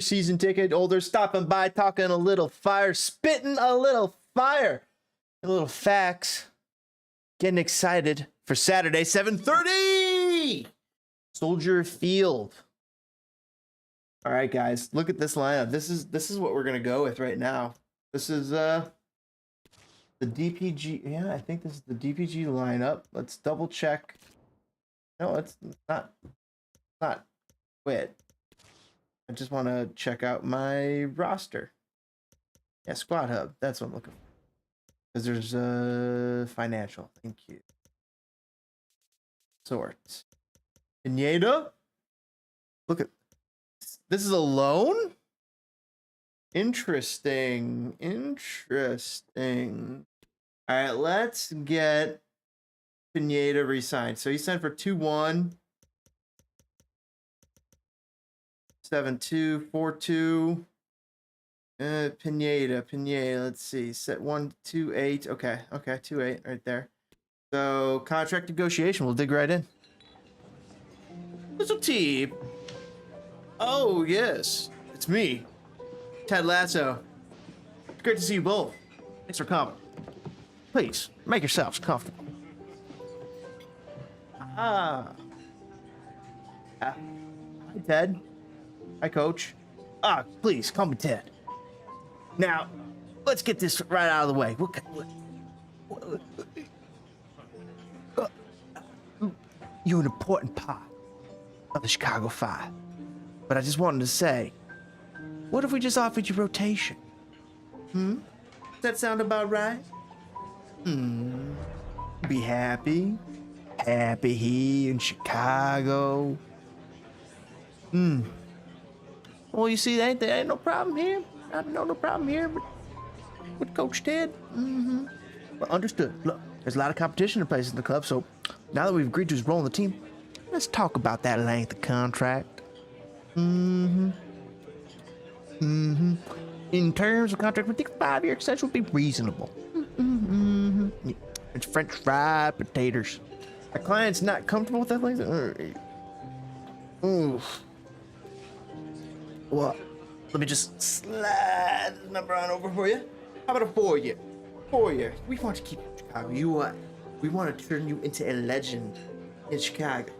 season ticket holders stopping by, talking a little fire, spitting a little fire, a little facts, getting excited for Saturday, 7:30, Soldier Field. All right, guys, look at this lineup. This is what we're gonna go with right now. This is the DPG. Yeah, I think this is the DPG lineup. Let's double check. No, it's not quit. I just want to check out my roster. Yeah, Squad Hub. That's what I'm looking for. Because there's financial. Thank you. Sorts. Pineda. Look at this. Is a loan. Interesting. Interesting. All right, let's get Pineda re-signed. So he signed for 2-1. 7-2, 4-2. Pineda. Let's see. Set 1-2-8. Okay, 2-8 right there. So contract negotiation. We'll dig right in. Little T. Oh yes, it's me, Ted Lasso. It's great to see you both. Thanks for coming. Please make yourselves comfortable. Hi, Ted. Hi, Coach. Please, call me Ted. Now, let's get this right out of the way. You're an important part of the Chicago Fire. But I just wanted to say, what if we just offered you rotation? Does that sound about right? Be happy here in Chicago. Well, you see, there ain't no problem here. No problem here, but with Coach Ted. Well, understood. Look, there's a lot of competition in places in the club, so now that we've agreed to his role in the team, let's talk about that length of contract. In terms of contract, we think a 5-year extension would be reasonable. It's French fried potatoes. Our client's not comfortable with that length. Well, let me just slide the number on over for you. How about a 4-year? 4-year. We want to keep you in Chicago. We want to turn you into a legend in Chicago.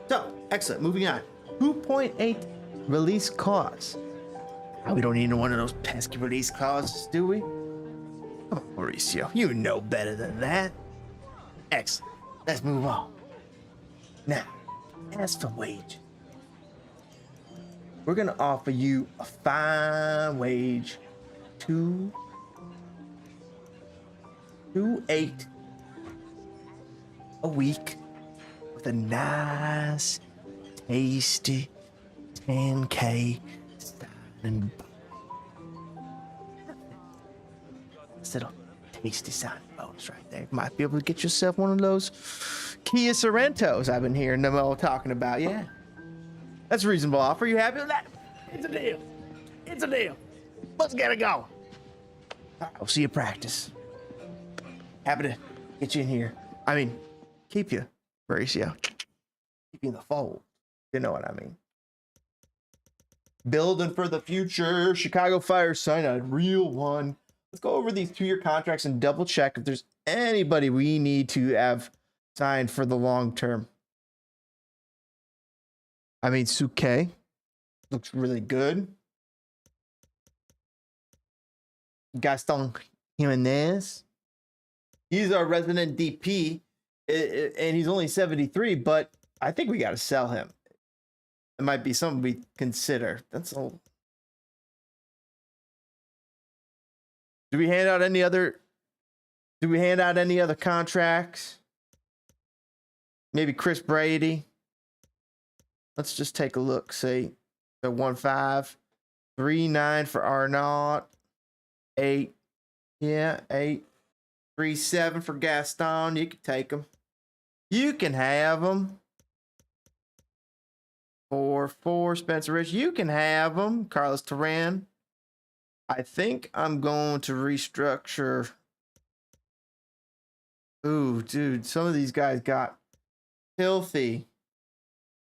So, excellent. Moving on. 2.8 release clause. We don't need one of those pesky release clauses, do we? Come on, Mauricio. You know better than that. Excellent. Let's move on. Now, as for wage, we're going to offer you a fine wage, $2.8 a week with a nice, tasty 10K signing bonus. Little tasty signing bonus right there. Might be able to get yourself one of those Kia Sorrentos I've been hearing them all talking about. Yeah. That's a reasonable offer. You happy with that? It's a deal. It's a deal. Let's get it going. I'll see you practice. Happy to get you in here. I mean, keep you, Mauricio. Keep you in the fold. You know what I mean. Building for the future. Chicago Fire sign a real one. Let's go over these 2-year contracts and double check if there's anybody we need to have signed for the long term. I mean, Suke looks really good. Gaston Jimenez. He's our resident DP, and he's only 73, but I think we got to sell him. It might be something we consider. That's all. Do we hand out any other contracts? Maybe Chris Brady. Let's just take a look. See, the 1.5, 3.9 for Arnaud, 8, yeah, 8, 3.7 for Gaston. You can take them. You can have them. 4.4 Spencer Rich. You can have them. Carlos Turan. I think I'm going to restructure. Ooh, dude, some of these guys got filthy.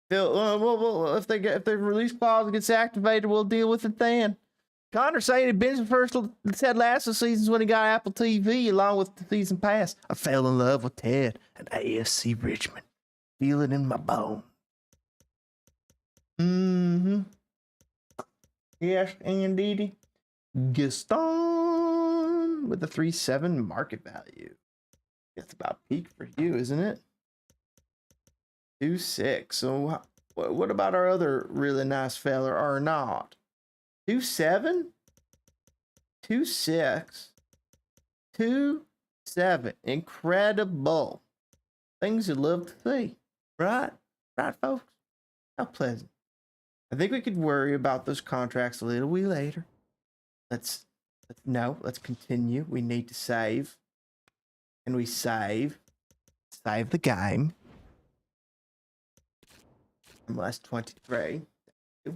Well, if the release clause gets activated, we'll deal with it then. Connor saying he binged the first Ted Lasso seasons when he got Apple TV along with the season pass. I fell in love with Ted and AFC Richmond. Feel it in my bone. Yes, indeedy. Gaston with the 3.7 market value. That's about peak for you, isn't it? 2.6. So what about our other really nice fella or not? 2.7, 2.6, 2.7. Incredible. Things you love to see. Right? Right, folks? How pleasant. I think we could worry about those contracts a little wee later. Let's continue. We need to save. Can we save? Save the game. MLS 23. Give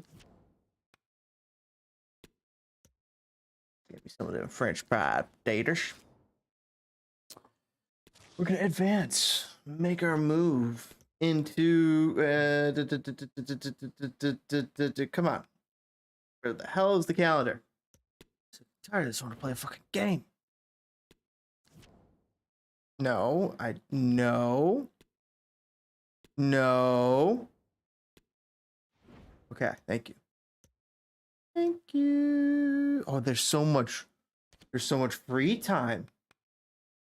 me some of them French fried potatoes. We're gonna advance, make our move into come on. Where the hell is the calendar? I'm so tired. I just want to play a fucking game. No. Okay, thank you. Thank you. Oh, there's so much free time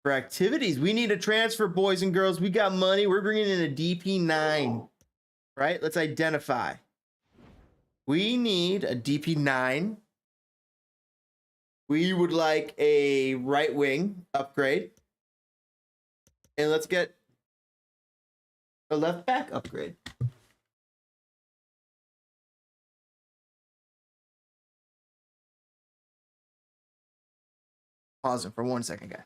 for activities. We need a transfer, boys and girls. We got money. We're bringing in a DP9, right? Let's identify. We need a DP9. We would like a right wing upgrade. And let's get a left back upgrade. Pause it for 1 second, guys.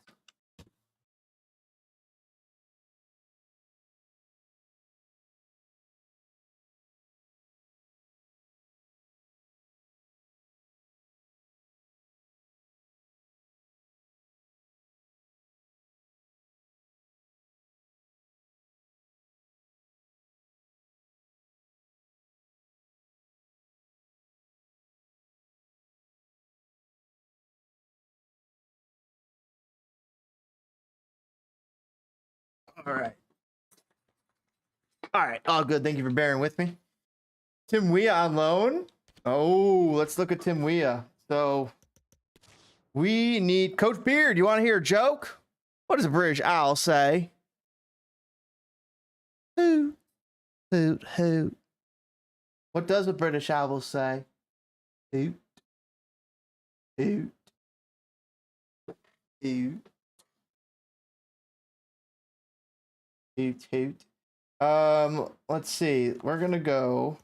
All right. All good. Thank you for bearing with me. Tim Weah on loan. Oh, let's look at Tim Weah. So we need Coach Beard. You want to hear a joke? What does a British owl say? Hoot, hoot, hoot. What does a British owl say? Hoot, hoot, hoot, hoot, hoot. Let's see. We're gonna go.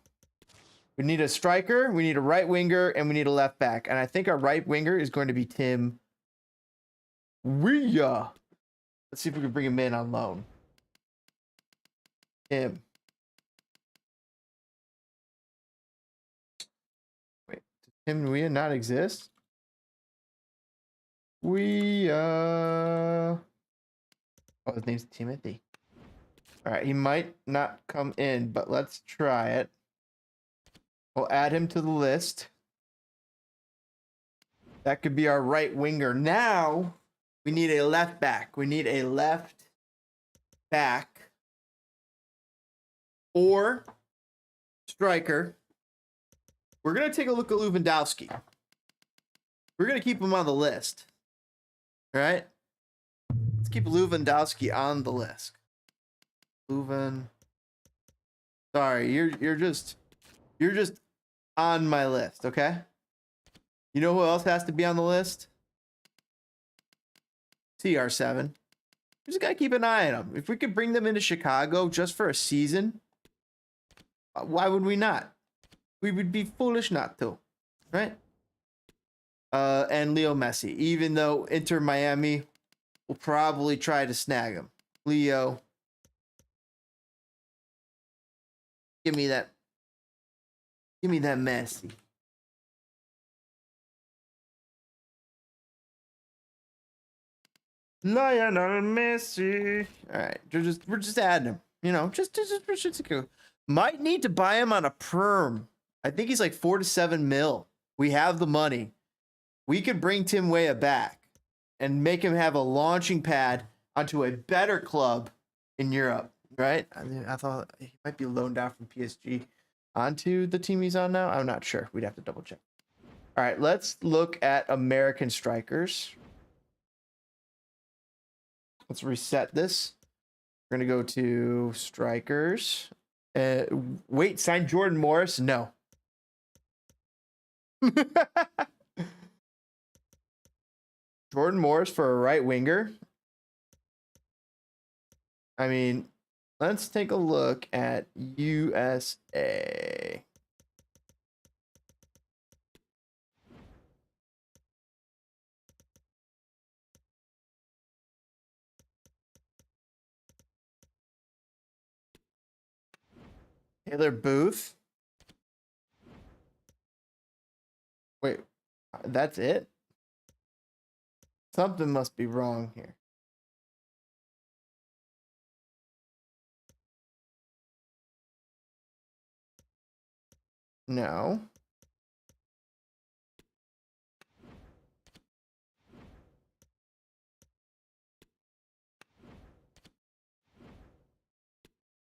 We need a striker, we need a right winger, and we need a left back. And I think our right winger is going to be Tim Weah. Let's see if we can bring him in on loan. Tim. Wait, does Tim Weah not exist? Oh, his name's TMNT. All right, he might not come in, but let's try it. We'll add him to the list. That could be our right winger. Now, we need a left back. We need a left back or striker. We're going to take a look at Lewandowski. We're going to keep him on the list. All right? Let's keep Lewandowski on the list. Sorry, you're just on my list, okay? You know who else has to be on the list? CR7. We just gotta keep an eye on them. If we could bring them into Chicago just for a season, why would we not? We would be foolish not to, right? And Leo Messi, even though Inter Miami will probably try to snag him. Leo, give me that Messi. Lionel Messi. All right, we're just adding him. You know, just Might need to buy him on a perm. I think he's like 4 to 7 mil. We have the money. We could bring Tim Weah back and make him have a launching pad onto a better club in Europe, right? I thought he might be loaned out from PSG onto the team he's on now. I'm not sure. We'd have to double check. All right, let's look at American strikers. Let's reset this. We're going to go to strikers. Wait, sign Jordan Morris? No. Jordan Morris for a right winger? I mean, let's take a look at USA. Taylor Booth. Wait, that's it? Something must be wrong here. No.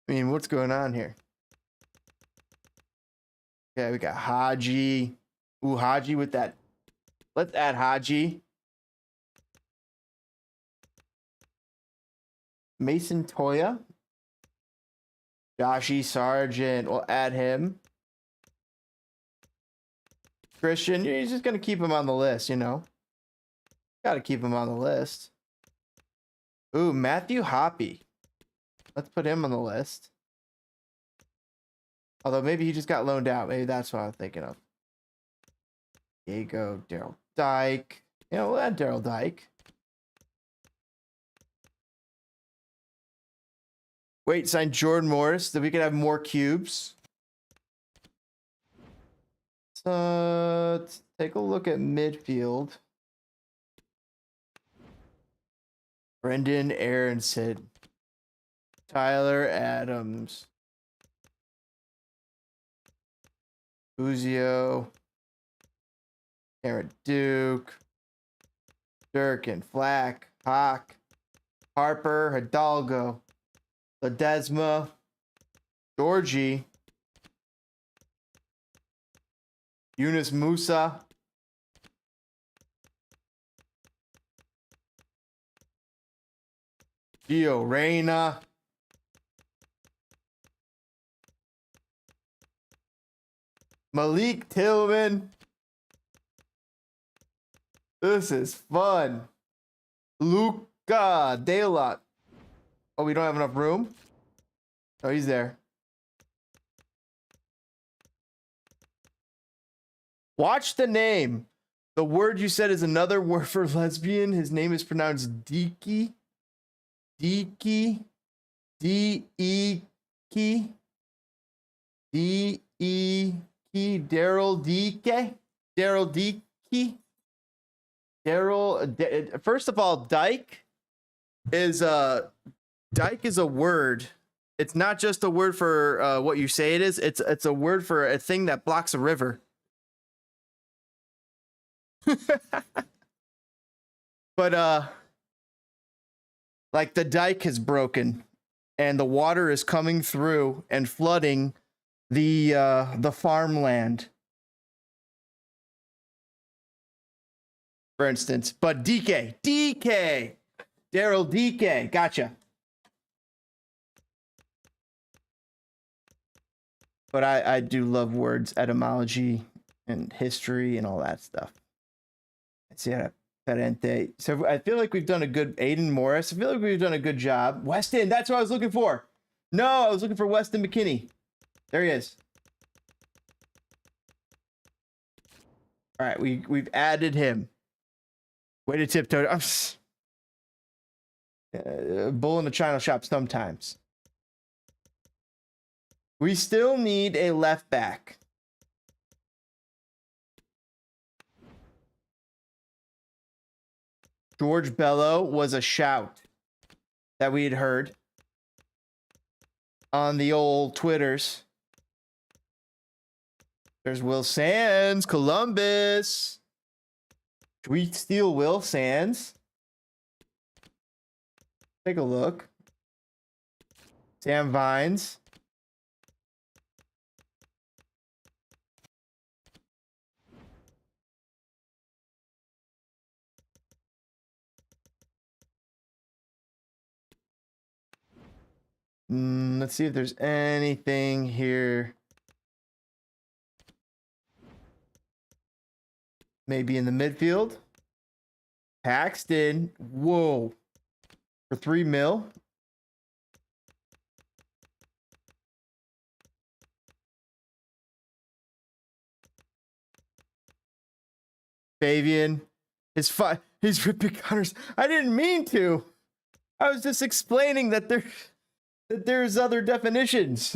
I mean, what's going on here? Yeah, we got Haji. Ooh, Haji with that. Let's add Haji. Mason Toya. Joshi Sargent. We'll add him. Christian, you're just going to keep him on the list, you know. Got to keep him on the list. Ooh, Matthew Hoppy. Let's put him on the list. Although maybe he just got loaned out. Maybe that's what I'm thinking of. Diego, Daryl Dyke. You know, we'll add Daryl Dyke. Wait, sign Jordan Morris. Then we could have more cubes. So let's take a look at midfield. Brendan Aronson. Tyler Adams. Uzio. Aaron Duke. Durkin. Flack. Hawk. Harper. Hidalgo. Ledesma. Georgie. Yunus Musa. Gio Reyna. Malik Tillman. This is fun. Luca Delot. Oh, we don't have enough room? Oh, he's there. Watch the name. The word you said is another word for lesbian. His name is pronounced Deeki. Deeki. D-E-K. D-E-K. Daryl Deeke. Daryl Deeke. Daryl. First of all, Dyke is a word. It's not just a word for what you say it is. It's a word for a thing that blocks a river. But like the dike is broken and the water is coming through and flooding the farmland, for instance. But DK Daryl DK, gotcha. But I do love words, etymology, and history, and all that stuff. See how Perente. So I feel like we've done a good Aiden Morris. I feel like we've done a good job. Weston, that's what I was looking for. No, I was looking for Weston McKinney. There he is. All right, we've added him. Way to tiptoe. I'm bull in the china shop sometimes. We still need a left back. George Bello was a shout that we had heard on the old Twitters. There's Will Sands, Columbus. Should we steal Will Sands? Take a look. Sam Vines. Let's see if there's anything here. Maybe in the midfield. Paxton. Whoa. For 3 mil. Fabian. He's ripping counters. I didn't mean to. I was just explaining that there's other definitions.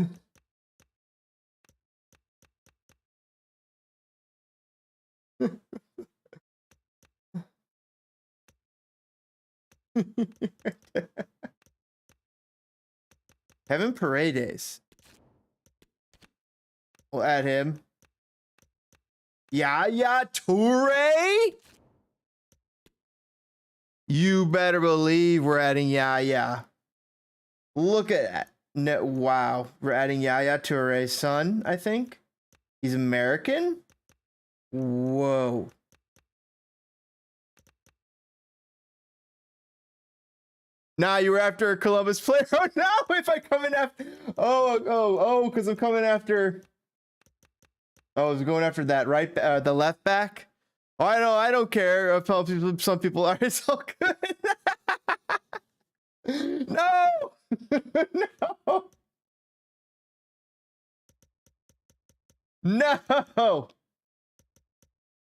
Kevin Paredes. We'll add him. Yaya Toure? You better believe we're adding Yaya. Look at that. No, wow. We're adding Yaya Toure's son, I think. He's American? Whoa. Nah, you were after a Columbus player. Oh no, if I come in after because I'm coming after. Oh, I was going after that right, the left back. Oh, I don't care. Some people are. It's all good. No, no.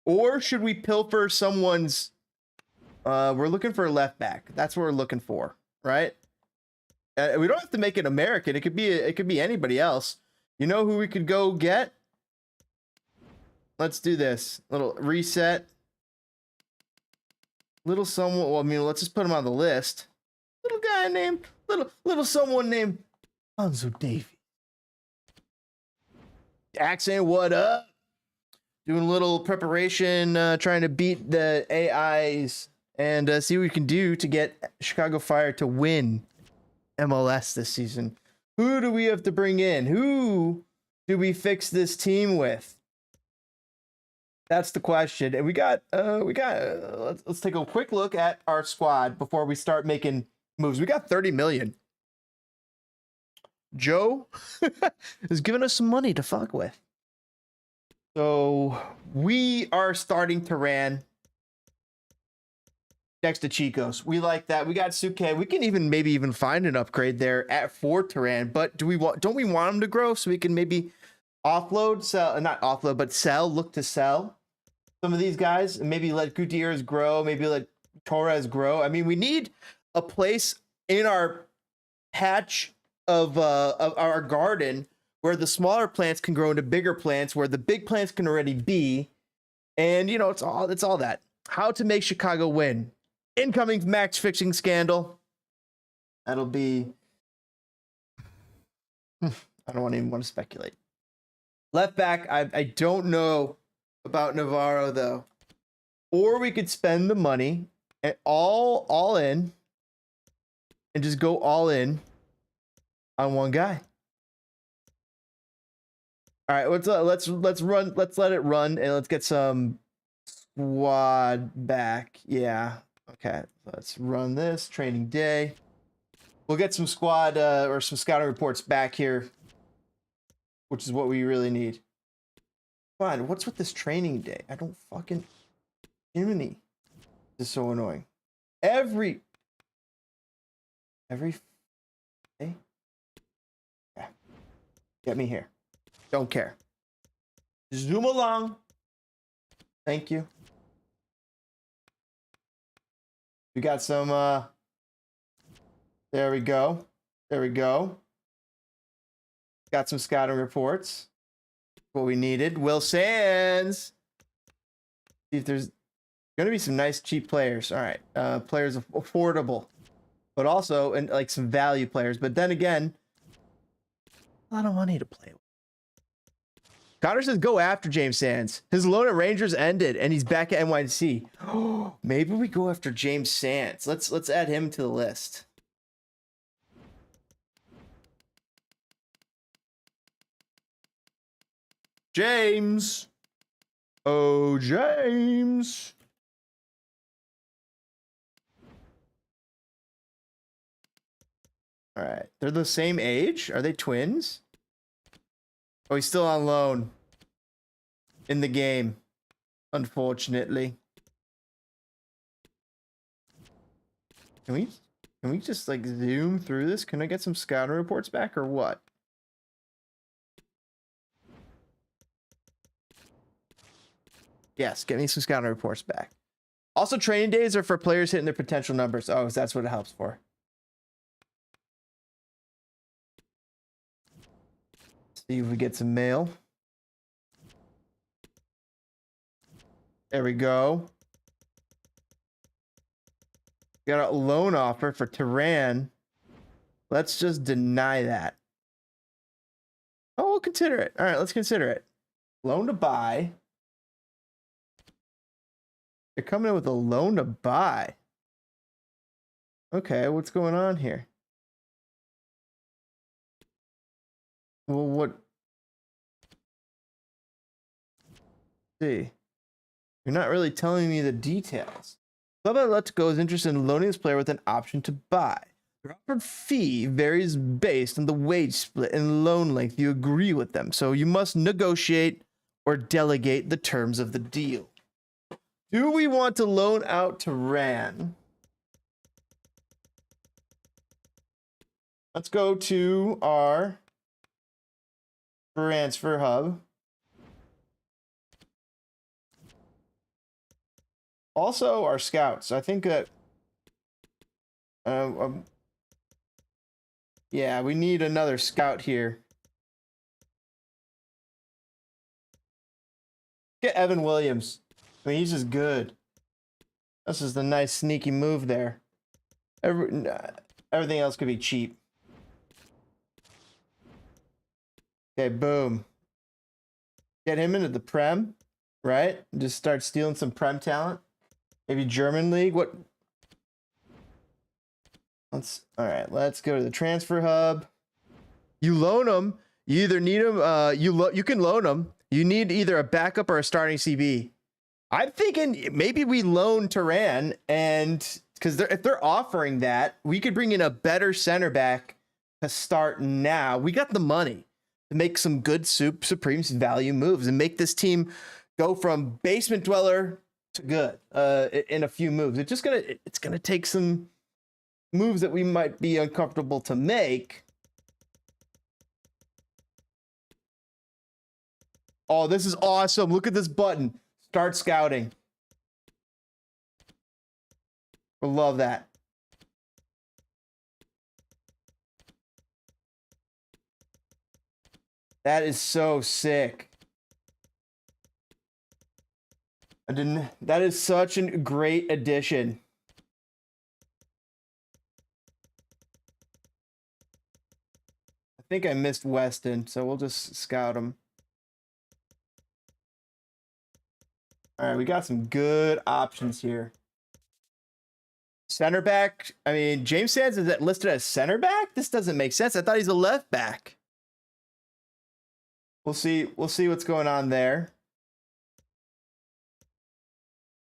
Or should we pilfer someone's? We're looking for a left back. That's what we're looking for, right? We don't have to make it American. It could be anybody else. You know who we could go get? Let's do this. Little reset. Little someone. Well, I mean, let's just put him on the list. Little guy named little someone named Hanzo Davies. Accent, what up? Doing a little preparation, trying to beat the AIs and see what we can do to get Chicago Fire to win MLS this season. Who do we have to bring in? Who do we fix this team with? That's the question. And let's take a quick look at our squad before we start making moves. We got 30 million. Joe is giving us some money to fuck with. So we are starting Turan next to Chico's. We like that. We got Suke. We can maybe find an upgrade there for Turan. But don't we want him to grow so we can maybe offload, sell, not offload, but sell, look to sell some of these guys and maybe let Gutierrez grow, maybe let Torres grow. I mean, we need a place in our patch of our garden where the smaller plants can grow into bigger plants, where the big plants can already be. And, you know, it's all that. How to make Chicago win. Incoming match fixing scandal. That'll be... I don't even want to speculate. Left back, I don't know about Navarro, though. Or we could spend the money and all in and just go all in on one guy. All right, let's let it run and let's get some squad back. Yeah. Okay. Let's run this training day. We'll get some squad or some scouting reports back here, which is what we really need. Fine. What's with this training day? I don't fucking Jiminy. This is so annoying. Every day. Yeah. Get me here. Don't care. Zoom along. Thank you. We got some, there we go. There we go. Got some scouting reports. What we needed. Will Sands. See if there's going to be some nice cheap players. All right. Players affordable. But also, and like some value players. But then again, a lot of money to play with. Connor says go after James Sands. His loan at Rangers ended and he's back at NYC. Maybe we go after James Sands. Let's add him to the list. James. Oh, James. All right. They're the same age. Are they twins? Oh, he's still on loan in the game, unfortunately. Can we just like zoom through this? Can I get some scouting reports back or what? Yes, get me some scouting reports back. Also, training days are for players hitting their potential numbers. Oh, that's what it helps for. See if we get some mail. There we go. Got a loan offer for Turan. Let's just deny that. Oh, we'll consider it. All right, let's consider it. Loan to buy. They're coming in with a loan to buy. Okay, what's going on here? Well, what? See, you're not really telling me the details. Club Atletico is interested in loaning this player with an option to buy. Your offered fee varies based on the wage split and loan length you agree with them, so you must negotiate or delegate the terms of the deal. Do we want to loan out to Ran? Let's go to our transfer hub. Also, our scouts. I think that yeah, we need another scout here. Get Evan Williams. I mean, he's just good. This is the nice sneaky move there. Everything else could be cheap. Okay, boom. Get him into the Prem, right? Just start stealing some Prem talent. Maybe German league. What? All right. Let's go to the transfer hub. You loan them. You either need them. You can loan them. You need either a backup or a starting CB. I'm thinking maybe we loan Turan, and because if they're offering that, we could bring in a better center back to start now. We got the money to make some good supreme value moves and make this team go from basement dweller to good in a few moves. It's gonna take some moves that we might be uncomfortable to make. Oh, this is awesome. Look at this button. Start scouting. I love that. That is so sick. That is such a great addition. I think I missed Weston, so we'll just scout him. All right, we got some good options here. Center back. I mean, James Sands is listed as center back? This doesn't make sense. I thought he's a left back. We'll see what's going on there.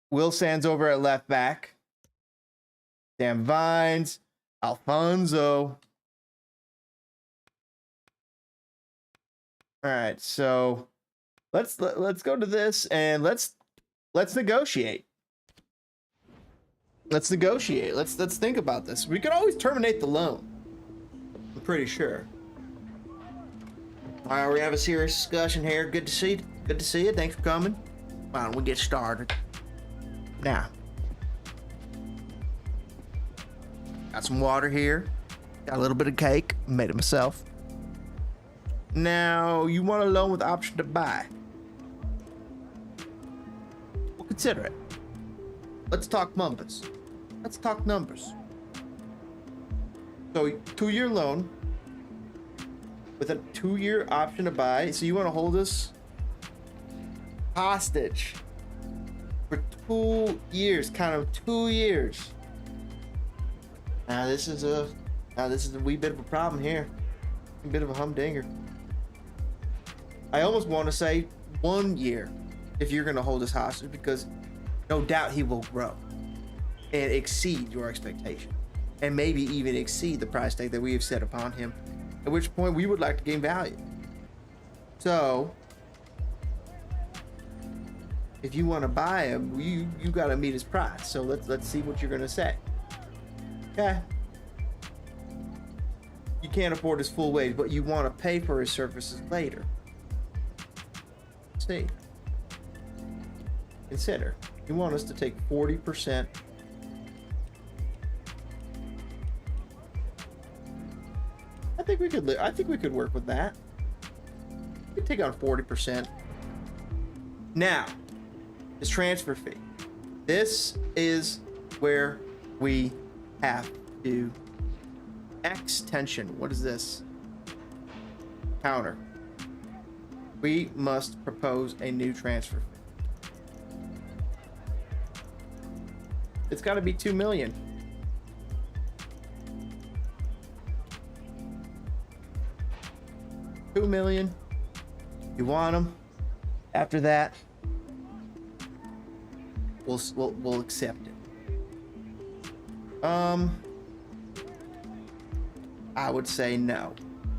Will Sands over at left back. Sam Vines. Alfonso. All right, so let's go to this and let's negotiate. Let's negotiate. Let's think about this. We could always terminate the loan. I'm pretty sure. All right, we have a serious discussion here. Good to see you. Good to see you. Thanks for coming. Why don't we get started? Now, got some water here. Got a little bit of cake. Made it myself. Now, you want a loan with option to buy. We'll consider it. Let's talk numbers. Let's talk numbers. So, 2-year loan with a 2-year option to buy. So you want to hold us hostage for 2 years. Kind of 2 years. Now this is a wee bit of a problem here. A bit of a humdinger. I almost want to say 1 year if you're going to hold us hostage, because no doubt he will grow and exceed your expectation, and maybe even exceed the price tag that we have set upon him, at which point we would like to gain value. So if you want to buy him, you got to meet his price. So let's see what you're going to say. Okay. You can't afford his full wage, but you want to pay for his services later. Let's see. Consider. You want us to take 40%. I think we could work with that. We could take on 40%. Now, his transfer fee. This is where we have to extension. What is this? Counter. We must propose a new transfer fee. It's got to be 2 million. $2 million. You want them? After that, we'll accept it. I would say no,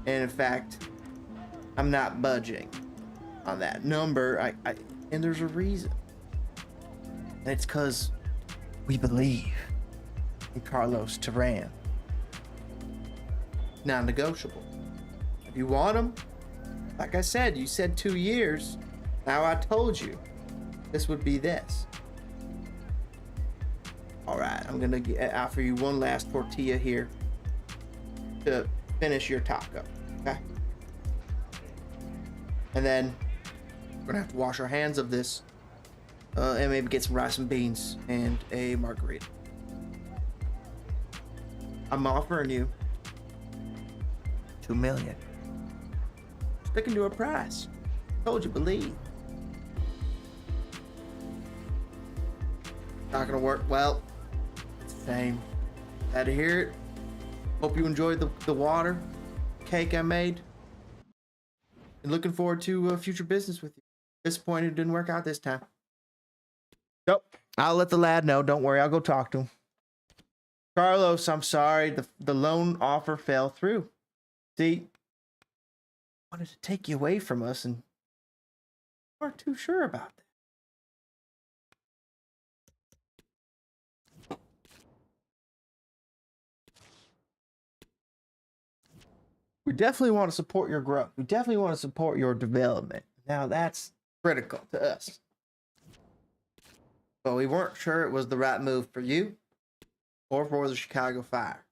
and in fact, I'm not budging on that number. And there's a reason. And it's because we believe in Carlos Terran. Non-negotiable. If you want him, like I said, you said 2 years. Now I told you this would be this. All right, I'm gonna offer you one last tortilla here to finish your taco, okay? And then we're gonna have to wash our hands of this, and maybe get some rice and beans and a margarita. I'm offering you 2 million. Sticking to a price. Told you, believe. Not gonna work. Well, it's the same. Had to hear it. Hope you enjoyed the water cake I made. And looking forward to future business with you. Disappointed it didn't work out this time. Nope. I'll let the lad know. Don't worry. I'll go talk to him. Carlos, I'm sorry. The loan offer fell through. See, I wanted to take you away from us, and you weren't too sure about that. We definitely want to support your growth. We definitely want to support your development. Now that's critical to us. But we weren't sure it was the right move for you or for the Chicago Fire.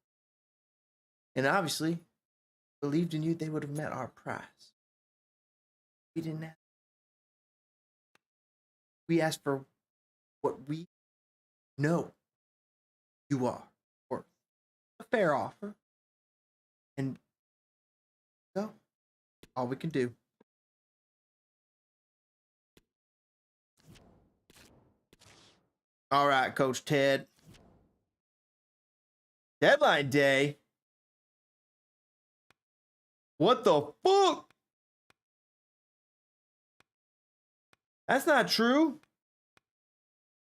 And obviously, believed in you, they would have met our price. We didn't ask. We asked for what we know you are worth. A fair offer. And so, all we can do. All right, Coach Ted. Deadline day? What the fuck? That's not true.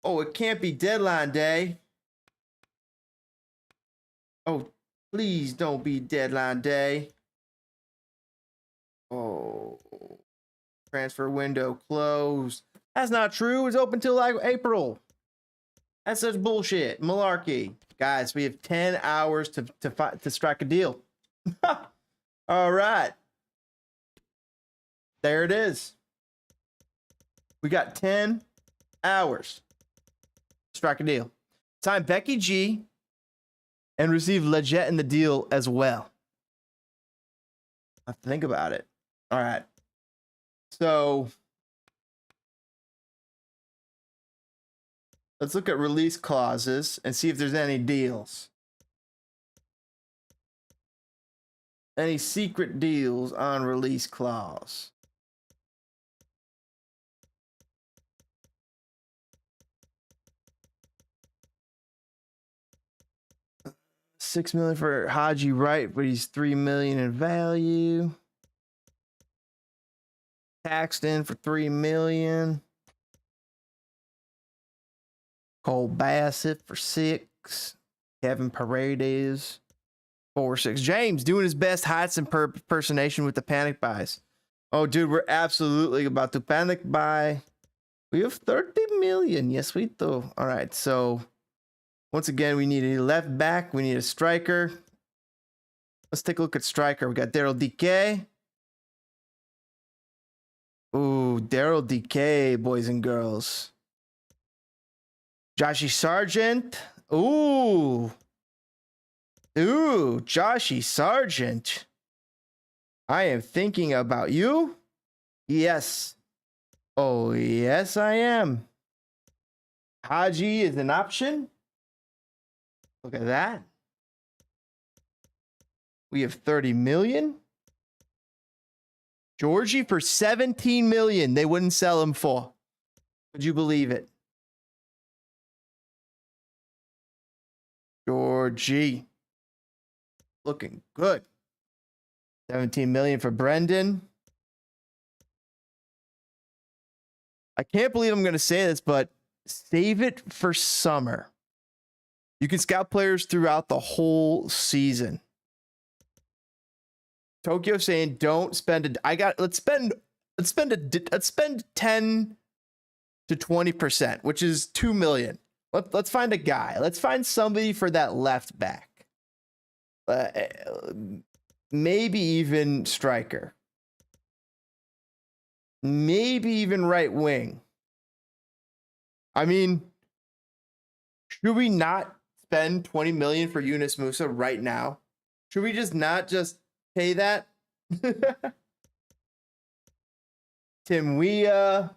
Oh, it can't be deadline day. Oh, please don't be deadline day. Oh, transfer window closed. That's not true. It's open till like April. That's such bullshit. Malarkey. Guys, we have 10 hours to strike a deal. All right. There it is. We got 10 hours. Strike a deal. Sign Becky G and receive Leggett in the deal as well. I have to think about it. All right. So let's look at release clauses and see if there's any deals. Any secret deals on release clause. $6 million for Haji Wright, but he's $3 million in value. Paxton for $3 million. Cole Bassett for $6 million. Kevin Paredes 4-6. James doing his best heights impersonation with the panic buys. Oh, dude, we're absolutely about to panic buy. We have 30 million. Yes, we do. All right, so once again, we need a left back. We need a striker. Let's take a look at striker. We got Daryl DK. Ooh, Daryl DK, boys and girls. Joshy Sargent. Ooh. Ooh, Joshy Sargent. I am thinking about you. Yes. Oh, yes, I am. Haji is an option. Look at that. We have 30 million. Georgie for 17 million. They wouldn't sell him for. Would you believe it? Georgie. Looking good. 17 million for Brendan. I can't believe I'm going to say this, but save it for summer. You can scout players throughout the whole season. Tokyo saying don't spend let's spend 10 to 20%, which is 2 million. Let's find a guy. Let's find somebody for that left back. Maybe even striker. Maybe even right wing. I mean, should we not spend 20 million for Yunus Musa right now? Should we just not just pay that? Tim Weah.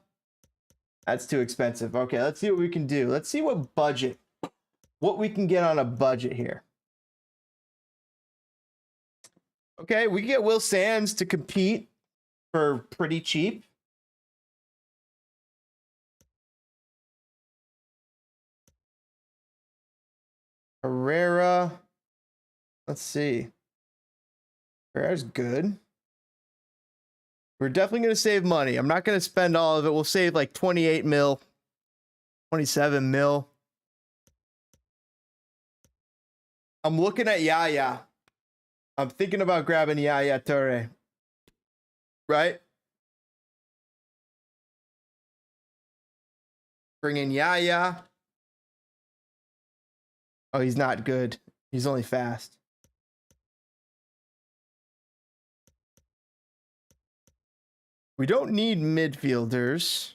That's too expensive. Okay, let's see what we can do. Let's see what we can get on a budget here. Okay, we can get Will Sands to compete for pretty cheap. Herrera. Let's see. Herrera's good. We're definitely going to save money. I'm not going to spend all of it. We'll save like 28 mil, 27 mil. I'm looking at Yaya. I'm thinking about grabbing Yaya Toure. Right? Bring in Yaya. Oh, he's not good. He's only fast. We don't need midfielders.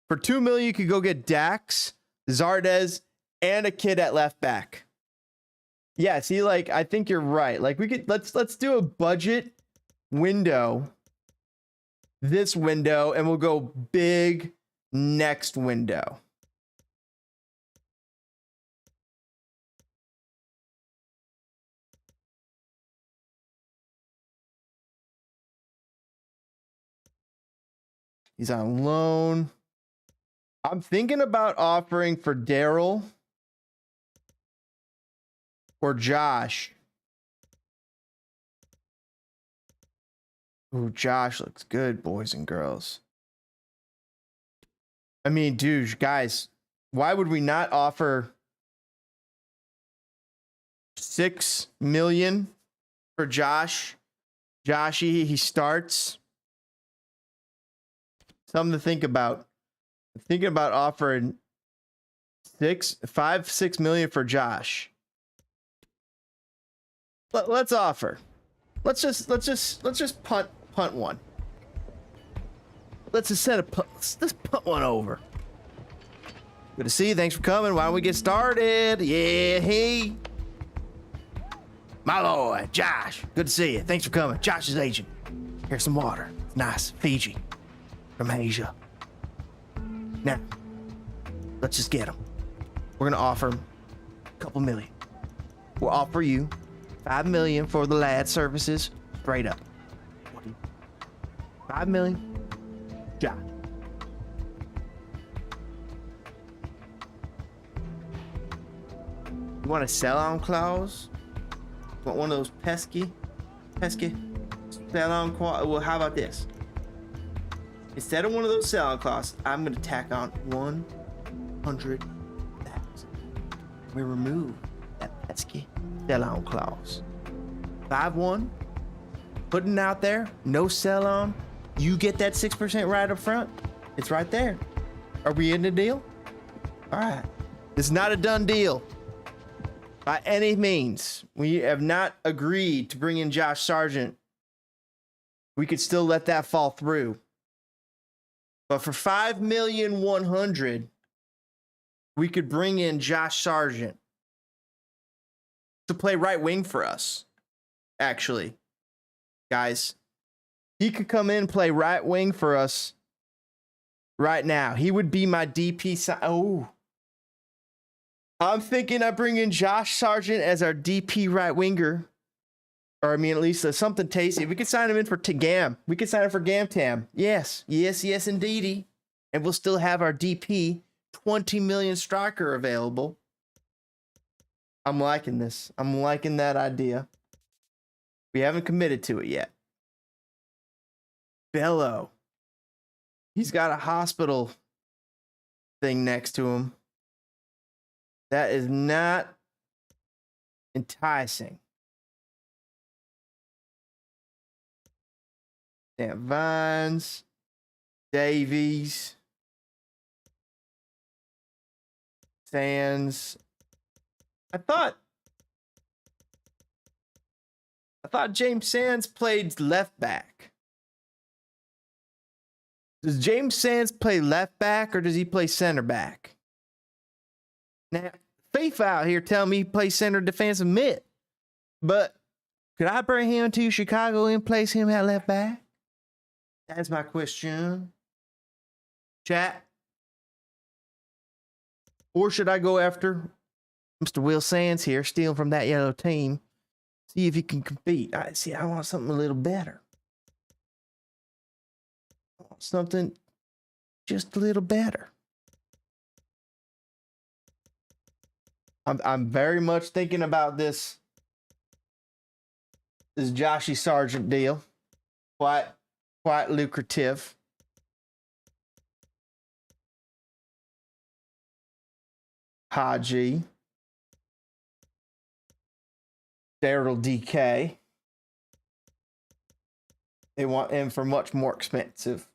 For 2 million, you could go get Dax, Zardes, and a kid at left back. Yeah, see, like, I think you're right. Like, we could let's do a budget window. This window, and we'll go big next window. He's on loan. I'm thinking about offering for Daryl or Josh. Ooh, Josh looks good, boys and girls. I mean, dude, guys, why would we not offer 6 million for Josh? Joshy, he starts. Something to think about. I'm thinking about offering 6 million for Josh. Let's offer. Let's just punt one. Let's punt one over. Good to see you. Thanks for coming. Why don't we get started? Yeah, hey. My lord, Josh. Good to see you. Thanks for coming. Josh's agent. Here's some water. It's nice. Fiji. From Asia. Now, let's just get him. We're going to offer him a couple million. We'll offer you 5 million for the lad services. Straight up. 5 million. Josh. want a sell-on clause? Want one of those pesky sell-on clause? Well, how about this? Instead of one of those sell-on clauses, I'm gonna tack on 100,000. We remove that pesky sell-on clause. 5-1, putting it out there, no sell-on. You get that 6% right up front. It's right there. Are we in the deal? All right. It's not a done deal by any means. We have not agreed to bring in Josh Sargent. We could still let that fall through. But for $5,100,000, we could bring in Josh Sargent to play right wing for us. Actually, guys, he could come in and play right wing for us right now. He would be my DP. Oh, I'm thinking I bring in Josh Sargent as our DP right winger. Or I mean, at least something tasty. We could sign him in for Gam. We could sign him for Gam Tam. Yes, indeedy. And we'll still have our DP 20 million striker available. I'm liking this. I'm liking that idea. We haven't committed to it yet. Bello. He's got a hospital thing next to him. That is not enticing. St. Vines, Davies, Sands. I thought James Sands played left back. Does James Sands play left back or does he play center back? Now, Faith out here telling me he plays center defensive mid. But could I bring him to Chicago and place him at left back? That's my question. Chat. Or should I go after Mr. Will Sands here, stealing from that yellow team? See if he can compete. I want something a little better. I want something just a little better. I'm very much thinking about this Joshy Sargent deal. Quite lucrative. Haji. Daryl DK. They want him for much more expensive.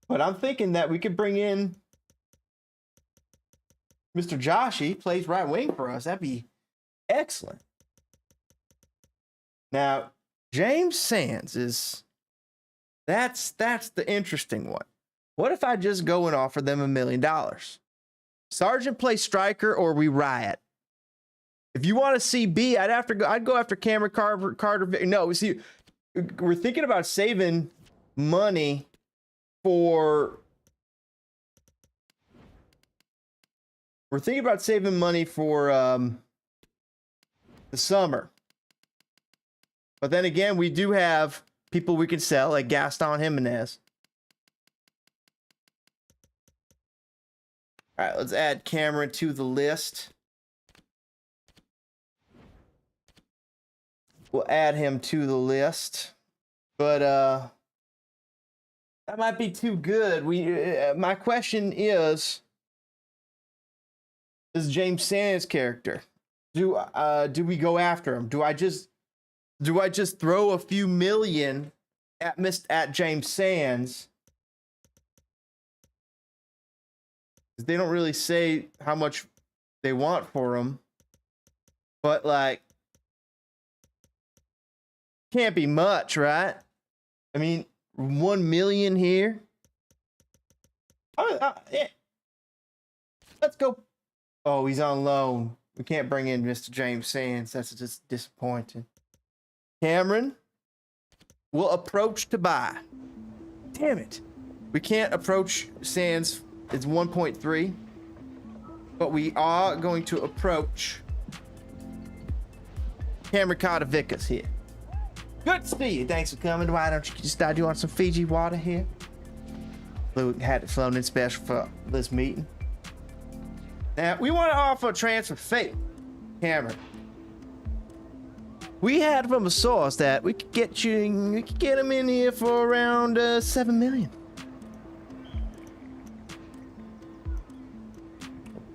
But I'm thinking that we could bring in Mr. Joshy, plays right wing for us. That'd be excellent. Now, James Sands is that's the interesting one. What if I just go and offer them $1 million? Sargent plays striker or we riot. If you want to see B, I'd go after Cameron Carter. No, see, we're thinking about saving money for. We're thinking about saving money for the summer. But then again, we do have people we can sell, like Gaston Jimenez. All right, let's add Cameron to the list. We'll add him to the list. But that might be too good. My question is James Sands' character. Do we go after him? Do I just throw a few million at James Sands? They don't really say how much they want for him, but like, can't be much, right? I mean, 1 million here. Yeah. Let's go. Oh, he's on loan. We can't bring in Mr. James Sands. That's just disappointing. Cameron will approach to buy. Damn it. We can't approach Sands. It's 1.3. But we are going to approach Cameron Carter-Vickers here. Good to see you. Thanks for coming. Why don't you just start doing some Fiji water here? We had it flown in special for this meeting. Now, we want to offer a transfer fee, Cameron. We had from a source that we could get him in here for around 7 million.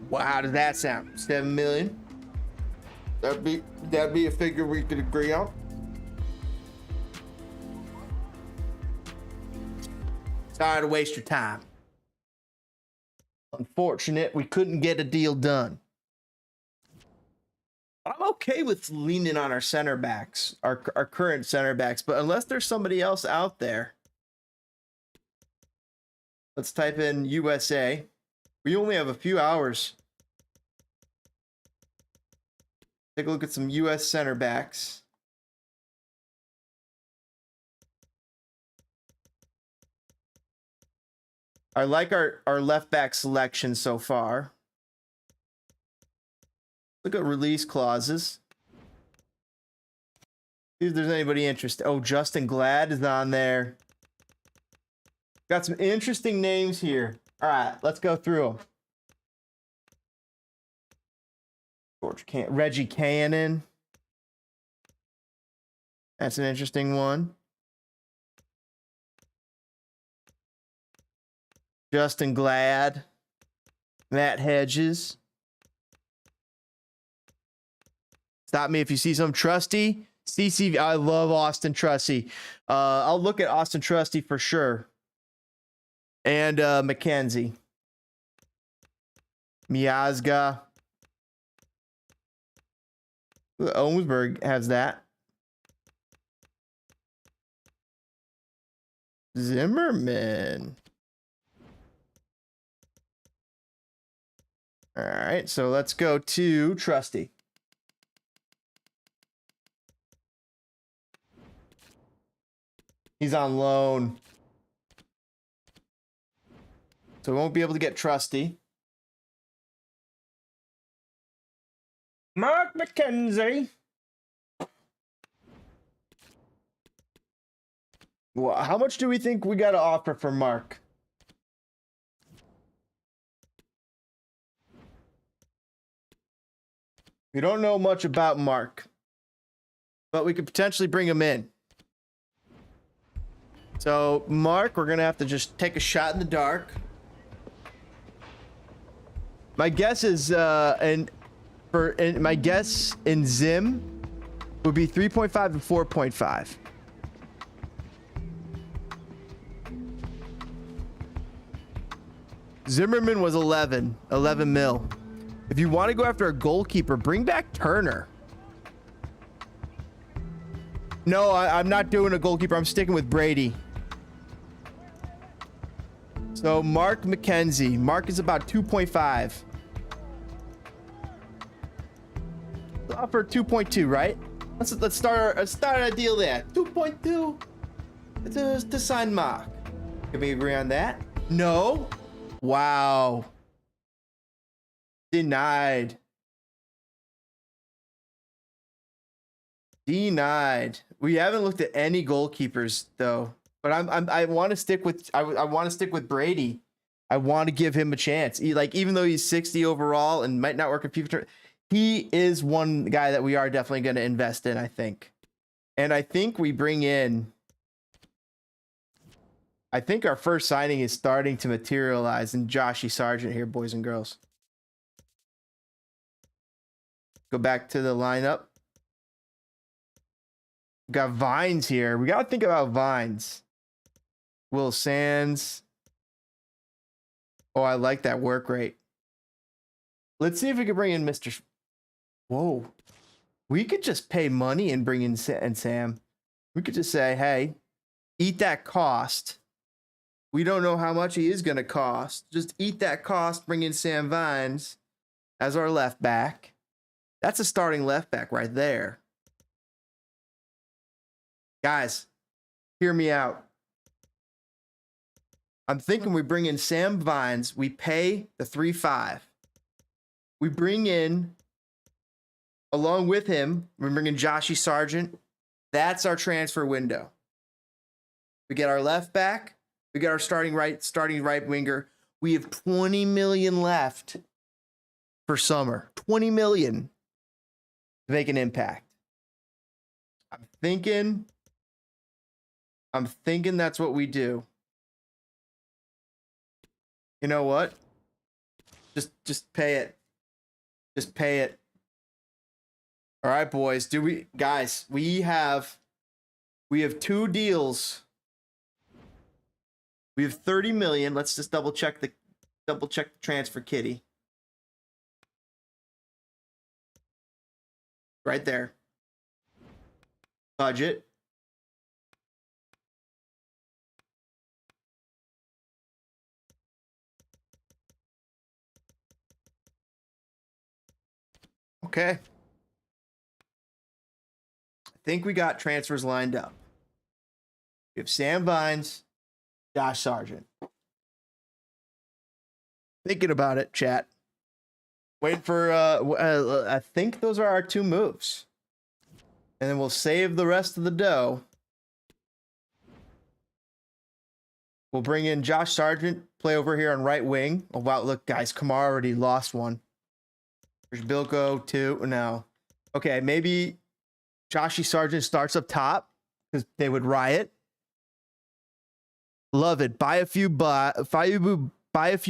Wow, how does that sound? 7 million? That'd be a figure we could agree on. Sorry to waste your time. Unfortunate, we couldn't get a deal done. I'm okay with leaning on our center backs, our current center backs, but unless there's somebody else out there. Let's type in USA. We only have a few hours. Take a look at some US center backs. I like our left back selection so far. Look at release clauses. See if there's anybody interested. Oh, Justin Glad is on there. Got some interesting names here. All right, let's go through them. Reggie Cannon. That's an interesting one. Justin Glad. Matt Hedges. Stop me if you see some Trusty. CCV. I love Austin Trusty. I'll look at Austin Trusty for sure. And Mackenzie. Miazga. Owensburg has that. Zimmerman. All right, so let's go to Trusty. He's on loan. So we won't be able to get Trusty. Mark McKenzie. Well, how much do we think we got to offer for Mark? We don't know much about Mark, but we could potentially bring him in. So, Mark, we're going to have to just take a shot in the dark. My guess is, my guess in Zim would be 3.5 and 4.5. Zimmerman was 11 mil. If you want to go after a goalkeeper, bring back Turner. No, I'm not doing a goalkeeper. I'm sticking with Brady. So Mark McKenzie. Mark is about 2.5. We'll offer 2.2, right? Let's start a deal there. 2.2 to sign Mark. Can we agree on that? No. Wow. Denied. We haven't looked at any goalkeepers though, but I want to stick with I want to stick with Brady. I want to give him a chance. Even though he's 60 overall and might not work in future, he is one guy that we are definitely going to invest in, I think. And I think we bring in. I think our first signing is starting to materialize in Joshy Sargent here, boys and girls. Go back to the lineup. We got Vines here. We got to think about Vines. Will Sands. Oh, I like that work rate. Let's see if we can bring in Mr. Whoa. We could just pay money and bring in Sam. We could just say, hey, eat that cost. We don't know how much he is going to cost. Just eat that cost, bring in Sam Vines as our left back. That's a starting left back right there. Guys, hear me out. I'm thinking we bring in Sam Vines. We pay the 3.5. We bring in, along with him, we bring in Joshy Sargent. That's our transfer window. We get our left back. We got our starting right winger. We have 20 million left. for summer. 20 million to make an impact. I'm thinking that's what we do. You know what? Just pay it. Just pay it. All right, boys. Guys, we have 2 deals. We have 30 million. Let's just double check the transfer kitty. Right there. Budget. Okay. I think we got transfers lined up. We have Sam Vines, Josh Sargent. Thinking about it, chat. Wait for, I think those are our 2 moves. And then we'll save the rest of the dough. We'll bring in Josh Sargent, play over here on right wing. Oh, wow, look, guys, Kamara already lost one. There's Bilko, 2. No. Okay, maybe Joshy Sargent starts up top because they would riot. Love it. Buy a few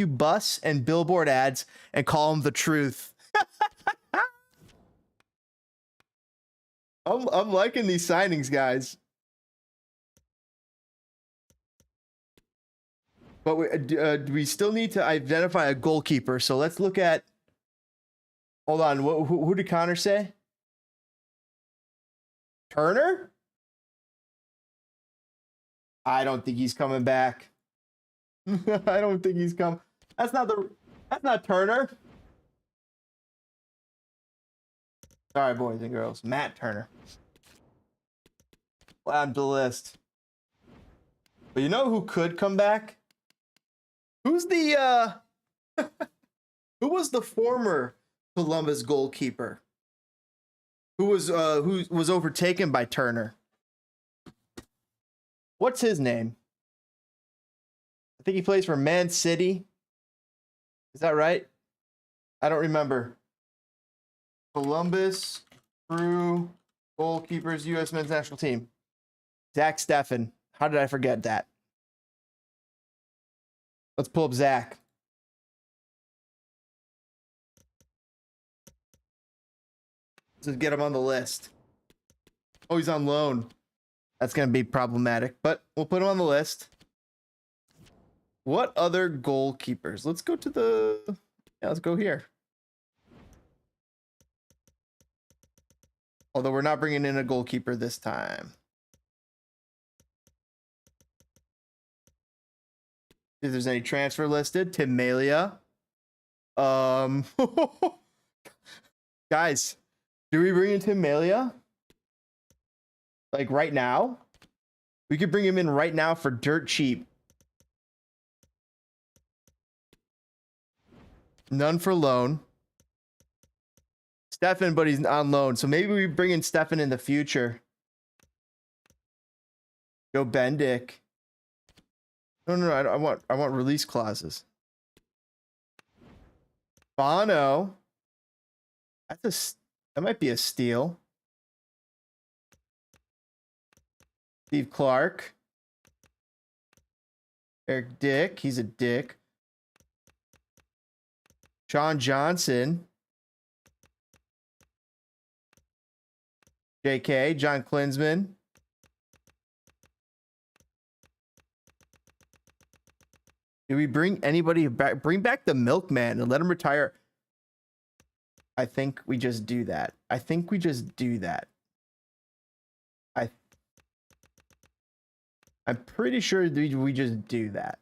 bus and billboard ads and call them the truth. I'm liking these signings, guys. But we still need to identify a goalkeeper. So let's look at. Hold on. Who did Connor say? Turner? I don't think he's coming back. I don't think he's coming. That's not Turner. Sorry, boys and girls. Matt Turner. Add to the list. But you know who could come back? Who's the who was the former Columbus goalkeeper? Who was overtaken by Turner? What's his name? I think he plays for Man City. Is that right? I don't remember. Columbus Crew goalkeepers, U.S. men's national team. Zach Steffen. How did I forget that? Let's pull up Zach. Let's get him on the list. Oh, he's on loan. That's going to be problematic, but we'll put him on the list. What other goalkeepers? Let's go to the... Yeah, let's go here. Although we're not bringing in a goalkeeper this time. If there's any transfer listed, Tim Malia. Guys, do we bring in Tim Malia? Like right now? We could bring him in right now for dirt cheap. None for loan. Steffen, but he's on loan. So maybe we bring in Steffen in the future. Joe Bendick. No, I want release clauses. Bono. That might be a steal. Steve Clark. Eric Dick. He's a dick. Sean Johnson. JK. John Klinsman. Do we bring anybody back? Bring back the milkman and let him retire. I think we just do that. I'm pretty sure we just do that.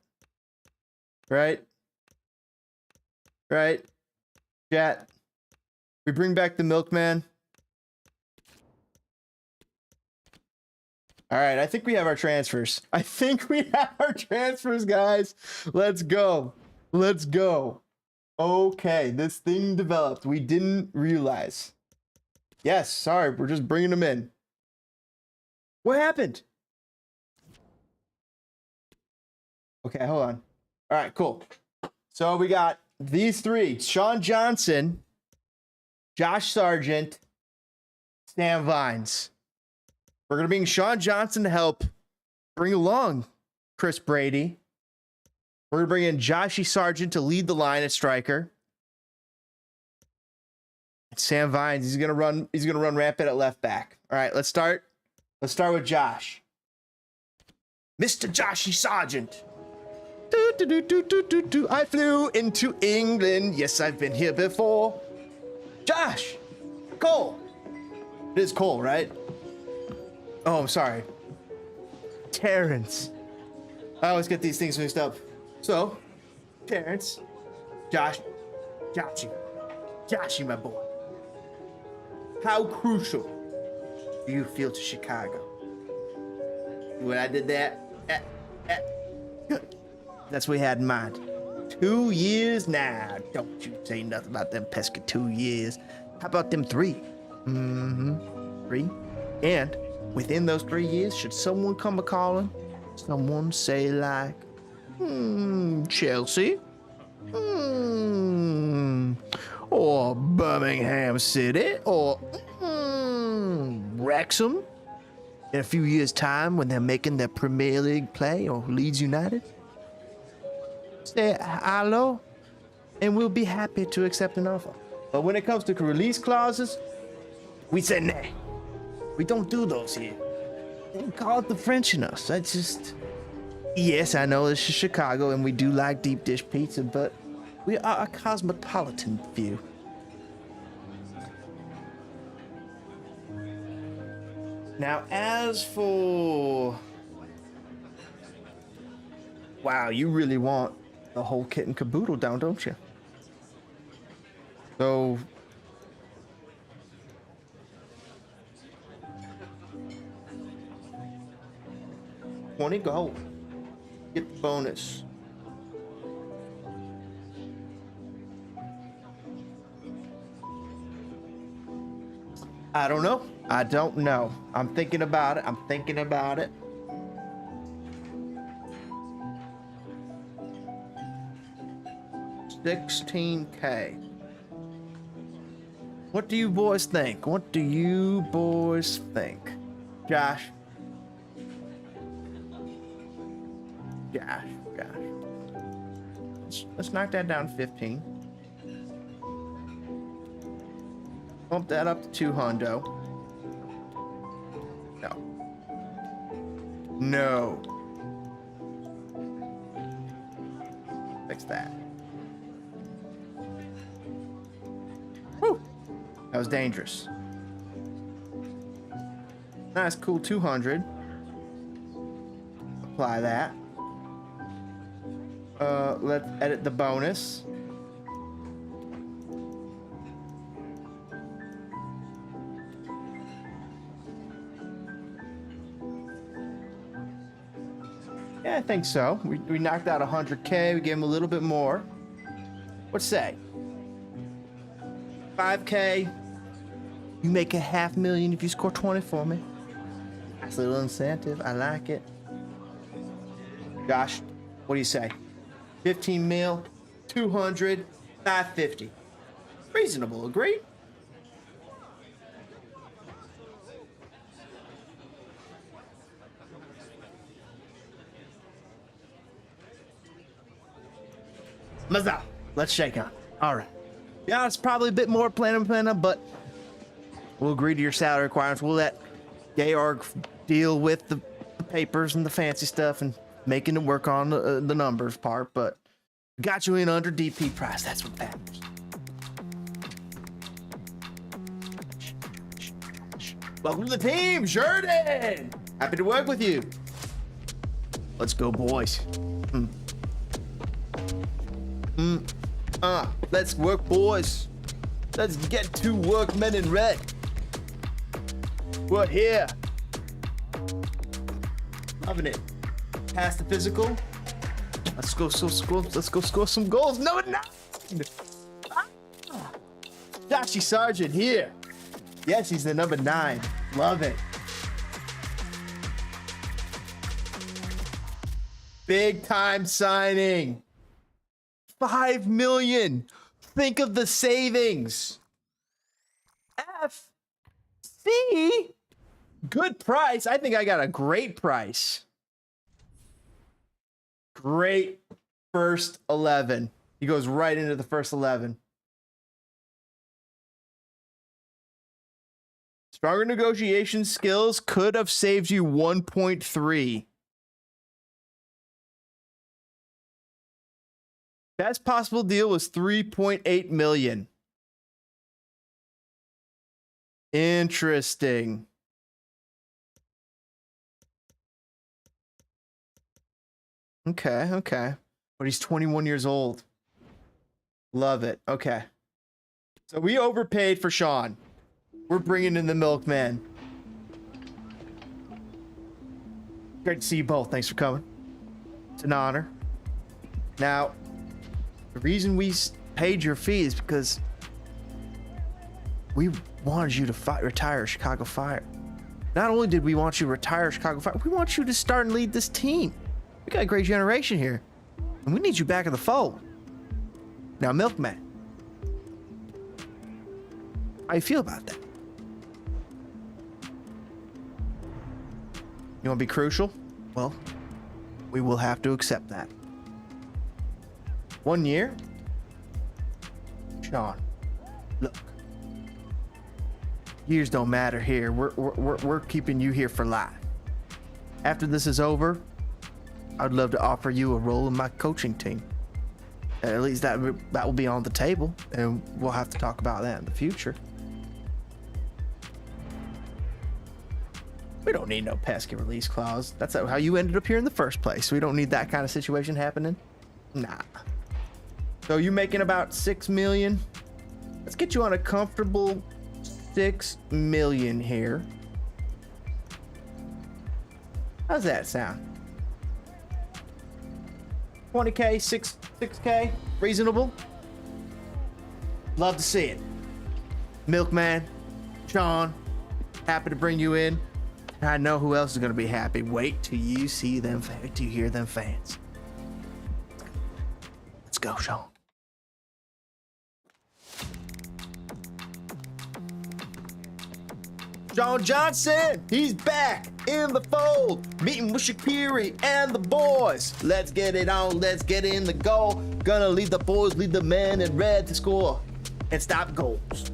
Right? Right? Chat. We bring back the milkman. All right, I think we have our transfers. Guys. Let's go. Okay, this thing developed. We didn't realize. Yes, sorry, we're just bringing them in. What happened? Okay, hold on. All right, cool. So we got these 3. Sean Johnson Josh Sargent, Sam Vines. We're going to bring Sean Johnson to help bring along Chris Brady. We're going to bring in Joshy Sargent to lead the line at striker. Sam Vines, he's going to run rampant at left back. All right, let's start. Let's start with Josh. Mr. Joshy Sargent. I flew into England. Yes, I've been here before. Josh. Cole. It is Cole, right? Oh, I'm sorry. Terrence. I always get these things mixed up. So, Terrence. Joshy, my boy. How crucial do you feel to Chicago? When I did that, that's what we had in mind. 2 years now. Don't you say nothing about them pesky 2 years. How about them 3? 3. And within those 3 years, should someone come a-calling, someone say like, Chelsea, or Birmingham City, or Wrexham, in a few years' time when they're making their Premier League play, or Leeds United, say hello, and we'll be happy to accept an offer. But when it comes to release clauses, we say nay. We don't do those here. They call it the French in us. I just... Yes, I know this is Chicago, and we do like deep dish pizza, but we are a cosmopolitan few. Now, as for... Wow, you really want the whole kit and caboodle down, don't you? So... $20 gold. Get the bonus. I don't know. I don't know. I'm thinking about it. 16K. What do you boys think? Josh. Let's knock that down to 15. Bump that up to 200. No. Fix that. Whew. That was dangerous. Nice, cool 200. Apply that. Let's edit the bonus. Yeah, I think so. We knocked out 100K. We gave him a little bit more. What's say? 5K. You make $500,000 if you score 20 for me. Nice little incentive. I like it. Josh, what do you say? 15 mil, 200, 550. Reasonable, agree? Mazda, let's shake on. All right. Yeah, it's probably a bit more planning, but we'll agree to your salary requirements. We'll let Georg deal with the papers and the fancy stuff and making it work on the numbers part, but got you in under DP price. That's what matters. Welcome to the team, Jordan. Happy to work with you. Let's go, boys. Let's work, boys. Let's get to work, men in red. We're here. Loving it. Pass the physical. Let's go score some goals. No, Joshy Sargent here. Yes, he's the number 9. Love it. Big time signing. 5 million. Think of the savings. FC. Good price. I think I got a great price. Great first 11. He goes right into the first 11. Stronger negotiation skills could have saved you 1.3. Best possible deal was 3.8 million. Interesting. Okay, okay. But he's 21 years old. Love it. Okay. So we overpaid for Sean. We're bringing in the milkman. Great to see you both. Thanks for coming. It's an honor. Now, the reason we paid your fee is because we wanted you to retire Chicago Fire. Not only did we want you to retire Chicago Fire, we want you to start and lead this team. We got a great generation here, and we need you back in the fold. Now, milkman, how you feel about that? You want to be crucial? Well, we will have to accept that. 1 year? Sean, look. Years don't matter here. We're keeping you here for life. After this is over, I'd love to offer you a role in my coaching team. At least that will be on the table, and we'll have to talk about that in the future. We don't need no pesky release clause. That's how you ended up here in the first place. We don't need that kind of situation happening. Nah. So you're making about 6 million. Let's get you on a comfortable 6 million here. How's that sound? 20K, 6K, reasonable? Love to see it. Milkman, Sean, happy to bring you in. I know who else is going to be happy. Wait till you see them, till you hear them fans. Let's go, Sean. John Johnson, he's back in the fold, meeting with Shaqiri and the boys. Let's get it on, let's get in the goal. Gonna lead the boys, lead the men in red to score and stop goals.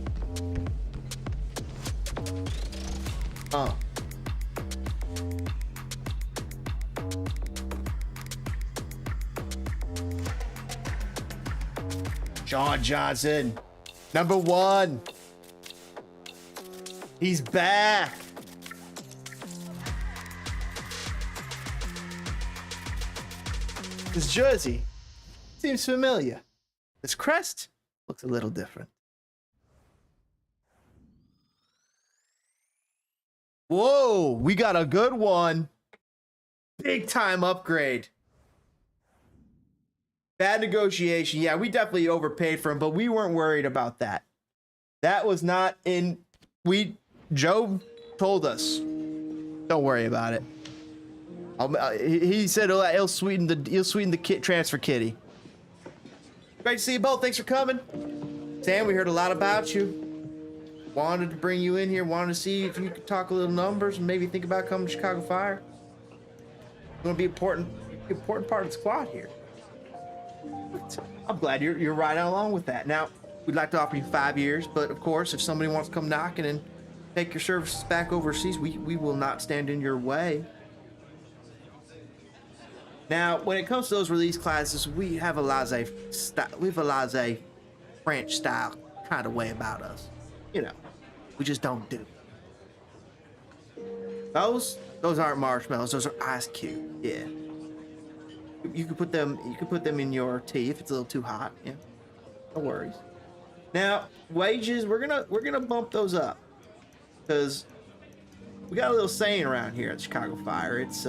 John Johnson, number 1. He's back. His jersey seems familiar. His crest looks a little different. Whoa, we got a good one. Big time upgrade. Bad negotiation. Yeah, we definitely overpaid for him, but we weren't worried about that. That was not in... Joe told us, don't worry about it. He said he'll sweeten the kit transfer kitty. Great to see you both. Thanks for coming. Sam, we heard a lot about you. Wanted to bring you in here. Wanted to see if you could talk a little numbers and maybe think about coming to Chicago Fire. It's going to be important part of the squad here. I'm glad you're right along with that. Now, we'd like to offer you 5 years, but of course, if somebody wants to come knocking and take your services back overseas, we will not stand in your way. Now, when it comes to those release classes, we have a laissez French style kind of way about us. You know, we just don't do. Those aren't marshmallows. Those are ice cube. Yeah. You can put them in your tea if it's a little too hot. Yeah. No worries. Now, wages, we're gonna bump those up. Because we got a little saying around here at Chicago Fire. It's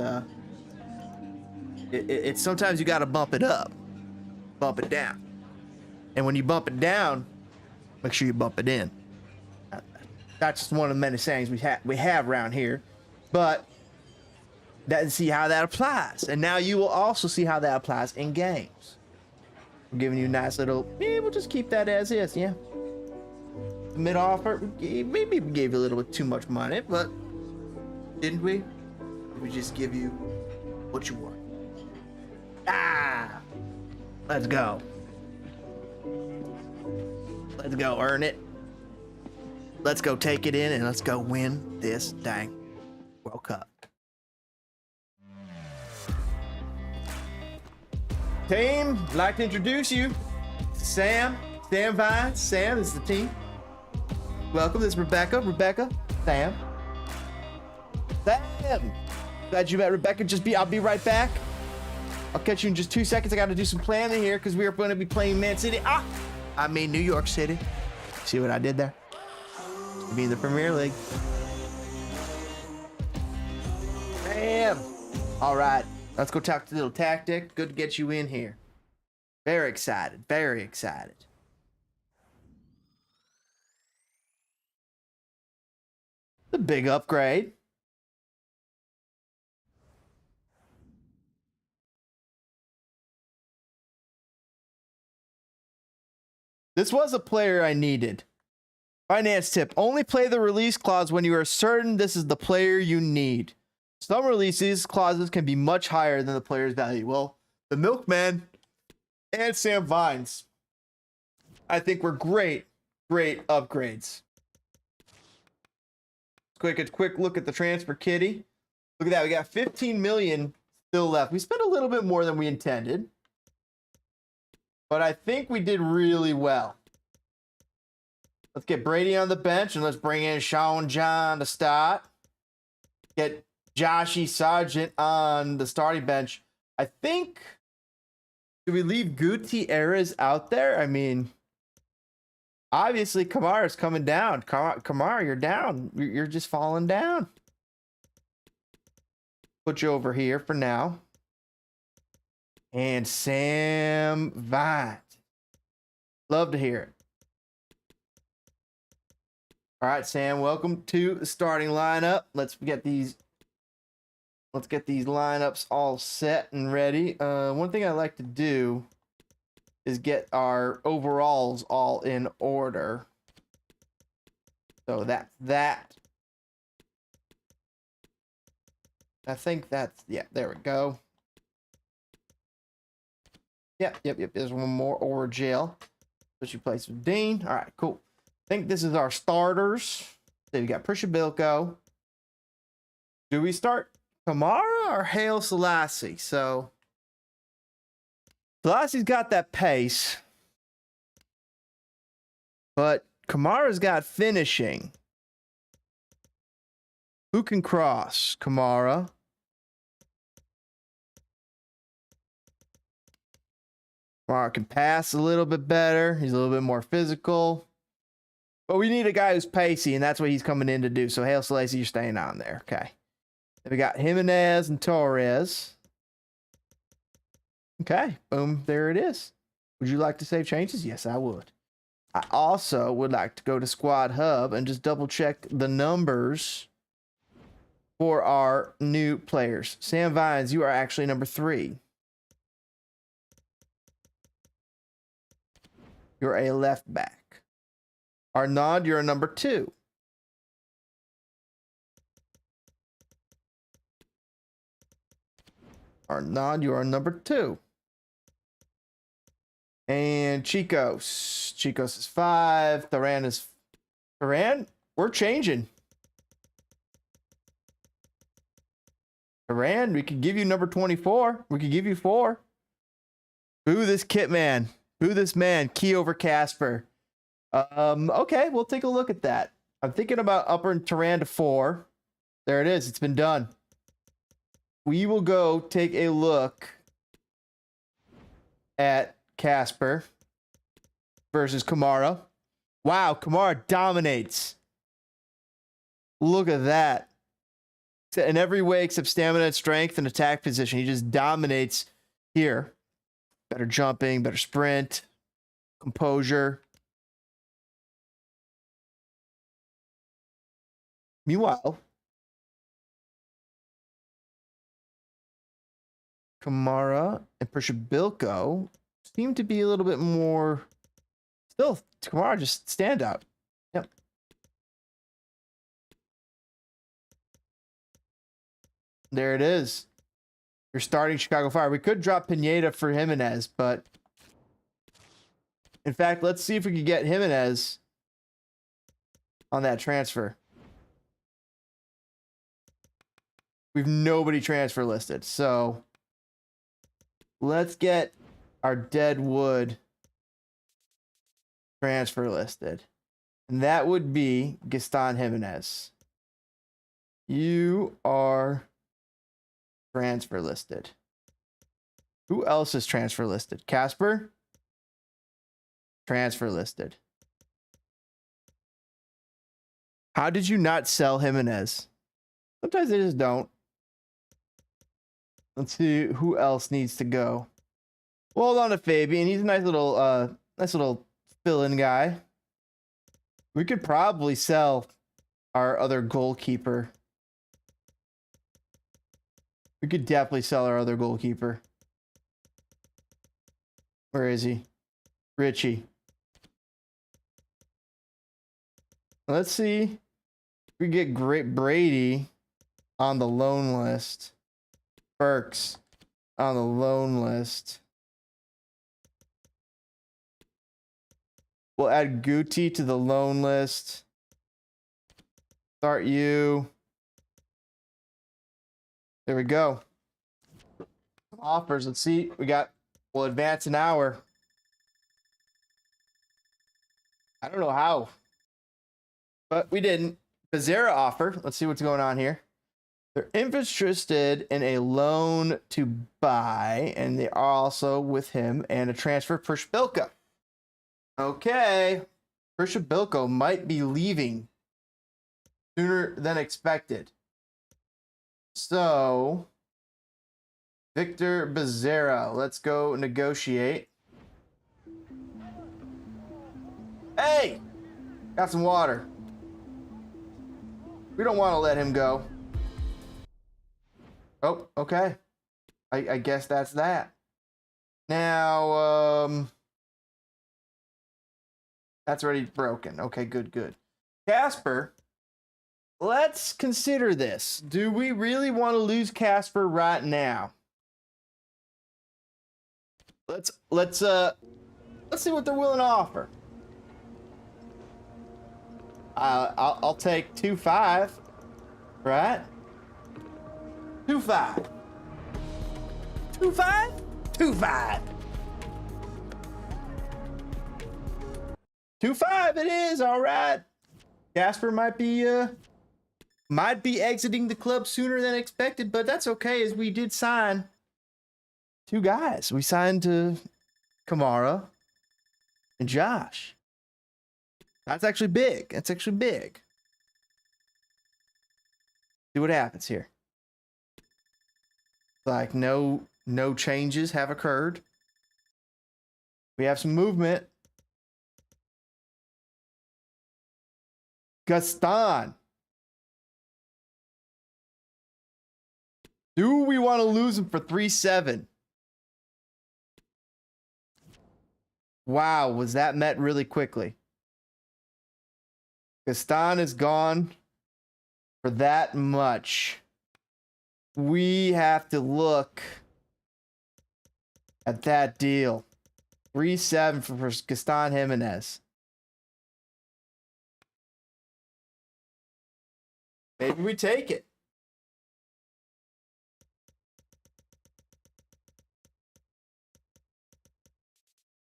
sometimes you got to bump it up, bump it down, and when you bump it down, make sure you bump it in. That's just one of the many sayings we have around here, but see how that applies, and now you will also see how that applies in games. We're giving you a nice little. Yeah, we'll just keep that as is. Yeah. mid-offer. Maybe we gave you a little bit too much money, but didn't we? We just give you what you want. Ah! Let's go. Let's go earn it. Let's go take it in and let's go win this dang World Cup. Team, I'd like to introduce you to Sam Vines. Sam is the team. Welcome. This is Rebecca, Sam. Glad you met Rebecca. I'll be right back. I'll catch you in just 2 seconds. I got to do some planning here because we are going to be playing Man City. New York City. See what I did there? Be in the Premier League. Bam. All right. Let's go talk to the little tactic. Good to get you in here. Very excited. Very excited. The big upgrade. This was a player I needed. Finance tip. Only play the release clause when you are certain this is the player you need. Some releases clauses can be much higher than the player's value. Well, the Milkman and Sam Vines, I think were great upgrades. Let's quick look at the transfer kitty. Look at that. We got 15 million still left. We spent a little bit more than we intended, but I think we did really well. Let's get Brady on the bench and let's bring in Sean John to start. Get Joshy Sargent on the starting bench. I think, do we leave Gutierrez out there? I mean, obviously Kamara's coming down. Kamara, you're down. You're just falling down. Put you over here for now. And Sam Vines. Love to hear it. All right, Sam, welcome to the starting lineup. Let's get these lineups all set and ready. One thing I like to do is get our overalls all in order. So that's that. I think that's, yeah, there we go. Yep. There's one more over jail. Let's replace with Dean. All right, cool. I think this is our starters. So we got Prishabilko. Do we start Kamara or Haile Selassie? So Selassie's got that pace, but Kamara's got finishing. Who can cross? Kamara. Kamara can pass a little bit better. He's a little bit more physical. But we need a guy who's pacey, and that's what he's coming in to do. So Haile Selassie, you're staying on there. Okay. Then we got Jimenez and Torres. Okay. Boom. There it is. Would you like to save changes? Yes, I would. I also would like to go to Squad Hub and just double check the numbers for our new players. Sam Vines, you are actually number 3. You're a left back. Arnaud, you're a number 2. Arnaud, you are number 2. And Chicos. Chicos is 5. Thuran, we're changing. Thuran, we could give you number 24. We could give you 4. Boo this kit man. Boo this man. Key over Casper. Okay, we'll take a look at that. I'm thinking about upping Turan to 4. There it is. It's been done. We will go take a look at Casper versus Kamara. Wow, Kamara dominates. Look at that. In every way except stamina and strength and attack position. He just dominates here. Better jumping, better sprint, composure. Meanwhile, Kamara and Prishabilko seem to be a little bit more. Still, Kamara just stand up. Yep. There it is. You're starting Chicago Fire. We could drop Pineda for Jimenez, but in fact, let's see if we can get Jimenez on that transfer. We've nobody transfer listed, so let's get our Deadwood transfer listed. And that would be Gaston Jimenez. You are transfer listed. Who else is transfer listed? Casper? Transfer listed. How did you not sell Jimenez? Sometimes they just don't. Let's see who else needs to go. Well, hold on to Fabian. He's a nice little fill-in guy. We could probably sell our other goalkeeper. We could definitely sell our other goalkeeper. Where is he? Richie. Let's see if we get Great Brady on the loan list. Burks on the loan list. We'll add Guti to the loan list. Start you. There we go. Offers. Let's see. We'll advance an hour. I don't know how, but we didn't. BRZRKR offer. Let's see what's going on here. They're interested in a loan to buy, and they are also with him, and a transfer for Shpilka. Okay. Shpilka might be leaving sooner than expected. So, Victor BRZRKR, let's go negotiate. Hey! Got some water. We don't want to let him go. Oh, okay. I guess that's that. Now, that's already broken. Okay, good. Casper, let's consider this. Do we really want to lose Casper right now? Let's see what they're willing to offer. I'll take 2.5, right? 2.5. 2.5? 2.5. 2.5 it is, all right. Casper might be exiting the club sooner than expected, but that's okay, as we did sign 2 guys. We signed to Kamara and Josh. That's actually big. That's actually big. See what happens here. Like no changes have occurred. We have some movement. Gaston. Do we want to lose him for 3.7? Wow, was that met really quickly? Gaston is gone for that much. We have to look at that deal. 3.7 for Gaston Jimenez. Maybe we take it.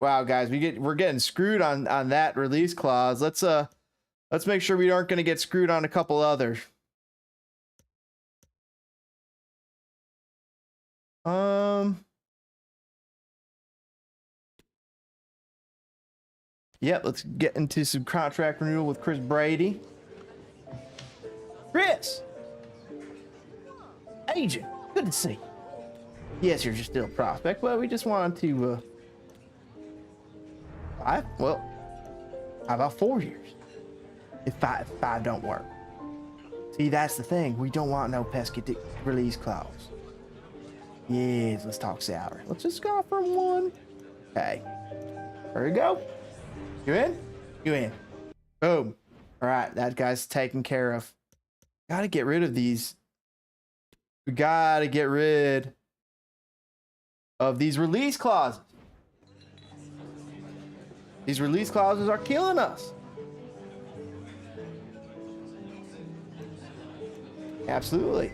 Wow, guys, we're getting screwed on that release clause. Let's make sure we aren't going to get screwed on a couple others. Yep, let's get into some contract renewal with Chris Brady. Chris! Agent, good to see you. Yes, you're just still a prospect, but we just wanted to, well, how about 4 years? If five don't work. See, that's the thing. We don't want no pesky release clause. Yes, let's talk salary. Let's just go for 1. Okay. There we go. You in? You in. Boom. All right, that guy's taken care of. Gotta get rid of these. We gotta get rid of these release clauses. These release clauses are killing us. Absolutely.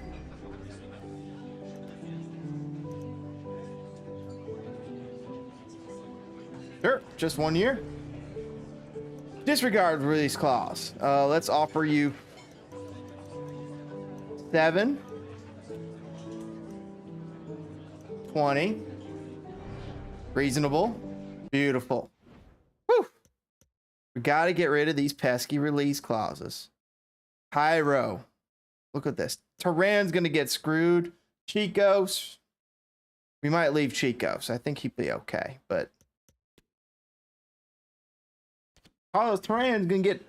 Sure, just 1 year. Disregard release clause. Let's offer you 7, 20. Reasonable. Beautiful. Whew. We got to get rid of these pesky release clauses. Pyro. Look at this. Tyran's going to get screwed. Chicos. We might leave Chicos. I think he'd be okay, but Carlos Tyran's going to get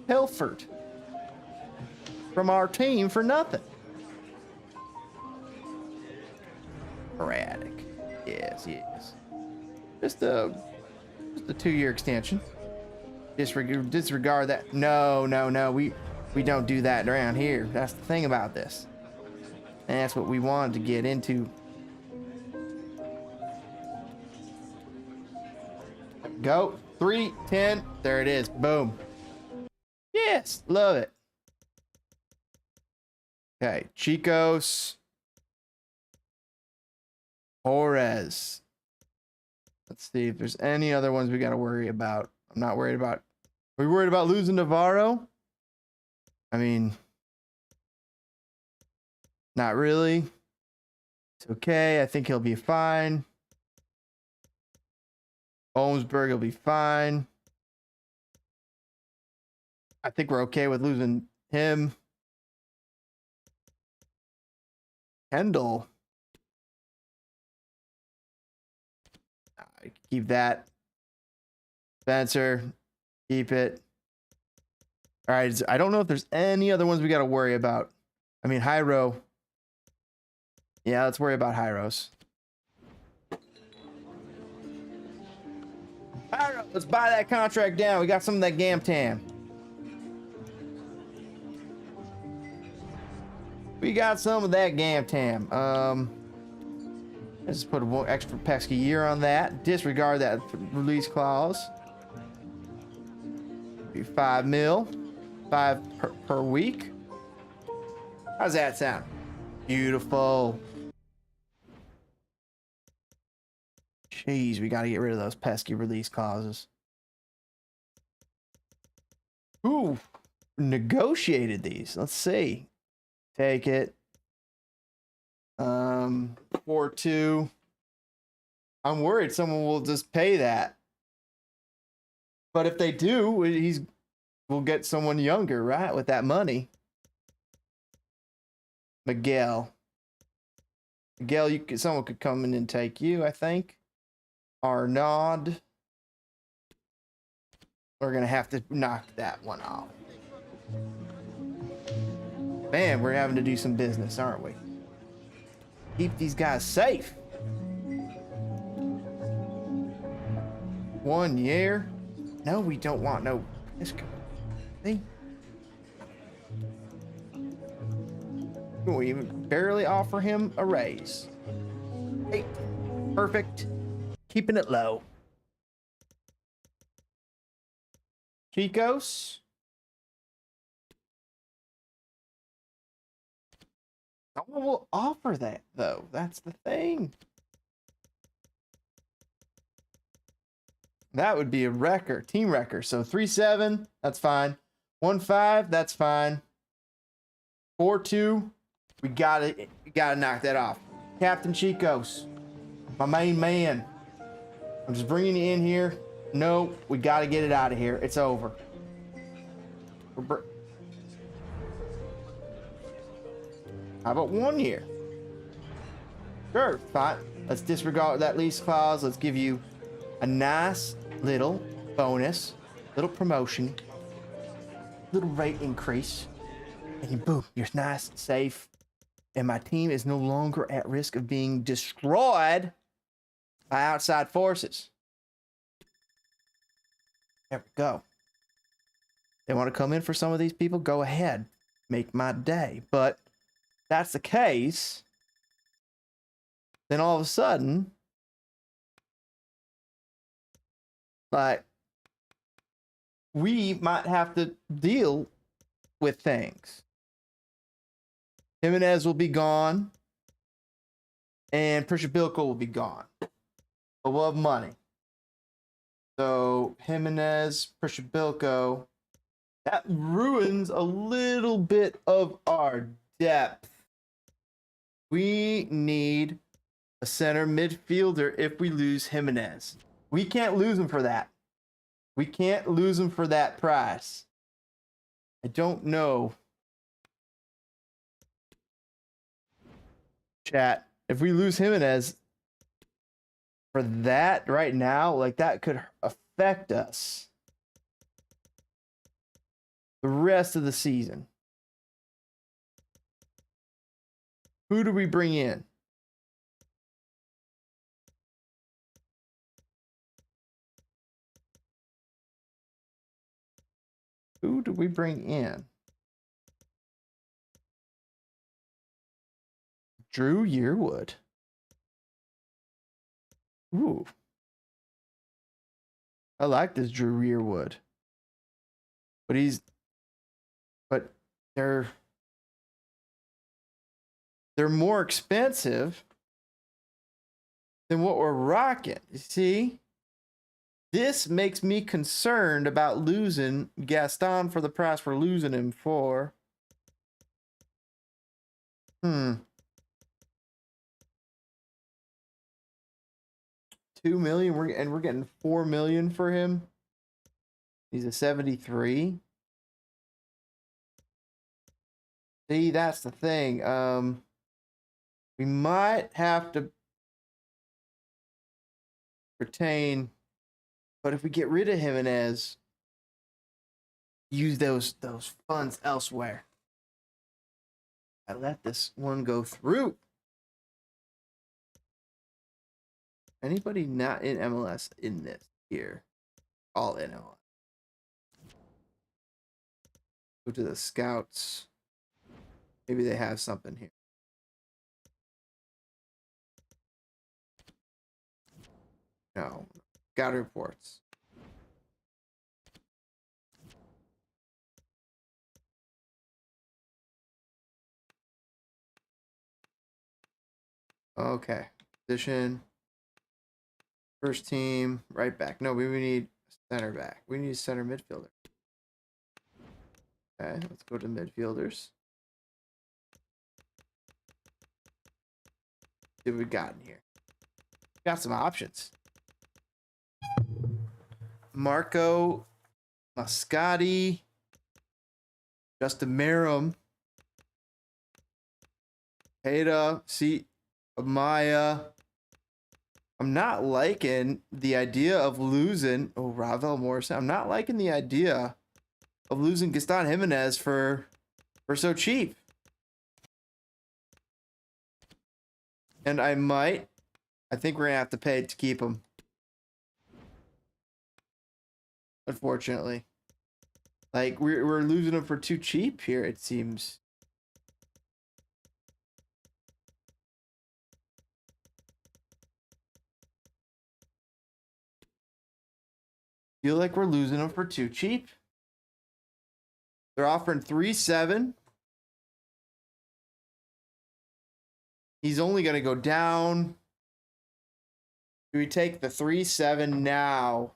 pilfered from our team for nothing. Erratic. Yes, yes. Just a 2-year extension. Disregard that. No. We don't do that around here. That's the thing about this. And that's what we wanted to get into. Go. 3, 10. There it is. Boom. Yes. Love it. Okay. Chicos. Torres. Let's see if there's any other ones we got to worry about. I'm not worried about. Are we worried about losing Navarro? I mean, not really. It's okay. I think he'll be fine. Olmsberg will be fine. I think we're okay with losing him. Kendall. Keep that. Spencer. Keep it. All right. I don't know if there's any other ones we got to worry about. I mean, Hyro. Yeah, let's worry about Hyros. Hyro, let's buy that contract down. We got some of that Gamtam. We got some of that Gamtam. Let's put a extra pesky year on that. Disregard that release clause. 5 mil. 5 per week. How's that sound? Beautiful. Jeez, we got to get rid of those pesky release clauses. Ooh, negotiated these. Let's see. Take it. 4-2. I'm worried someone will just pay that. But if they do, we'll get someone younger, right? With that money. Miguel, someone could come in and take you, I think. Arnaud. We're going to have to knock that one off. Man, we're having to do some business, aren't we? Keep these guys safe. 1 year. No, we don't want no. See? We even barely offer him a raise. Hey, perfect. Keeping it low. Chicos. No one will offer that, though. That's the thing. That would be a record, team record. So 3-7, that's fine. 1-5, that's fine. 4-2, we gotta knock that off. Captain Chicos, my main man. I'm just bringing you in here. No, we gotta get it out of here. It's over. How about 1 year? Sure, fine. Let's disregard that lease clause. Let's give you a nice little bonus, little promotion, little rate increase, and boom, you're nice, safe, and my team is no longer at risk of being destroyed by outside forces. There we go. They want to come in for some of these people, go ahead. Make my day. But that's the case. Then all of a sudden, like, we might have to deal with things. Jimenez will be gone. And Prishabilko will be gone. But we'll have money. So Jimenez, Prishabilko. That ruins a little bit of our depth. We need a center midfielder if we lose Jimenez. We can't lose him for that. We can't lose him for that price. I don't know. Chat. If we lose Jimenez for that right now, like that could affect us the rest of the season. Who do we bring in? Who do we bring in? Drew Yearwood. Ooh. I like this Drew Yearwood. But they're more expensive than what we're rocking. You see? This makes me concerned about losing Gaston for the price we're losing him for. 2 million, we're getting 4 million for him. He's a 73. See, that's the thing. We might have to retain, but if we get rid of Jimenez, use those funds elsewhere. I let this one go through. Anybody not in MLS in this here? All in MLS. Go to the scouts. Maybe they have something here. No. Scout reports. Okay. Position. First team, right back. No, we need center back. We need a center midfielder. Okay, let's go to midfielders. See what we got in here. Got some options. Marco Mascati, Justin Merrim, Patea, see Amaya. I'm not liking the idea of losing. Oh, Ravel Morrison. I'm not liking the idea of losing Gaston Jimenez for so cheap. And I think we're gonna have to pay to keep him. Unfortunately, like we're losing him for too cheap here. It seems. Feel like we're losing him for too cheap. They're offering 3.7. He's only going to go down. Do we take the 3.7 now?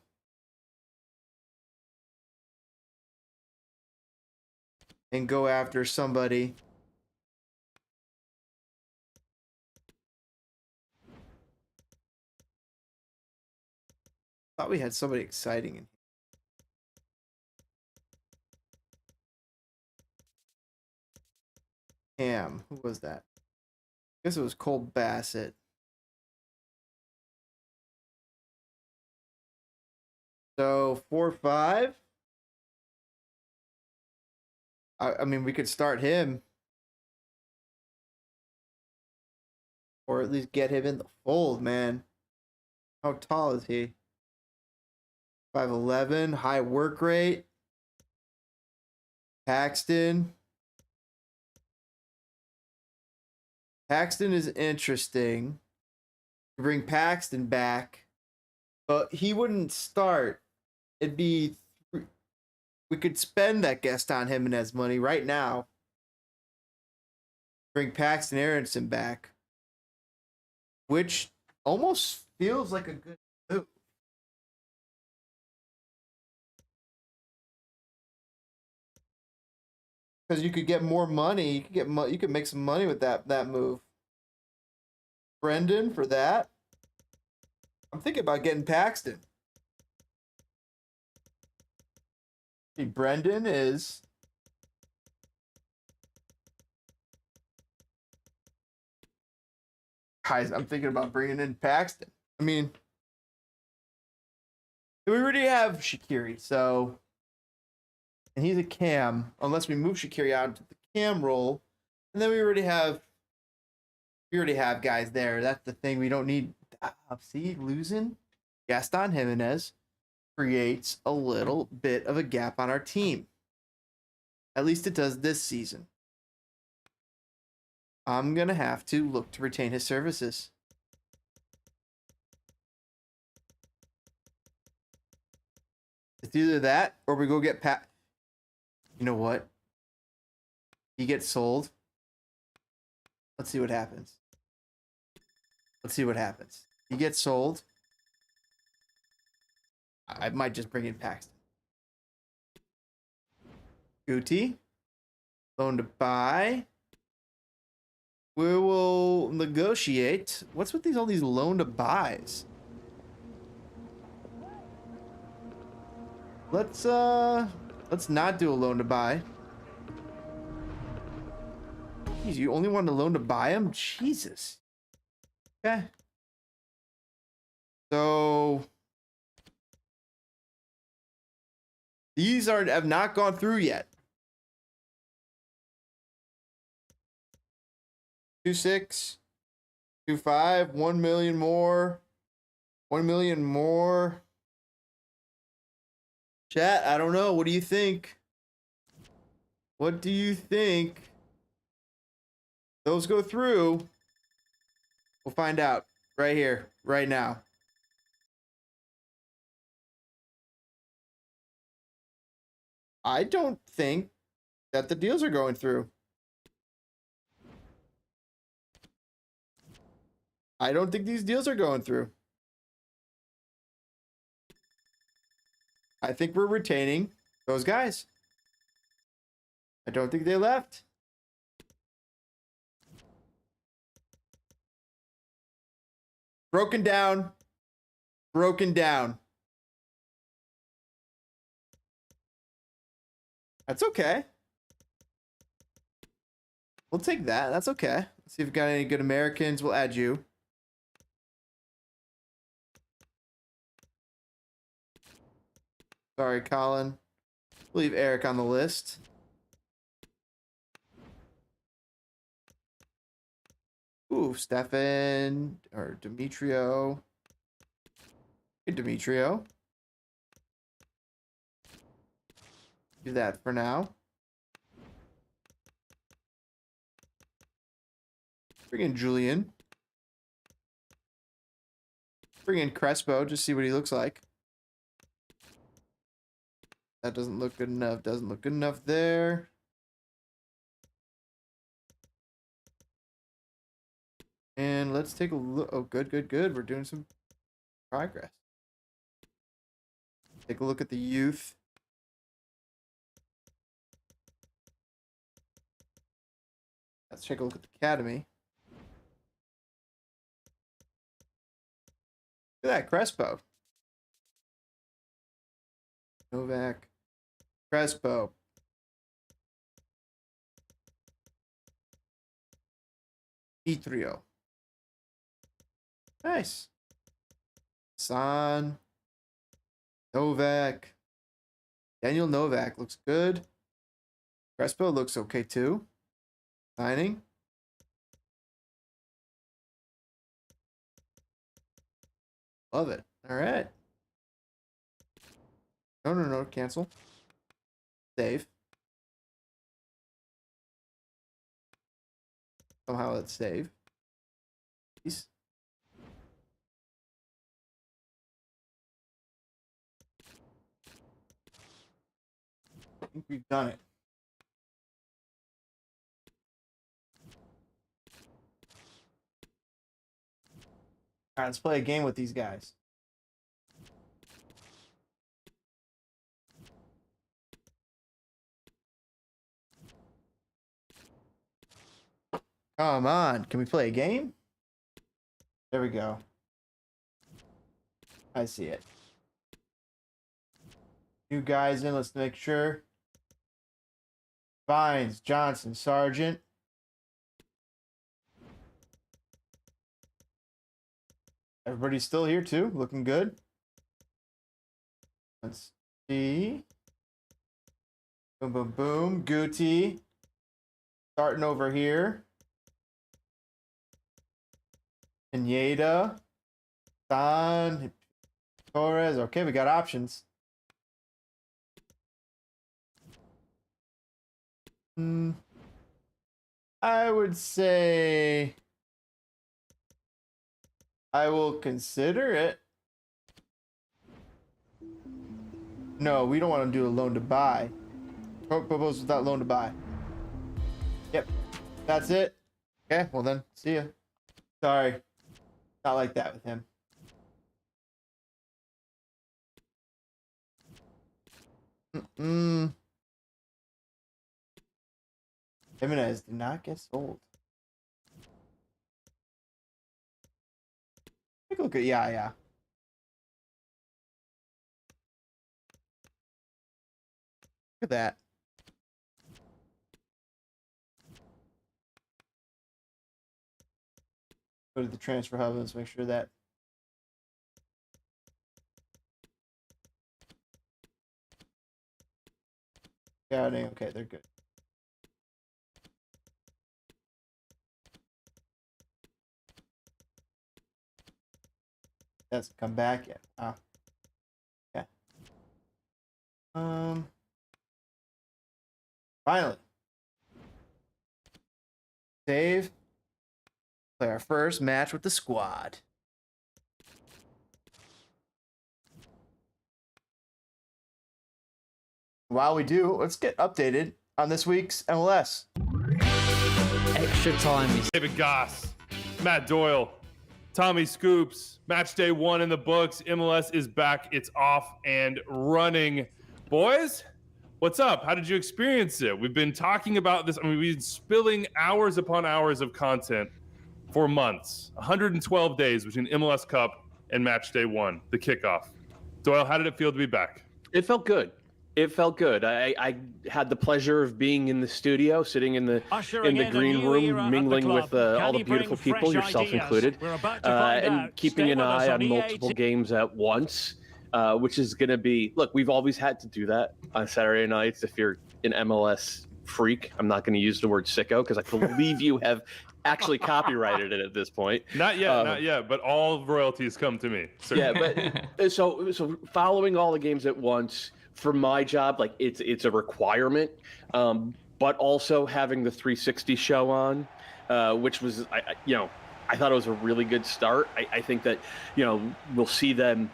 And go after somebody? Thought we had somebody exciting in here. Cam, who was that? I guess it was Cole Bassett. So 4-5. I mean, we could start him, or at least get him in the fold, man. How tall is he? 5'11", high work rate. Paxton. Paxton is interesting. Bring Paxton back, but he wouldn't start. It'd be, we could spend that Gaston Jimenez money right now. Bring Paxton Aronson back, which almost feels like a good move. Because you could get more money. You could get you could make some money with that move. Brendan for that. I'm thinking about getting Paxton. See, Brendan is guys. I'm thinking about bringing in Paxton. I mean, we already have Shaqiri, so, and he's a cam. Unless we move Shaqiri out to the cam role, and then we already have guys there. That's the thing. We don't need. See, losing Gaston Jimenez creates a little bit of a gap on our team. At least it does this season. I'm going to have to look to retain his services. It's either that or we go get Pat. You know what? He gets sold. Let's see what happens. Let's see what happens. He gets sold. I might just bring in Paxton. Guti. Loan to buy. We will negotiate. What's with all these loan to buys? Let's not do a loan to buy. Jeez, you only want a loan to buy him? Jesus. Okay. So these have not gone through yet. 2.6, 2.5, 1 million more, 1 million more. Chat, I don't know. What do you think? What do you think? Those go through. We'll find out right here, right now. I don't think that the deals are going through. I don't think these deals are going through. I think we're retaining those guys. I don't think they left. Broken down. Broken down. That's okay. We'll take that. That's okay. Let's see if we've got any good Americans. We'll add you. Sorry, Colin. We'll leave Eric on the list. Ooh, Stefan or Demetrio. Hey, Demetrio. Do that for now. Bring in Julian. Bring in Crespo, just see what he looks like. That doesn't look good enough. Doesn't look good enough there. And let's take a look. Oh, good, good, good. We're doing some progress. Take a look at the youth. Let's take a look at the academy. Look at that, Crespo. Novak. Crespo. Etrio. Nice. San. Novak. Daniel Novak looks good. Crespo looks okay too. Signing. Love it. All right. No, cancel. Save. Somehow let's save. Peace. I think we've done it. All right, let's play a game with these guys. Come on, can we play a game? There we go. I see it. New guys in, let's make sure. Vines, Johnson, Sargent. Everybody's still here too, looking good. Let's see. Boom, boom, boom. Guti. Starting over here. Pineda. San. Torres. Okay, we got options. I would say I will consider it. No, we don't want to do a loan to buy. Propose without loan to buy. Yep, that's it. Okay, well then, see ya. Sorry, not like that with him. Jimenez did not get sold. Take a look at yeah. Look at that. Go to the transfer hub and let's make sure that scouting. Okay, they're good. Hasn't come back yet. Ah. Yeah. Finally. Save. Play our first match with the squad. While we do, let's get updated on this week's MLS. Extra time is David Goss, Matt Doyle, Tommy Scoops, match day 1 in the books. MLS is back. It's off and running. Boys, what's up? How did you experience it? We've been talking about this. I mean, we've been spilling hours upon hours of content for months. 112 days between MLS Cup and match day 1, the kickoff. Doyle, how did it feel to be back? It felt good. It felt good. I had the pleasure of being in the studio, sitting in the green room, mingling with all the beautiful people, yourself included, and keeping an eye on multiple games at once, which is going to be, look, we've always had to do that on Saturday nights. If you're an MLS freak, I'm not going to use the word sicko because I believe you have actually copyrighted it at this point. Not yet, but all royalties come to me. Certainly. Yeah, but so following all the games at once, for my job, like it's a requirement, but also having the 360 show on, which was, I thought it was a really good start. I think that, we'll see them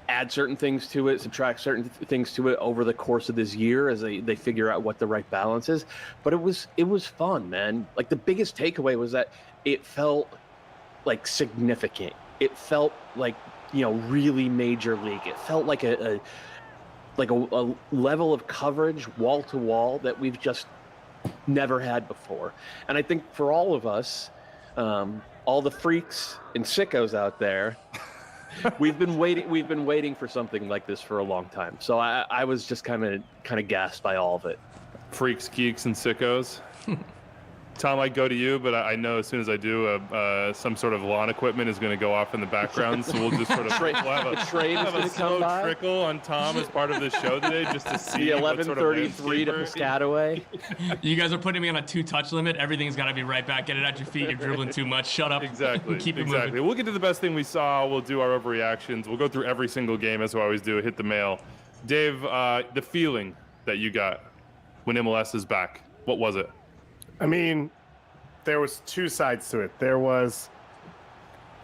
add certain things to it, subtract certain things to it over the course of this year as they figure out what the right balance is. But it was fun, man. Like the biggest takeaway was that it felt like significant. It felt like, really major league. It felt like a level of coverage wall to wall that we've just never had before. And I think for all of us, all the freaks and sickos out there, we've been waiting for something like this for a long time. So I was just kind of gassed by all of it. Freaks, geeks, and sickos. Tom, I go to you, but I know as soon as I do, some sort of lawn equipment is going to go off in the background, so we'll just sort of we'll have a slow trickle on Tom as part of the show today, just to see the 11:33 to Piscataway. You guys are putting me on a 2-touch limit. Everything's got to be right back. Get it at your feet. You're dribbling too much. Shut up. Exactly. Keep it moving. We'll get to the best thing we saw. We'll do our overreactions. We'll go through every single game as we always do. Hit the mail. Dave, the feeling that you got when MLS is back, what was it? I mean, there was two sides to it.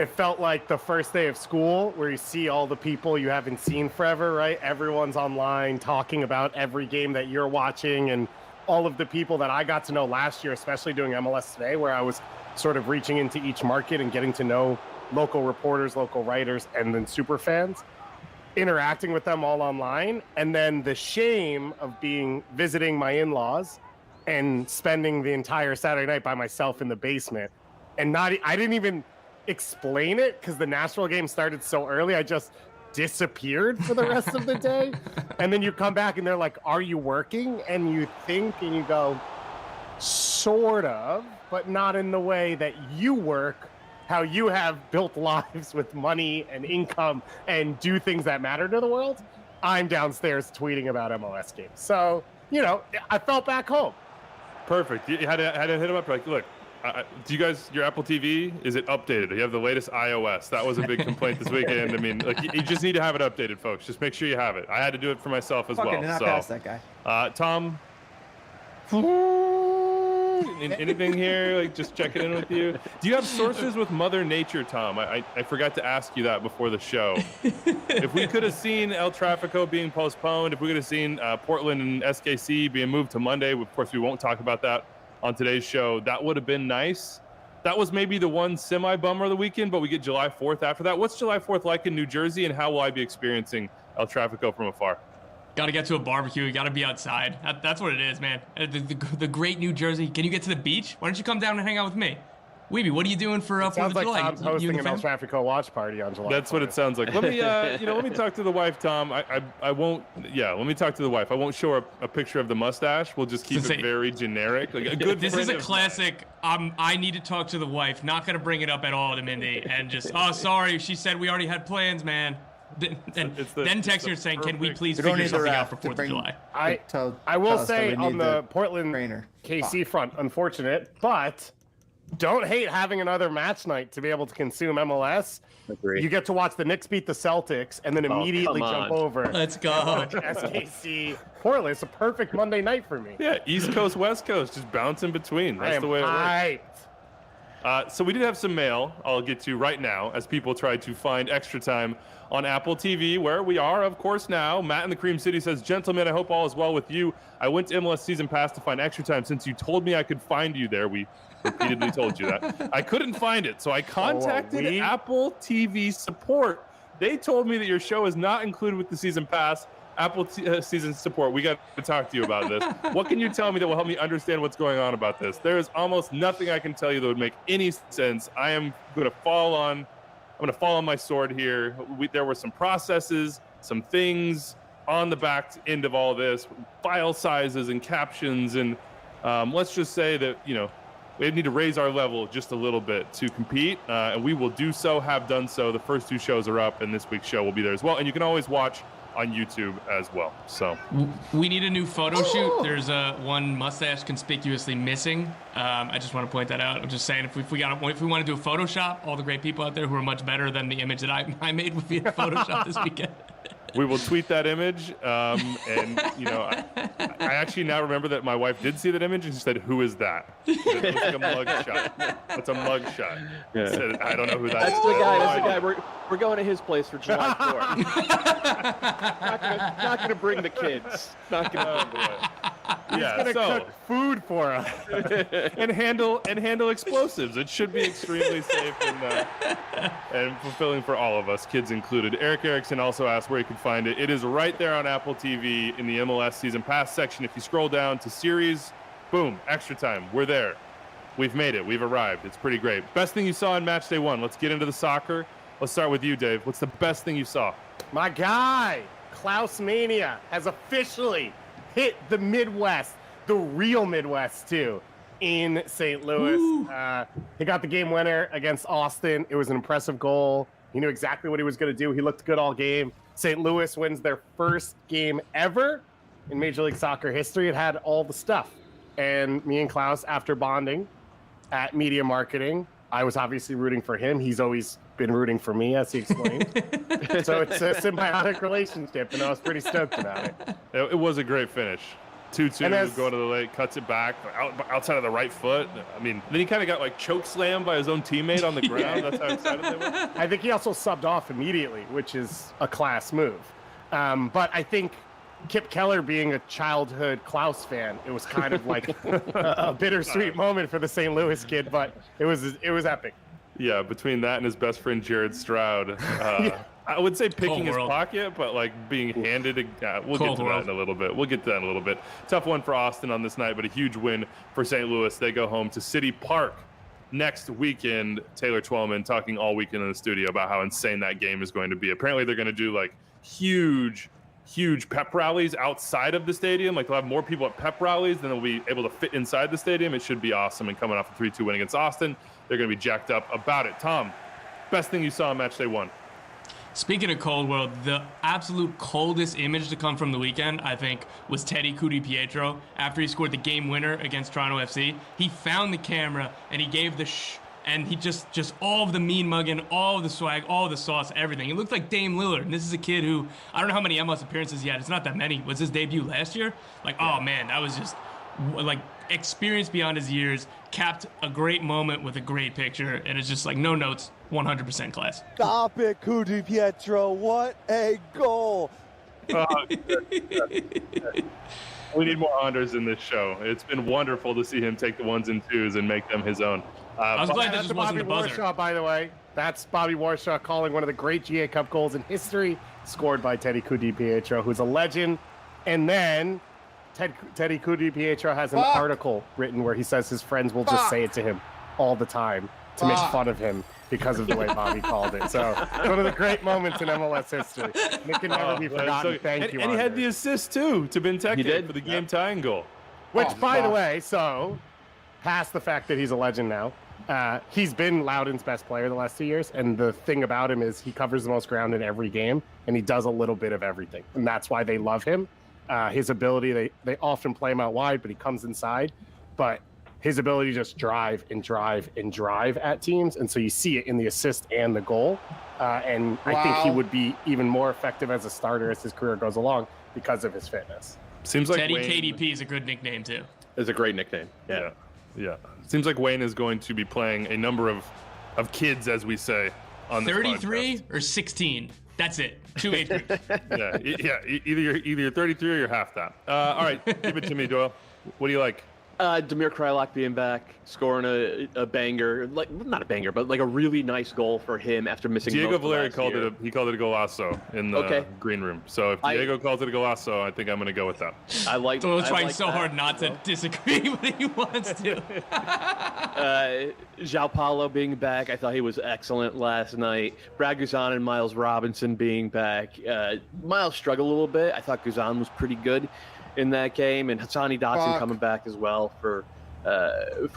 It felt like the first day of school where you see all the people you haven't seen forever, right? Everyone's online talking about every game that you're watching, and all of the people that I got to know last year, especially doing MLS Today, where I was sort of reaching into each market and getting to know local reporters, local writers, and then super fans, interacting with them all online. And then the shame of visiting my in-laws and spending the entire Saturday night by myself in the basement. And I didn't even explain it because the Nashville game started so early. I just disappeared for the rest of the day. And then you come back and they're like, are you working? And you think and you go, sort of, but not in the way that you work, how you have built lives with money and income and do things that matter to the world. I'm downstairs tweeting about MLS games. So, I felt back home. Perfect. You had to hit him up. Like, look, do you guys, your Apple TV, is it updated? You have the latest iOS. That was a big complaint this weekend. I mean, like, you just need to have it updated, folks. Just make sure you have it. I had to do it for myself as well. Not past that guy. Tom, anything here? Like, just checking in with you. Do you have sources with Mother Nature, Tom? I forgot to ask you that before the show. If we could have seen El Tráfico being postponed, if we could have seen Portland and SKC being moved to Monday, of course, we won't talk about that on today's show. That would have been nice. That was maybe the one semi-bummer of the weekend, but we get July 4th after that. What's July 4th like in New Jersey, and how will I be experiencing El Tráfico from afar? Got to get to a barbecue. You got to be outside. That's what it is, man. The great New Jersey. Can you get to the beach? Why don't you come down and hang out with me? Weebie, what are you doing for 4th of Sounds like July? Tom's hosting an El Tráfico watch party on July. That's 4th. What it sounds like. Let me, let me talk to the wife, Tom. I won't. Yeah, let me talk to the wife. I won't show her a picture of the mustache. We'll just keep it very generic. Like a good. This is a classic. I need to talk to the wife. Not gonna bring it up at all to Mindy, and just, oh, sorry. She said we already had plans, man. Then text her saying, "Can we please figure something out for 4th of July?" I will say on the Portland KC front, unfortunate, but don't hate having another match night to be able to consume MLS. Agreed. You get to watch the Knicks beat the Celtics and then immediately jump over. Let's go. SKC Portland. It's a perfect Monday night for me. Yeah, East Coast, West Coast, just bounce in between. That's the way it works. So we did have some mail I'll get to right now as people try to find extra time on Apple TV, where we are, of course, now. Matt in the Cream City says, gentlemen, I hope all is well with you. I went to MLS Season Pass to find extra time since you told me I could find you there. We repeatedly told you that. I couldn't find it, so I contacted Apple TV support. They told me that your show is not included with the Season Pass. Apple Season support, we got to talk to you about this. What can you tell me that will help me understand what's going on about this? There is almost nothing I can tell you that would make any sense. I'm going to fall on my sword here. There were some processes, some things on the back end of all this, file sizes and captions, and let's just say that, we need to raise our level just a little bit to compete, and we will do so, have done so. The first 2 shows are up, and this week's show will be there as well. And you can always watch on YouTube as well. So we need a new photo shoot. There's one mustache conspicuously missing. I just want to point that out. I'm just saying, if we want to do a Photoshop, all the great people out there who are much better than the image that I made with via Photoshop this weekend. We will tweet that image, and I actually now remember that my wife did see that image, and she said, "Who is that?" It looks like a mug shot. That's a mug shot. Yeah. Said, I don't know who that is. That's the guy. That's the guy. We're going to his place for July 4th. not gonna bring the kids. Not gonna. He's gonna cook food for us and handle explosives. It should be extremely safe and fulfilling for all of us, kids included. Eric Erickson also asked where you can find it. It is right there on Apple TV in the MLS Season Pass section. If you scroll down to series, boom, extra time. We're there. We've made it. We've arrived. It's pretty great. Best thing you saw in match day 1. Let's get into the soccer. Let's start with you, Dave. What's the best thing you saw? My guy, Klaus Mania, has officially hit the Midwest, the real Midwest too, in St. Louis. He got the game winner against Austin. It was an impressive goal. He knew exactly what he was going to do. He looked good all game. St. Louis wins their first game ever in Major League Soccer history. It had all the stuff. And me and Klaus, after bonding at Media Marketing, I was obviously rooting for him. He's always been rooting for me, as he explained. So it's a symbiotic relationship, and I was pretty stoked about it. It was a great finish. 2-2, And as- going to the late, cuts it back outside of the right foot. I mean, then he kind of got like choke slammed by his own teammate on the ground. That's how excited they were. I think he also subbed off immediately, which is a class move. But I think Kip Keller being a childhood Klaus fan, it was kind of like a bittersweet moment for the St. Louis kid, but it was epic. Yeah, between that and his best friend Jared Stroud, I would say picking his pocket, but like being handed. We'll get to that in a little bit. Tough one for Austin on this night, but a huge win for St. Louis. They go home to City Park next weekend. Taylor Twellman talking all weekend in the studio about how insane that game is going to be. Apparently, they're going to do like huge pep rallies outside of the stadium. Like they'll have more people at pep rallies than they'll be able to fit inside the stadium. It should be awesome. And coming off a 3-2 win against Austin, they're going to be jacked up about it. Tom, best thing you saw on match day 1? Speaking of cold world, the absolute coldest image to come from the weekend, I think, was Teddy Pietro. After he scored the game winner against Toronto FC, he found the camera and he gave the and he just all of the mean mugging, all of the swag, all of the sauce, everything. It looked like Dame Lillard. And this is a kid who, I don't know how many MLS appearances he had. It's not that many. Was his debut last year? Like, oh man, that was just like experience beyond his years, capped a great moment with a great picture, and it's just like no notes, 100% class. Stop it, Cudi Pietro. What a goal. We need more Anders in this show. It's been wonderful to see him take the 1s and 2s and make them his own. I was glad that just wasn't Bobby the buzzer. Warshaw, by the way. That's Bobby Warshaw calling one of the great GA Cup goals in history, scored by Teddy Pietro, who's a legend. And then Teddy Pietro has an article written where he says his friends will just say it to him all the time to make fun of him because of the way Bobby called it. So one of the great moments in MLS history. And it can never be forgotten. Thank you, And he had Andre. the assist, too, to Benteke He did. for the game tying goal. Which, by the way, so past the fact that he's a legend now, he's been Loudoun's best player the last 2 years. And the thing about him is he covers the most ground in every game, and he does a little bit of everything. And that's why they love him. His ability, they often play him out wide, but he comes inside. But his ability to just drive at teams. And so you see it in the assist and the goal. And I think he would be even more effective as a starter as his career goes along because of his fitness. Seems like Teddy Wayne, KDP is a good nickname too. It's a great nickname. Yeah. Yeah. Seems like Wayne is going to be playing a number of kids, as we say, on this 33 podcast. or 16. That's it. 2 age groups. Either you're 33 or you're half that. All right, give it to me, Doyle. What do you like? Damir Kreilach being back, scoring a banger, like not a banger, but like a really nice goal for him after missing. Diego most of Valeri last called year. it a golazo in the green room. So if Diego calls it a golazo, I think I'm going to go with that. I like. Doyle's I trying like so that. hard not to disagree, but he wants to. João Paulo being back, I thought he was excellent last night. Brad Guzan and Miles Robinson being back. Miles struggled a little bit. I thought Guzan was pretty good in that game, and Hassani Dotson coming back as well for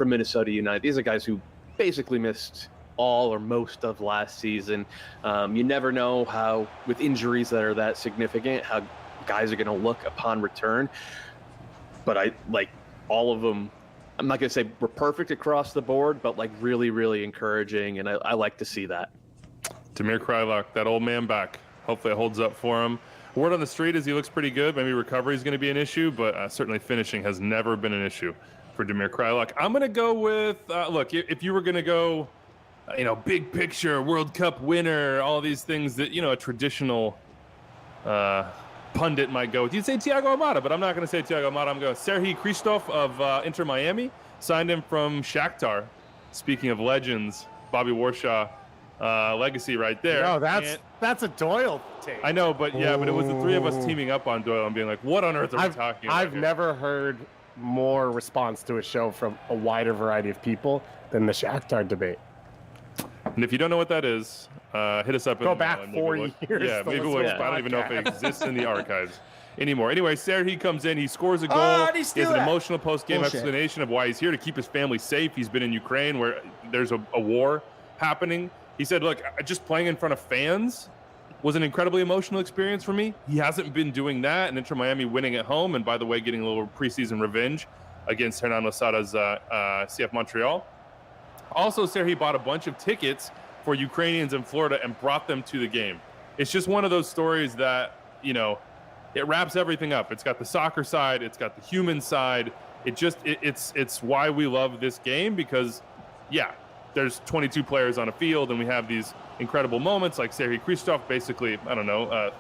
Minnesota United. These are guys who basically missed all or most of last season. You never know how, with injuries that are that significant, how guys are going to look upon return. But I like all of them. I'm not going to say we're perfect across the board, but like really, really encouraging, and I like to see that. Damir Kreilach, that old man back. Hopefully it holds up for him. Word on the street is he looks pretty good. Maybe recovery is going to be an issue, but certainly finishing has never been an issue for Damir Kreilach. I'm going to go with, look, if you were going to go, big picture, World Cup winner, all these things that, a traditional pundit might go with. You'd say Thiago Almada, but I'm not going to say Thiago Almada. I'm going Serhii Krzysztof of Inter Miami. Signed him from Shakhtar. Speaking of legends, Bobby Warshaw. Legacy right there. No, that's a Doyle take. I know, but it was the three of us teaming up on Doyle and being like, what on earth are we talking about? I've never heard more response to a show from a wider variety of people than the Shakhtar debate. And if you don't know what that is, hit us up. Go back 4 years. Yeah, maybe we'll. I don't even know if it exists in the archives anymore. Anyway, Serhii comes in. He scores a goal. He has an emotional post-game explanation of why he's here to keep his family safe. He's been in Ukraine where there's a war happening. He said, look, just playing in front of fans was an incredibly emotional experience for me. He hasn't been doing that, and Inter Miami winning at home, and by the way, getting a little preseason revenge against Hernan Losada's CF Montreal. Also, Serhii bought a bunch of tickets for Ukrainians in Florida and brought them to the game. It's just one of those stories that, it wraps everything up. It's got the soccer side, it's got the human side. It's why we love this game, because yeah, there's 22 players on a field and we have these incredible moments like Serhii Krzysztof basically, I don't know,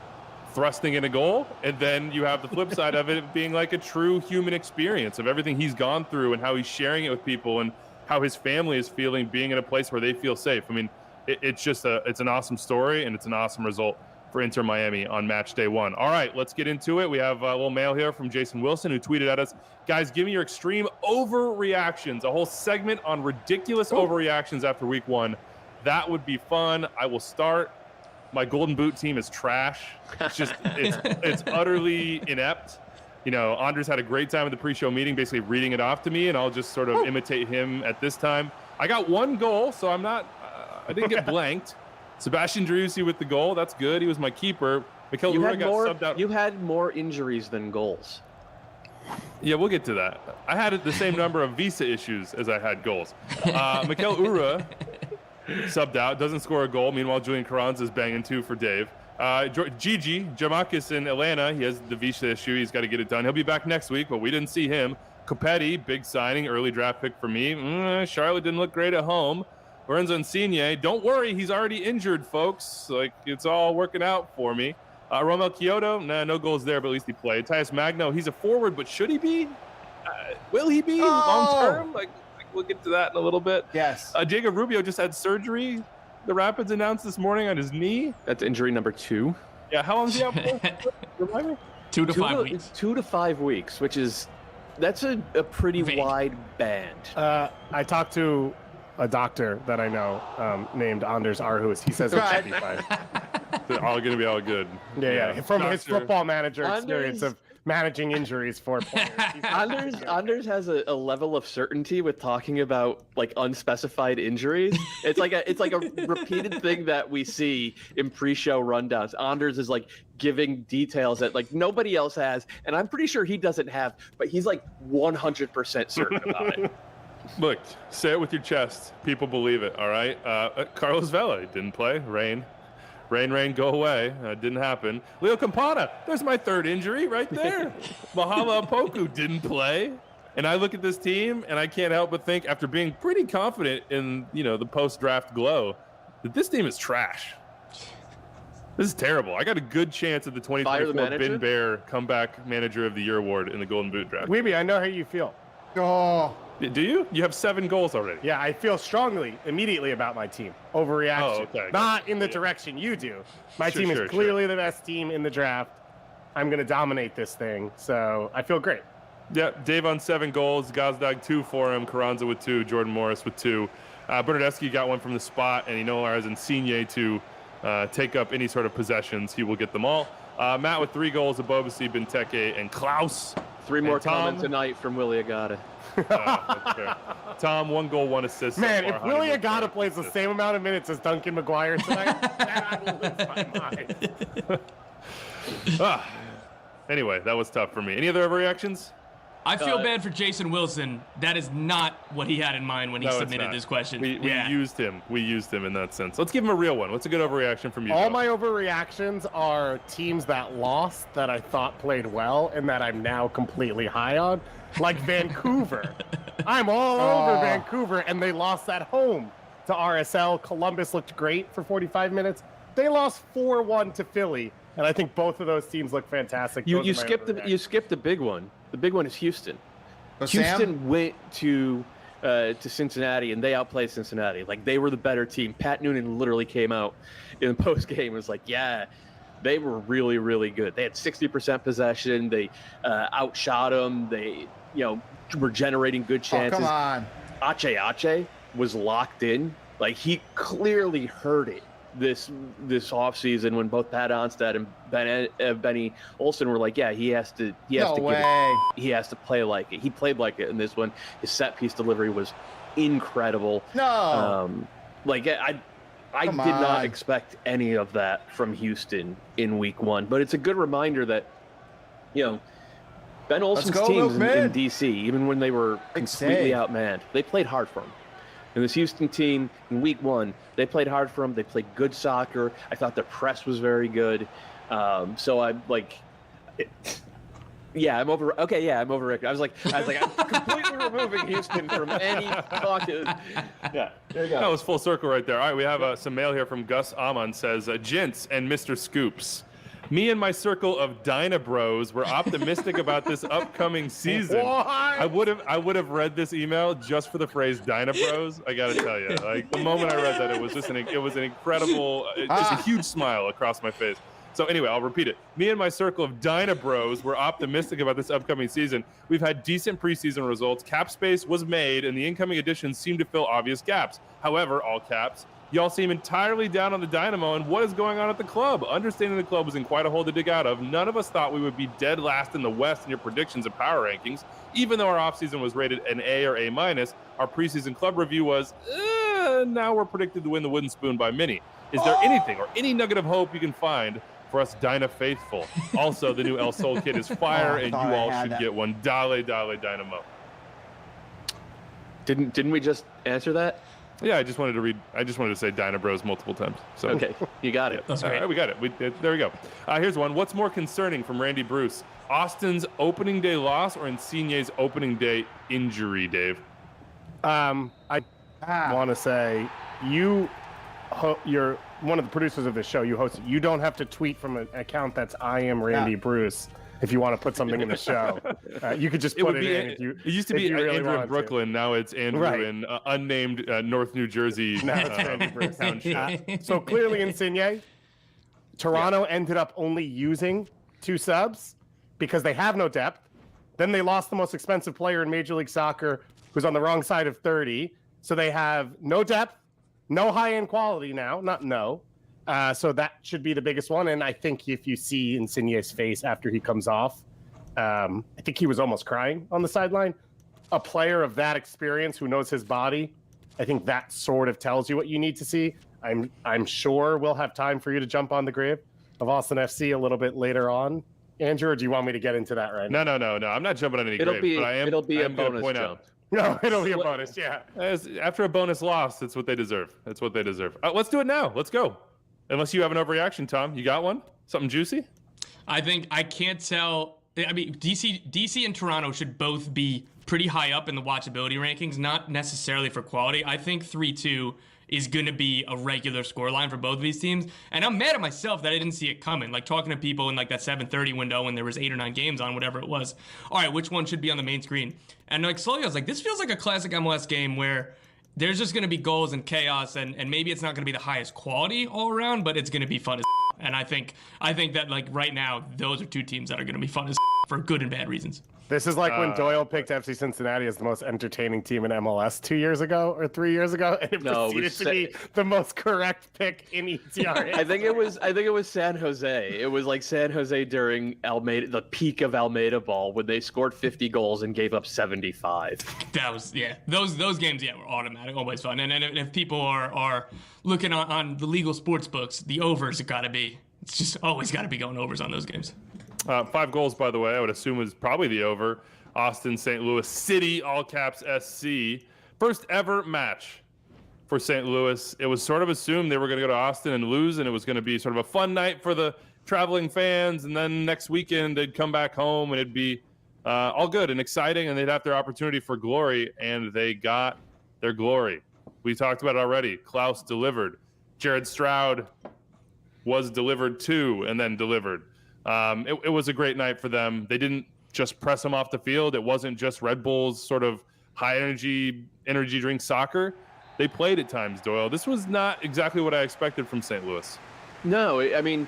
thrusting in a goal, and then you have the flip side of it being like a true human experience of everything he's gone through and how he's sharing it with people and how his family is feeling being in a place where they feel safe. I mean, it's an awesome story, and it's an awesome result for Inter Miami on match day 1. All right, let's get into it. We have a little mail here from Jason Wilson, who tweeted at us, guys, give me your extreme overreactions, a whole segment on ridiculous overreactions after week 1. That would be fun. I will start. My Golden Boot team is trash. It's just, it's utterly inept. You know, Anders had a great time at the pre-show meeting, basically reading it off to me, and I'll just sort of imitate him at this time. I got 1 goal, so I'm not, I didn't get blanked. Sebastian Driussi with the goal. That's good. He was my keeper. Mikel Ura got subbed out. You had more injuries than goals. Yeah, we'll get to that. I had the same number of visa issues as I had goals. Mikel Ura subbed out, doesn't score a goal. Meanwhile, Julian Carranza is banging 2 for Dave. Gigi Giamakis in Atlanta, he has the visa issue. He's got to get it done. He'll be back next week, but we didn't see him. Copetti, big signing, early draft pick for me. Charlotte didn't look great at home. Lorenzo Insigne, don't worry, he's already injured, folks. Like, it's all working out for me. Romel Kyoto, no goals there, but at least he played. Tyus Magno, he's a forward, but should he be? Will he be long term? Like, we'll get to that in a little bit. Yes. Diego Rubio just had surgery. The Rapids announced this morning on his knee. That's injury number 2. Yeah, how long is he out for? Remind me? 2 to 5 weeks. 2 to 5 weeks, which is, that's a pretty wide band. I talked to a doctor that I know named Anders Arhus. He says it should be fine. They're all going to be all good. Yeah. From his Doctor. football manager experience of managing injuries for players. Anders has a level of certainty with talking about like unspecified injuries. It's like a repeated thing that we see in pre-show rundowns. Anders is like giving details that like nobody else has, and I'm pretty sure he doesn't have, but he's like 100% certain about it. Look, say it with your chest. People believe it, all right? Carlos Vela didn't play. Rain, go away. Didn't happen. Leo Campana, there's my 3rd injury right there. Mahala Opoku didn't play. And I look at this team, and I can't help but think, after being pretty confident in, the post-draft glow, that this team is trash. This is terrible. I got a good chance at the 2024 Ben Bear Comeback Manager of the Year award in the Golden Boot draft. Weeby, I know how you feel. Oh. Do you? You have 7 goals already. Yeah, I feel strongly immediately about my team. Overreaction. Oh, okay. Not in the direction you do. My team is clearly the best team in the draft. I'm going to dominate this thing, so I feel great. Yeah, Dave on 7 goals, Gazdag 2 for him, Carranza with 2, Jordan Morris with 2. Bernardeschi got one from the spot, and he no longer has Insigne to take up any sort of possessions. He will get them all. Matt with 3 goals, Abobasi, Benteke, and Klaus. 3 more comments tonight from Willie Agata. That's fair. Tom, 1 goal, 1 assist. Man, if Willie Agata plays the same amount of minutes as Duncan McGuire tonight, then I will lose my mind. Anyway, that was tough for me. Any other overreactions? I feel bad for Jason Wilson. That is not what he had in mind when he submitted this question. We used him. We used him in that sense. Let's give him a real one. What's a good overreaction from you? All my overreactions are teams that lost that I thought played well and that I'm now completely high on. Like Vancouver. I'm all over Vancouver, and they lost at home to RSL. Columbus looked great for 45 minutes. They lost 4-1 to Philly, and I think both of those teams look fantastic. You skipped the big one. The big one is Houston. Houston went to Cincinnati, and they outplayed Cincinnati. Like, they were the better team. Pat Noonan literally came out in the post game and was like, yeah, they were really, really good. They had 60% possession. They outshot them. They, were generating good chances. Oh, come on. Ache was locked in. Like, he clearly heard it this offseason when both Pat Onstad and Benny Olsen were like, yeah, he has to play like it. He played like it in this one. His set piece delivery was incredible. I did not expect any of that from Houston in week 1, but it's a good reminder that, Ben Olsen's teams in DC, even when they were completely outmanned, they played hard for him. And this Houston team in week 1, they played hard for him. They played good soccer. I thought their press was very good. So Yeah, I'm over. Okay, yeah, I'm over. I was like, I'm completely removing Houston from any talk. Yeah, there you go. That was full circle right there. All right, we have some mail here from Gus Amon. Says, "Gents and Mr. Scoops, me and my circle of Dyna Bros were optimistic about this upcoming season." What? I would have read this email just for the phrase Dyna Bros. I gotta tell you, like the moment I read that, it was just an incredible, just a huge smile across my face. So anyway, I'll repeat it. Me and my circle of Dyna Bros were optimistic about this upcoming season. We've had decent preseason results. Cap space was made, and the incoming additions seem to fill obvious gaps. However, all caps, y'all seem entirely down on the Dynamo and what is going on at the club. Understanding the club was in quite a hole to dig out of. None of us thought we would be dead last in the West in your predictions and power rankings. Even though our offseason was rated an A or A-, our preseason club review was, now we're predicted to win the Wooden Spoon by many. Is there anything or any nugget of hope you can find for us Dyna faithful? Also, the new El Sol kit is fire, and you all should get one. Dale Dynamo. Didn't we just answer that? Yeah, I just wanted to say Dyna Bros multiple times. So Okay, you got it. That's all great. right, we got it. There we go. Here's one. What's more concerning from Randy Bruce? Austin's opening day loss or Insigne's opening day injury, Dave? I want to say you're one of the producers of this show. You host it. You don't have to tweet from an account that's I am Randy Bruce if you want to put something in the show. You could just put it in. It used to be really Andrew in Brooklyn. Now it's Andrew in unnamed North New Jersey. Now it's Randy Bruce. So clearly Insigne, Toronto ended up only using 2 subs because they have no depth. Then they lost the most expensive player in Major League Soccer who's on the wrong side of 30. So they have no depth, no high-end quality now, so that should be the biggest one. And I think if you see Insigne's face after he comes off, I think he was almost crying on the sideline. A player of that experience who knows his body, I think that sort of tells you what you need to see. I'm sure we'll have time for you to jump on the grave of Austin FC a little bit later on, Andrew, or do you want me to get into that right now? No. I'm not jumping on any grave, but I am. It'll be I a am gonna bonus point jump. out. No, it'll be a bonus, yeah. After a bonus loss, that's what they deserve. Let's do it now. Let's go. Unless you have an overreaction, Tom. You got one? Something juicy? I think I can't tell. I mean, DC and Toronto should both be pretty high up in the watchability rankings, not necessarily for quality. I think 3-2 is going to be a regular scoreline for both of these teams. And I'm mad at myself that I didn't see it coming. Like talking to people in like that 7:30 window when there was 8 or 9 games on, whatever it was. All right, which one should be on the main screen? And like slowly I was like, this feels like a classic MLS game where there's just going to be goals and chaos, and maybe it's not going to be the highest quality all around, but it's going to be fun as and I think that like right now, those are 2 teams that are going to be fun as for good and bad reasons. This is like when Doyle picked FC Cincinnati as the most entertaining team in MLS 2 years ago or 3 years ago, and it proceeded to be the most correct pick in ETR. I think it was San Jose. It was like San Jose during Almeida, the peak of Almeida ball, when they scored 50 goals and gave up 75. That was those games were automatic, always fun. And if people are looking on the legal sports books, the overs have got to be. It's just always got to be going overs on those games. 5 goals, by the way, I would assume was probably the over. Austin, St. Louis City, all caps SC. First ever match for St. Louis. It was sort of assumed they were going to go to Austin and lose, and it was going to be sort of a fun night for the traveling fans. And then next weekend, they'd come back home, and it'd be all good and exciting, and they'd have their opportunity for glory, and they got their glory. We talked about it already. Klaus delivered. Jared Stroud was delivered too, and then delivered. It was a great night for them. They didn't just press them off the field. It wasn't just Red Bull's sort of high energy drink soccer. They played at times, Doyle. This was not exactly what I expected from St. Louis. No, I mean,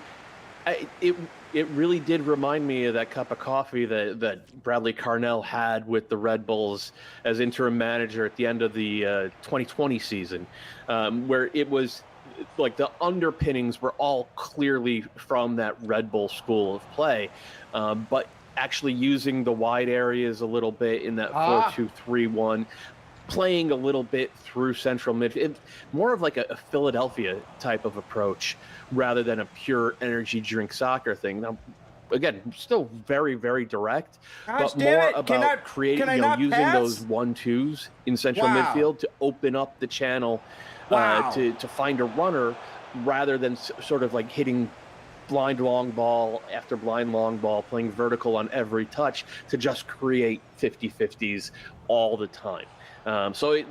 it really did remind me of that cup of coffee that Bradley Carnell had with the Red Bulls as interim manager at the end of the 2020 season, where it was like the underpinnings were all clearly from that Red Bull school of play, but actually using the wide areas a little bit in that 4-2-3-1, playing a little bit through central midfield, more of like a Philadelphia type of approach rather than a pure energy drink soccer thing. Now, again, still very, very direct, but more about creating, using those 1-2s in central midfield to open up the channel to find a runner rather than sort of like hitting blind long ball after blind long ball, playing vertical on every touch to just create 50-50s all the time. So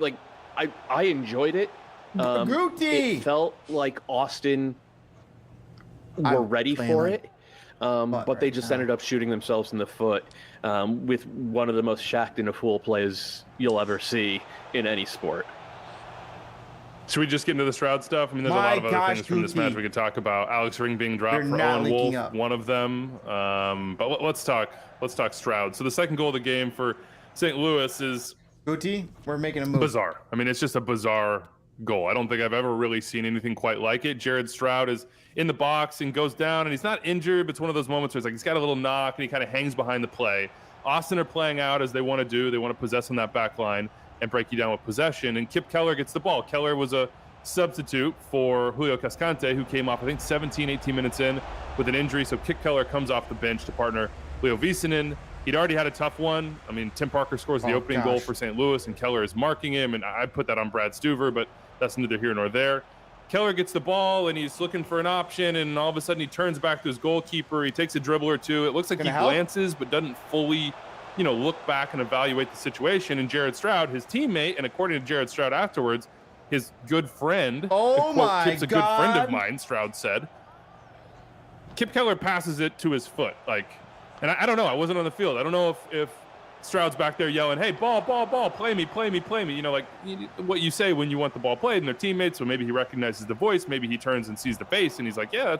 I enjoyed it. It felt like Austin were ready for it, but they just ended up shooting themselves in the foot with one of the most shacked in a pool plays you'll ever see in any sport. Should we just get into the Stroud stuff? I mean, there's a lot of other things from this match we could talk about. Alex Ring being dropped for Owen Wolf, one of them. But let's talk Stroud. So the second goal of the game for St. Louis is Guti, we're making a move. Bizarre. I mean, it's just a bizarre goal. I don't think I've ever really seen anything quite like it. Jared Stroud is in the box and goes down, and he's not injured, but it's one of those moments where it's like he's got a little knock and he kind of hangs behind the play. Austin are playing out as they want to do. They want to possess on that back line and break you down with possession, and Kip Keller gets the ball. Keller was a substitute for Julio Cascante, who came off, I think, 17, 18 minutes in with an injury, so Kip Keller comes off the bench to partner Leo Visanen. He'd already had a tough one. I mean, Tim Parker scores the opening goal for St. Louis, and Keller is marking him, and I put that on Brad Stuver, but that's neither here nor there. Keller gets the ball, and he's looking for an option, and all of a sudden he turns back to his goalkeeper. He takes a dribble or two. It looks like he glances, but doesn't fully, look back and evaluate the situation. And Jared Stroud, his teammate, and according to Jared Stroud afterwards, his good friend, Kip's a good friend of mine, Stroud said, Kip Keller passes it to his foot. And I don't know. I wasn't on the field. I don't know if Stroud's back there yelling, "Hey, ball, play me." What you say when you want the ball played, and their teammates. So maybe he recognizes the voice. Maybe he turns and sees the face, and he's like, "Yeah,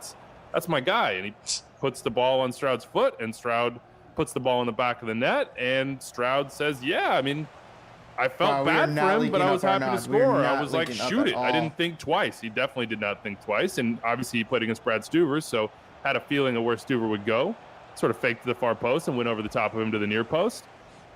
that's my guy." And he puts the ball on Stroud's foot, and Stroud puts the ball in the back of the net. And Stroud says, "Yeah, I mean, I felt bad for him, but I was happy to score. I was like, shoot it." I didn't think twice. He definitely did not think twice. And obviously he played against Brad Stuver, so had a feeling of where Stuver would go. Sort of faked to the far post and went over the top of him to the near post.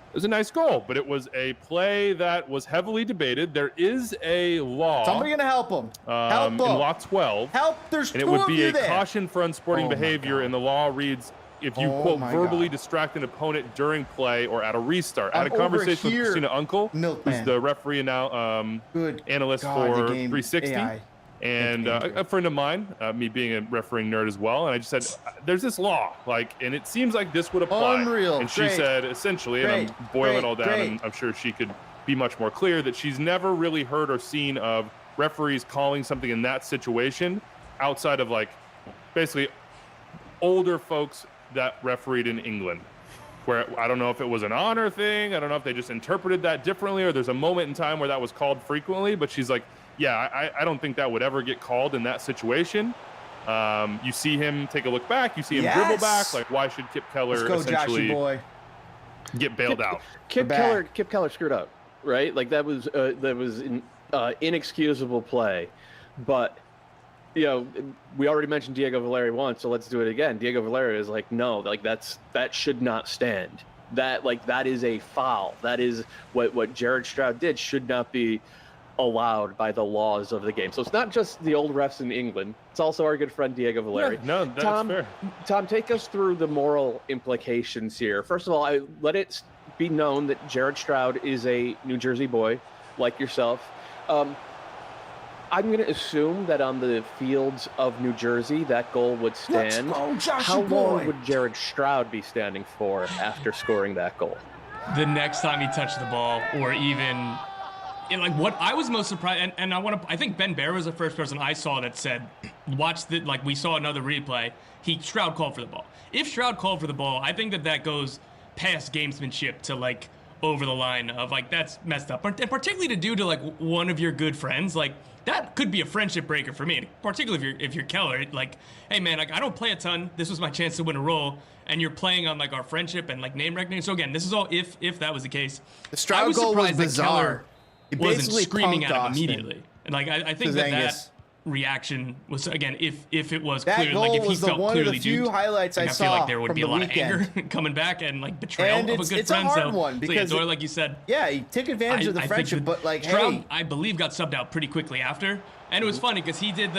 It was a nice goal, but it was a play that was heavily debated. There is a law. Somebody gonna help him. Help him. In Law 12. Help! There's and it would be a caution for unsporting behavior, and the law reads, if you, quote, verbally distract an opponent during play or at a restart. I had a conversation with Christina Uncle, who's the referee and now analyst for 360. AI. And a friend of mine, me being a refereeing nerd as well, and I just said, there's this law, and it seems like this would apply. Unreal. And she said, essentially, and I'm boiling it all down, and I'm sure she could be much more clear, that she's never really heard or seen of referees calling something in that situation outside of, basically older folks that refereed in England, where I don't know if it was an honor thing, I don't know if they just interpreted that differently, or there's a moment in time where that was called frequently, but she's like, yeah, I don't think that would ever get called in that situation. You see him take a look back. You see him dribble back. Why should Kip Keller essentially get bailed out? Kip Keller screwed up, right? That was an inexcusable play. But, we already mentioned Diego Valeri once, so let's do it again. Diego Valeri is no, that should not stand. That is a foul. That is what Jared Stroud did should not be allowed by the laws of the game. So it's not just the old refs in England. It's also our good friend Diego Valeri. Yeah, no, that's fair. Tom, take us through the moral implications here. First of all, I let it be known that Jared Stroud is a New Jersey boy like yourself. I'm going to assume that on the fields of New Jersey, that goal would stand. How long would Jared Stroud be standing for after scoring that goal? The next time he touched the ball, or even... what I was most surprised, and I think Ben Bear was the first person I saw that said, we saw another replay, Stroud called for the ball. If Stroud called for the ball, I think that goes past gamesmanship to over the line of that's messed up. And particularly to do to one of your good friends, that could be a friendship breaker for me, particularly if you're Keller, hey man, I don't play a ton, this was my chance to win a role, and you're playing on our friendship and name recognition. So again, this is all if that was the case. The Stroud goal was bizarre. He wasn't screaming at him immediately. And I think that reaction was, again, if it was clear, if he felt clearly duped, highlights I feel like there would be a lot of anger coming back and betrayal of a good it's friend. It's a hard one because, Doyle, like you said, he took advantage of the friendship, but Stroud, I believe, got subbed out pretty quickly after. And it was funny because he did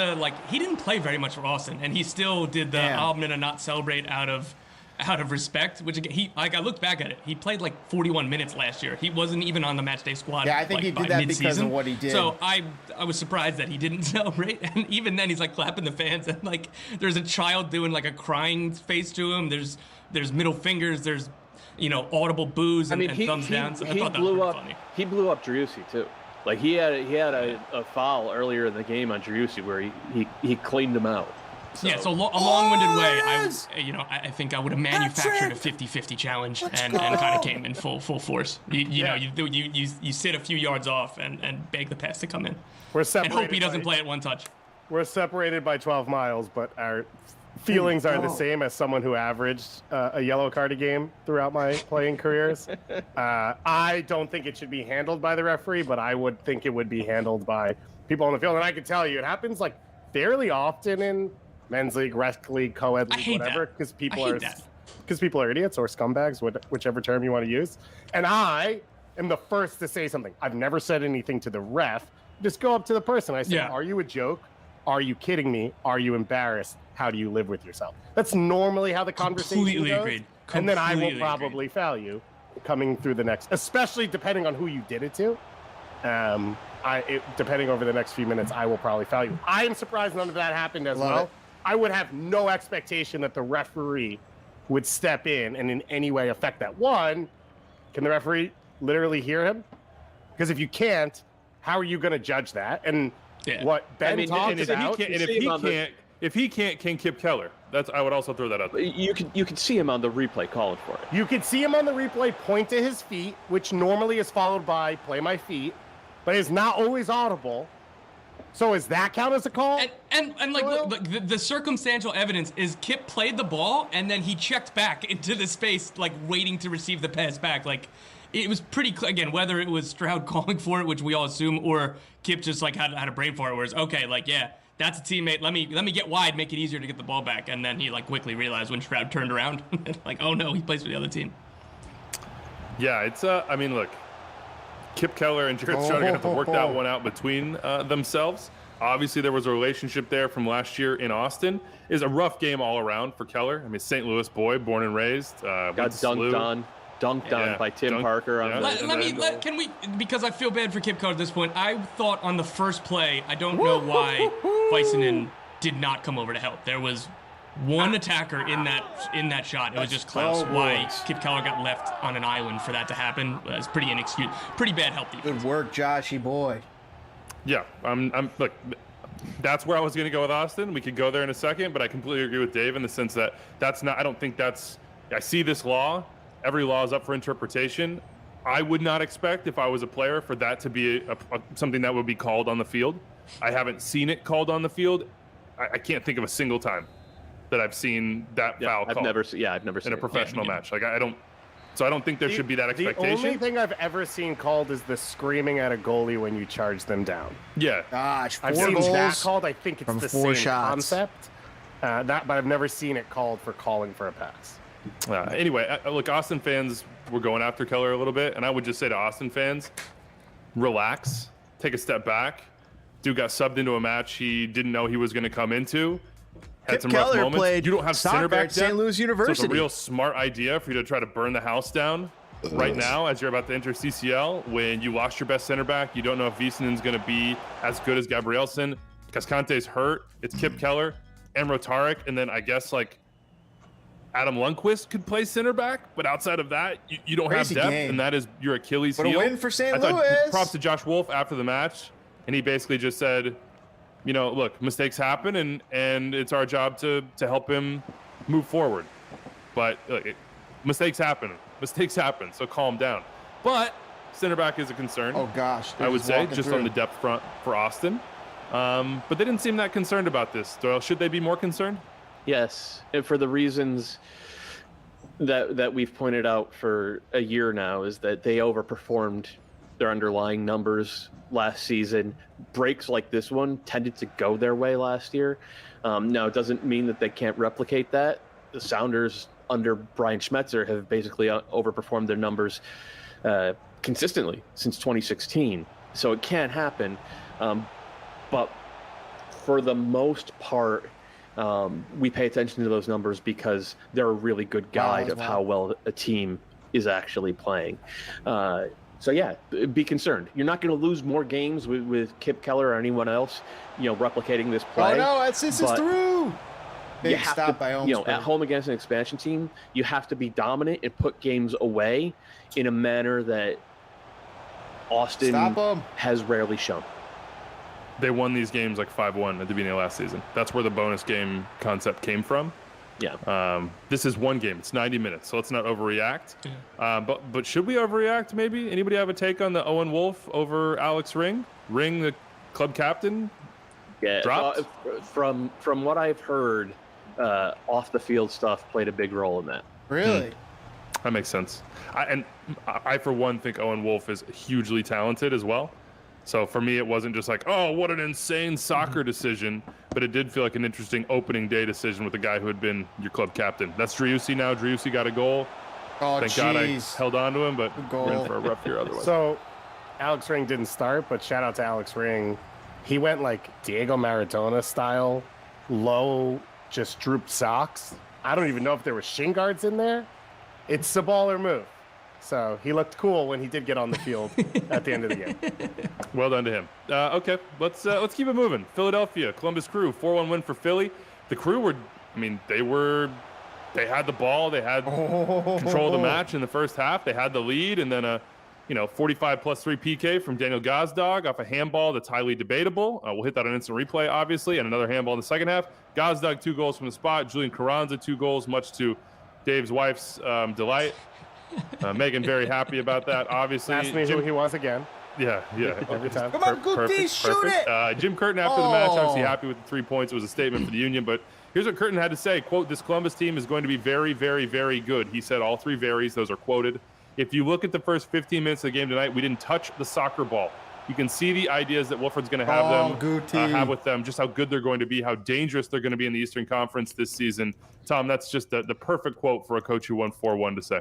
he didn't play very much for Austin, and he still did the I'm gonna not celebrate out of out of respect. Which again, I looked back at it. He played like 41 minutes last year. He wasn't even on the match day squad. Yeah, I think he did that because of what he did. So I was surprised that he didn't celebrate. And even then, he's like clapping the fans, and like there's a child doing like a crying face to him. There's middle fingers. There's audible boos and thumbs down. So I thought that was funny. He blew up Driussi too. Like he had a foul earlier in the game on Driussi where he cleaned him out. So. Yeah, so a long-winded way, I think I would have manufactured a 50-50 challenge and kind of came in full force. You sit a few yards off and beg the pass to come in. We're separated. And hope he doesn't play it one touch. We're separated by 12 miles, but our feelings are the same as someone who averaged a yellow card a game throughout my playing careers. I don't think it should be handled by the referee, but I would think it would be handled by people on the field. And I can tell you, it happens like fairly often in men's league, rec league, co-ed league, whatever, because people are idiots or scumbags, whichever term you want to use. And I am the first to say something. I've never said anything to the ref. Just go up to the person. I say, Are you a joke? Are you kidding me? Are you embarrassed? How do you live with yourself? That's normally how the conversation Completely goes. agreed. And then I will probably foul you coming through the next, especially depending on who you did it to. Depending over the next few minutes, I will probably foul you. I am surprised none of that happened as well. I would have no expectation that the referee would step in and in any way affect that. One, can the referee literally hear him? Because if you can't, how are you going to judge that? And what Ben talked about, if he can't, can Kip Keller? I would also throw that out there. You could see him on the replay calling for it. You could see him on the replay point to his feet, which normally is followed by play my feet, but is not always audible. So does that count as a call? And like, look, the circumstantial evidence is Kip played the ball and then he checked back into the space, like waiting to receive the pass back. Like, it was pretty clear, again, whether it was Stroud calling for it, which we all assume, or Kip just like had a brain for it, where it's okay, like, yeah, that's a teammate. Let me get wide, make it easier to get the ball back. And then he like quickly realized when Stroud turned around, like, oh no, he plays for the other team. Yeah, it's I mean, look, Kip Keller and Jared Stroud are gonna have to work that one out between themselves. Obviously, there was a relationship there from last year in Austin. Is a rough game all around for Keller. I mean, St. Louis boy, born and raised. Got dunked on by Tim Parker. Can we, because I feel bad for Kip Keller at this point, I thought on the first play, I don't know why Väisänen did not come over to help. There was one attacker in that shot. It was just Klaus. Why Kip Keller got left on an island for that to happen was pretty inexcusable. Pretty bad help defense. Good work, Joshy boy. Yeah, look, that's where I was going to go with Austin. We could go there in a second, but I completely agree with Dave in the sense that I don't think I see this law. Every law is up for interpretation. I would not expect, if I was a player, for that to be something that would be called on the field. I haven't seen it called on the field. I can't think of a single time that I've seen that foul called. I've never seen in a professional match. Like I don't think there should be that expectation. The only thing I've ever seen called is the screaming at a goalie when you charge them down. Yeah. Gosh, I've seen that called. I think it's the same concept. But I've never seen it called for calling for a pass. Anyway, look, Austin fans were going after Keller a little bit, and I would just say to Austin fans, relax, take a step back. Dude got subbed into a match he didn't know he was going to come into. Had some rough moments. You don't have center back at St. Louis University. So it's a real smart idea for you to try to burn the house down right now as you're about to enter CCL. When you lost your best center back, you don't know if Väisänen's going to be as good as Gabrielson. Cascante's hurt. It's Kip Keller and Rotarek, and then I guess like Adam Lundqvist could play center back, but outside of that, you don't have depth, and that is your Achilles heel. But a win for St. Louis. Props to Josh Wolf after the match, and he basically just said, look, mistakes happen, and it's our job to help him move forward. But mistakes happen, so calm down. But center back is a concern. Oh gosh, I would say just on the depth front for Austin. But they didn't seem that concerned about this. Doyle, should they be more concerned? Yes, and for the reasons that we've pointed out for a year now, is that they overperformed their underlying numbers last season. Breaks like this one tended to go their way last year. Now, it doesn't mean that they can't replicate that. The Sounders under Brian Schmetzer have basically overperformed their numbers consistently since 2016. So it can happen. But for the most part, we pay attention to those numbers because they're a really good guide of how well a team is actually playing. So yeah, be concerned. You're not going to lose more games with Kip Keller or anyone else, replicating this play. Oh no, this is through. Big You have stop to, by Olmsberg. at home against an expansion team, you have to be dominant and put games away in a manner that Austin has rarely shown. They won these games like 5-1 at the beginning of last season. That's where the bonus game concept came from. Yeah. This is one game. It's 90 minutes, so let's not overreact. Yeah. But should we overreact maybe? Anybody have a take on the Owen Wolf over Alex Ring? Ring, the club captain? Yeah. Dropped? From what I've heard, off the field stuff played a big role in that. Really? That makes sense. I for one think Owen Wolf is hugely talented as well. So for me, it wasn't just like, oh, what an insane soccer decision, but it did feel like an interesting opening day decision with the guy who had been your club captain. That's Driussi now. Driussi got a goal. Oh, Thank God I held on to him, but we're in for a rough year otherwise. So Alex Ring didn't start, but shout out to Alex Ring. He went like Diego Maradona style, low, just drooped socks. I don't even know if there were shin guards in there. It's a baller move. So he looked cool when he did get on the field at the end of the game. Well done to him. Okay, let's keep it moving. Philadelphia, Columbus Crew, 4-1 win for Philly. The Crew were, they had the ball, they had control of the match in the first half. They had the lead, and then a 45+3 PK from Daniel Gazdag off a handball that's highly debatable. We'll hit that on instant replay, obviously, and another handball in the second half. Gazdag 2 goals from the spot. Julian Carranza 2 goals, much to Dave's wife's delight. Megan very happy about that, obviously. Asked me who he was again. Yeah. Every time. Come on, Guti, shoot it! Jim Curtin after the match, obviously happy with the 3 points. It was a statement for the Union, but here's what Curtin had to say. Quote, "This Columbus team is going to be very, very, very good." He said all 3 varies. Those are quoted. If you look at the first 15 minutes of the game tonight, we didn't touch the soccer ball. You can see the ideas that Wolford's going to have with them, just how good they're going to be, how dangerous they're going to be in the Eastern Conference this season. Tom, that's just the perfect quote for a coach who won 4-1 to say.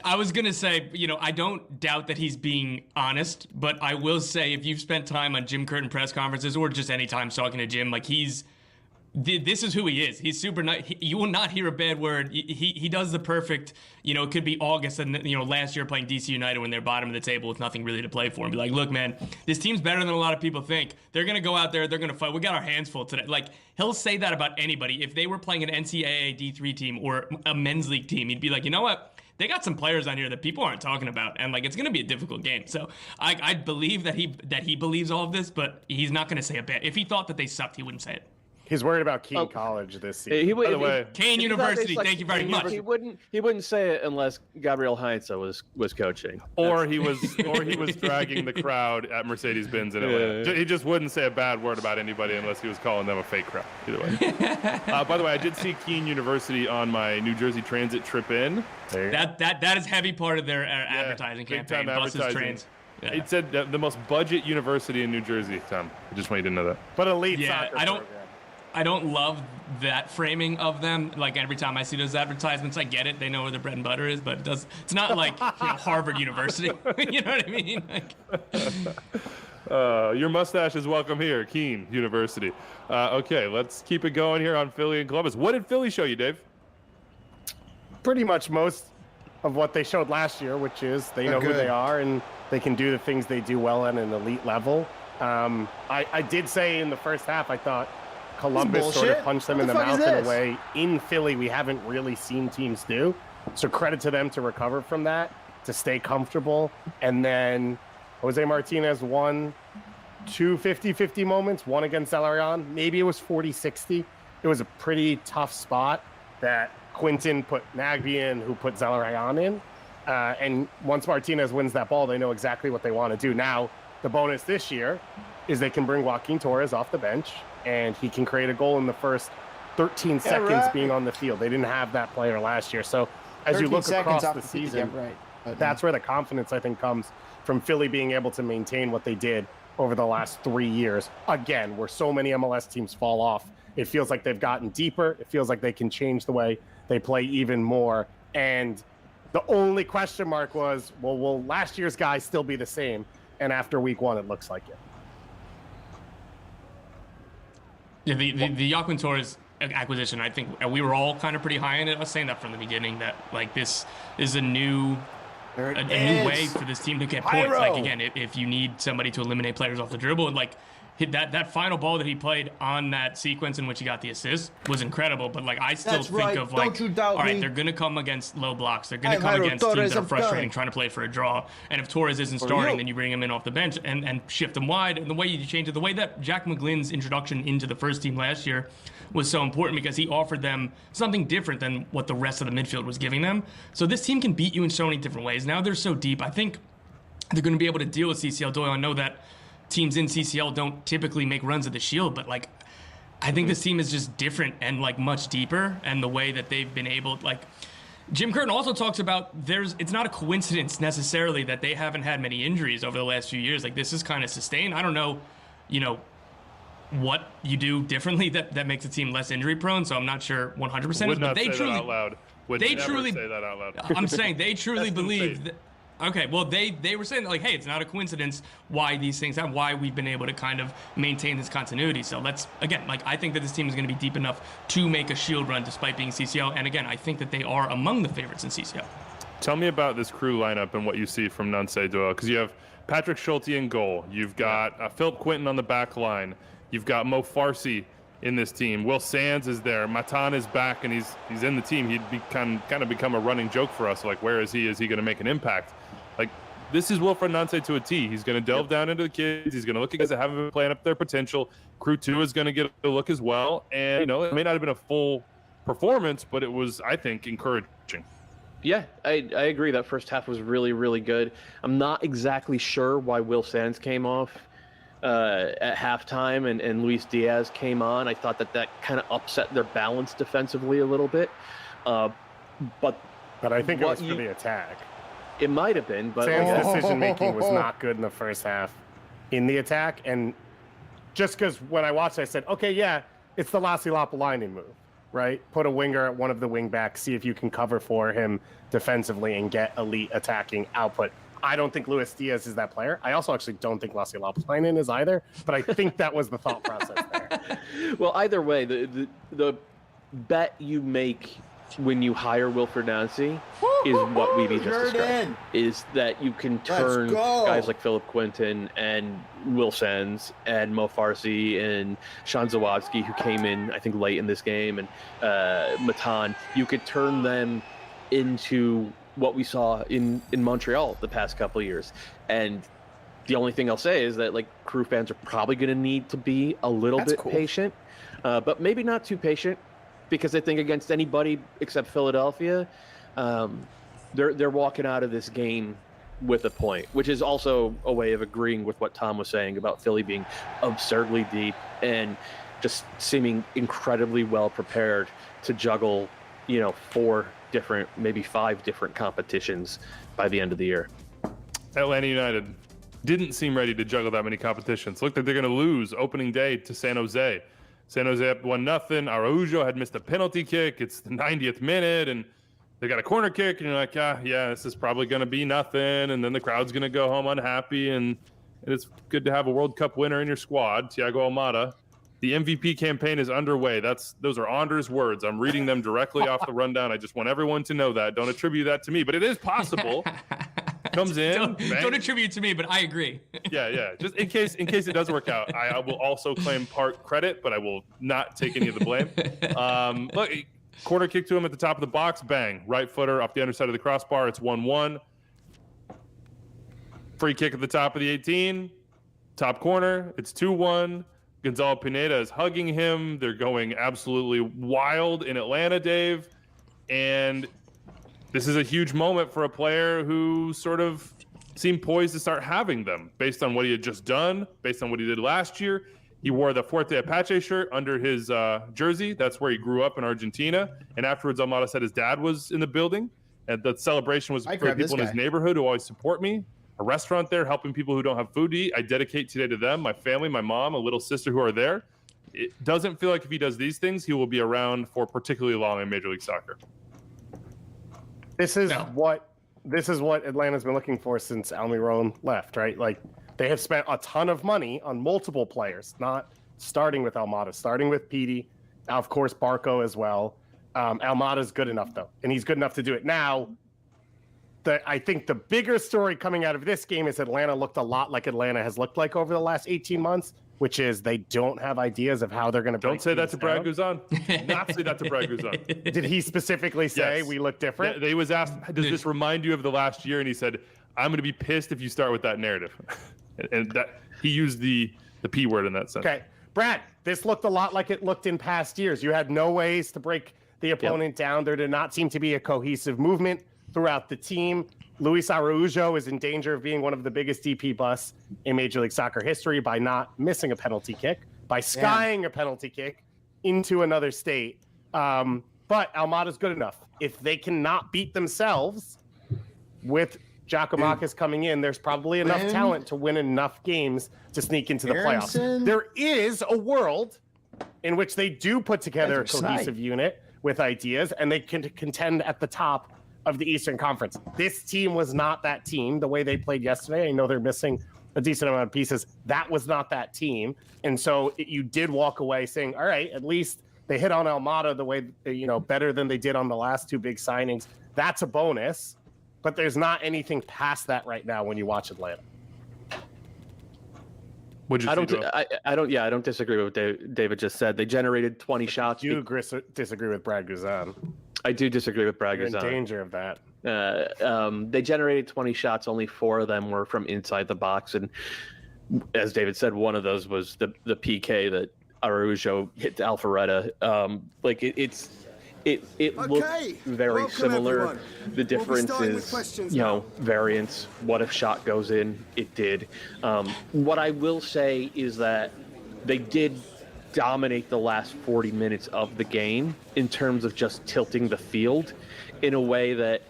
I was going to say, I don't doubt that he's being honest, but I will say if you've spent time on Jim Curtin press conferences or just any time talking to Jim, this is who he is. He's super nice. You will not hear a bad word. He does the perfect, it could be August and, last year playing DC United when they're bottom of the table with nothing really to play for and be like, look, man, this team's better than a lot of people think. They're going to go out there. They're going to fight. We got our hands full today. He'll say that about anybody. If they were playing an NCAA D3 team or a men's league team, he'd be like, you know what? They got some players on here that people aren't talking about, and it's going to be a difficult game. So I believe that he believes all of this, but he's not going to say a bad. If he thought that they sucked, he wouldn't say it. He's worried about Keene College this season. By the way, Kane University, thank you very much. He wouldn't say it unless Gabriel Heinze was coaching. Or he was dragging the crowd at Mercedes-Benz in Atlanta. He just wouldn't say a bad word about anybody unless he was calling them a fake crowd. Either way. By the way, I did see Keene University on my New Jersey Transit trip in. That is heavy part of their advertising campaign. Buses, trains. Yeah. It said the most budget university in New Jersey, Tom. I just want you to know that. But elite soccer I don't love that framing of them. Every time I see those advertisements, I get it. They know where the bread and butter is, but it's not like Harvard University. You know what I mean? Your mustache is welcome here, Keene University. Okay, let's keep it going here on Philly and Columbus. What did Philly show you, Dave? Pretty much most of what they showed last year, which is they know who they are and they can do the things they do well at an elite level. I did say in the first half, I thought Columbus sort of punched them in the mouth in a way in Philly we haven't really seen teams do. So credit to them to recover from that, to stay comfortable. And then Jose Martinez won 2 50-50 moments, one against Zelarayan. Maybe it was 40-60. It was a pretty tough spot that Quinton put Nagby in, who put Zelarayan in. And once Martinez wins that ball, they know exactly what they want to do. Now, the bonus this year is they can bring Joaquin Torres off the bench, and he can create a goal in the first 13 seconds being on the field. They didn't have that player last year. So as you look across the season, that's where the confidence, I think, comes from Philly being able to maintain what they did over the last 3 years. Again, where so many MLS teams fall off, it feels like they've gotten deeper. It feels like they can change the way they play even more. And the only question mark was, well, will last year's guys still be the same? And after week 1, it looks like it. Yeah, the Joaquin Torres acquisition. I think we were all kind of pretty high in it. I was saying that from the beginning, that like this is a new way for this team to get points. Like again, if you need somebody to eliminate players off the dribble, and like hit that final ball that he played on that sequence in which he got the assist was incredible. But like I still think of like, all right, they're gonna come against low blocks. They're gonna come against teams that are frustrating, trying to play for a draw. And if Torres isn't starting, then you bring him in off the bench and shift him wide. And the way you change it, the way that Jack McGlynn's introduction into the first team last year was so important because he offered them something different than what the rest of the midfield was giving them. So this team can beat you in so many different ways. Now they're so deep. I think they're going to be able to deal with CCL. Doyle, I know that teams in CCL don't typically make runs at the Shield, but like I think this team is just different and like much deeper, and the way that they've been able, like Jim Curtin also talks about, it's not a coincidence necessarily that they haven't had many injuries over the last few years. Like this is kind of sustained. I don't know, what you do differently that makes a team less injury prone, so I'm not sure 100%. Would not say that out loud. Would never say that out loud. I'm saying they truly believe that. Okay, well, they were saying that, like, hey, it's not a coincidence why these things happen, why we've been able to kind of maintain this continuity. So let's, again, like, I think that this team is going to be deep enough to make a Shield run despite being CCL. And again, I think that they are among the favorites in CCL. Tell me about this crew lineup and what you see from Nance Doyle, because you have Patrick Schulte in goal. You've got Philip Quinton on the back line. You've got Mo Farsi in this team. Will Sands is there. Matan is back, and he's in the team. He'd kind of become a running joke for us. Like, where is he? Is he going to make an impact? Like, this is Wilfred Nance to a T. He's going to delve down into the kids. He's going to look at guys that haven't been playing up their potential. Crew 2 is going to get a look as well. And, it may not have been a full performance, but it was, I think, encouraging. Yeah, I agree. That first half was really, really good. I'm not exactly sure why Will Sands came off at halftime and Luis Diaz came on. I thought that kind of upset their balance defensively a little bit. But I think it was for the attack. It might have been, but Sands' decision-making was not good in the first half in the attack. And just because when I watched it, I said, okay, yeah, it's the Lassi Lapalainen move, right? Put a winger at one of the wing backs, see if you can cover for him defensively and get elite attacking output. I don't think Luis Diaz is that player. I also actually don't think Lassi Lapalainen is either, but I think that was the thought process there. Well, either way, the bet you make when you hire Wilfred Nance is what we just described. Is that you can turn guys like Philip Quinton and Will Sands and Mo Farsi and Sean Zawadzki, who came in, I think, late in this game, and Matan. You could turn them into what we saw in Montreal the past couple of years. And the only thing I'll say is that, like, Crew fans are probably going to need to be a little bit patient, but maybe not too patient, because I think against anybody except Philadelphia, they're walking out of this game with a point, which is also a way of agreeing with what Tom was saying about Philly being absurdly deep and just seeming incredibly well prepared to juggle, 4 different, maybe 5 different competitions by the end of the year. Atlanta United didn't seem ready to juggle that many competitions. Looked like they're going to lose opening day to San Jose. San Jose up 1-0. Araujo had missed a penalty kick. It's the 90th minute, and they got a corner kick, and you're like, yeah, this is probably going to be nothing, and then the crowd's going to go home unhappy, and it's good to have a World Cup winner in your squad, Thiago Almada. The MVP campaign is underway. Those are Anders' words. I'm reading them directly off the rundown. I just want everyone to know that. Don't attribute that to me, but it is possible. Comes in. Don't attribute to me, but I agree. Yeah. Just in case it does work out, I will also claim part credit, but I will not take any of the blame. Look, corner kick to him at the top of the box. Bang. Right footer off the underside of the crossbar. It's 1-1. Free kick at the top of the 18. Top corner. It's 2-1. Gonzalo Pineda is hugging him. They're going absolutely wild in Atlanta, Dave. And this is a huge moment for a player who sort of seemed poised to start having them based on what he had just done, based on what he did last year. He wore the Fuerte Apache shirt under his jersey. That's where he grew up in Argentina. And afterwards, Almada said his dad was in the building. And the celebration was for people in his neighborhood who always support me. A restaurant there helping people who don't have food to eat. I dedicate today to them, my family, my mom, a little sister who are there. It doesn't feel like if he does these things, he will be around for particularly long in Major League Soccer. This is what Atlanta's been looking for since Almiron left, right? Like, they have spent a ton of money on multiple players, not starting with Almada, starting with Petey, Of course, Barco as well. Almada's good enough, though, and he's good enough to do it. Now, I think the bigger story coming out of this game is Atlanta looked a lot like Atlanta has looked like over the last 18 months, which is they don't have ideas of how they're going to Don't say that to Brad Guzan. Not say that to Brad Guzan. Did he specifically say Yes. we look different? They was asked, does this remind you of the last year? And he said, I'm going to be pissed if you start with that narrative. and that he used the P word in that sense. Okay. Brad, this looked a lot like it looked in past years. You had no ways to break the opponent down. There did not seem to be a cohesive movement throughout the team. Luis Araujo is in danger of being one of the biggest DP busts in Major League Soccer history by not missing a penalty kick, by skying a penalty kick into another state. But Almada's good enough. If they cannot beat themselves with Giacomakis coming in, there's probably enough talent to win enough games to sneak into the playoffs. There is a world in which they do put together a cohesive unit with ideas, and they can contend at the top of the Eastern Conference. This team was not that team the way they played yesterday. I know they're missing a decent amount of pieces. That was not that team. And so you did walk away saying, all right, at least they hit on Almada the way, better than they did on the last two big signings. That's a bonus, but there's not anything past that right now when you watch Atlanta. I don't disagree with what David just said. They generated 20 shots. You disagree with Brad Guzan. I do disagree with Brad You're Guzan. in danger of that. They generated 20 shots. Only 4 of them were from inside the box. And as David said, one of those was the PK that Araujo hit to Alpharetta. It looked very Welcome, similar. everyone. The difference starting with is, questions now. variance. What if shot goes in? It did. What I will say is that they did dominate the last 40 minutes of the game in terms of just tilting the field in a way that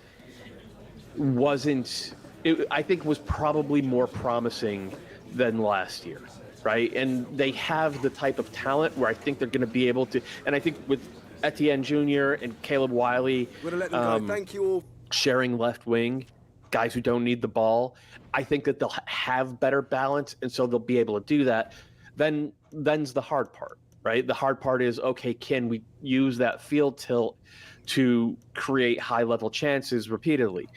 I think was probably more promising than last year, right? And they have the type of talent where I think they're going to be able to, and I think with Etienne Jr. and Caleb Wiley Thank you all. sharing left wing, guys who don't need the ball, I think that they'll have better balance, and so they'll be able to do that. Then's the hard part, right? The hard part is, okay, can we use that field tilt to create high-level chances repeatedly?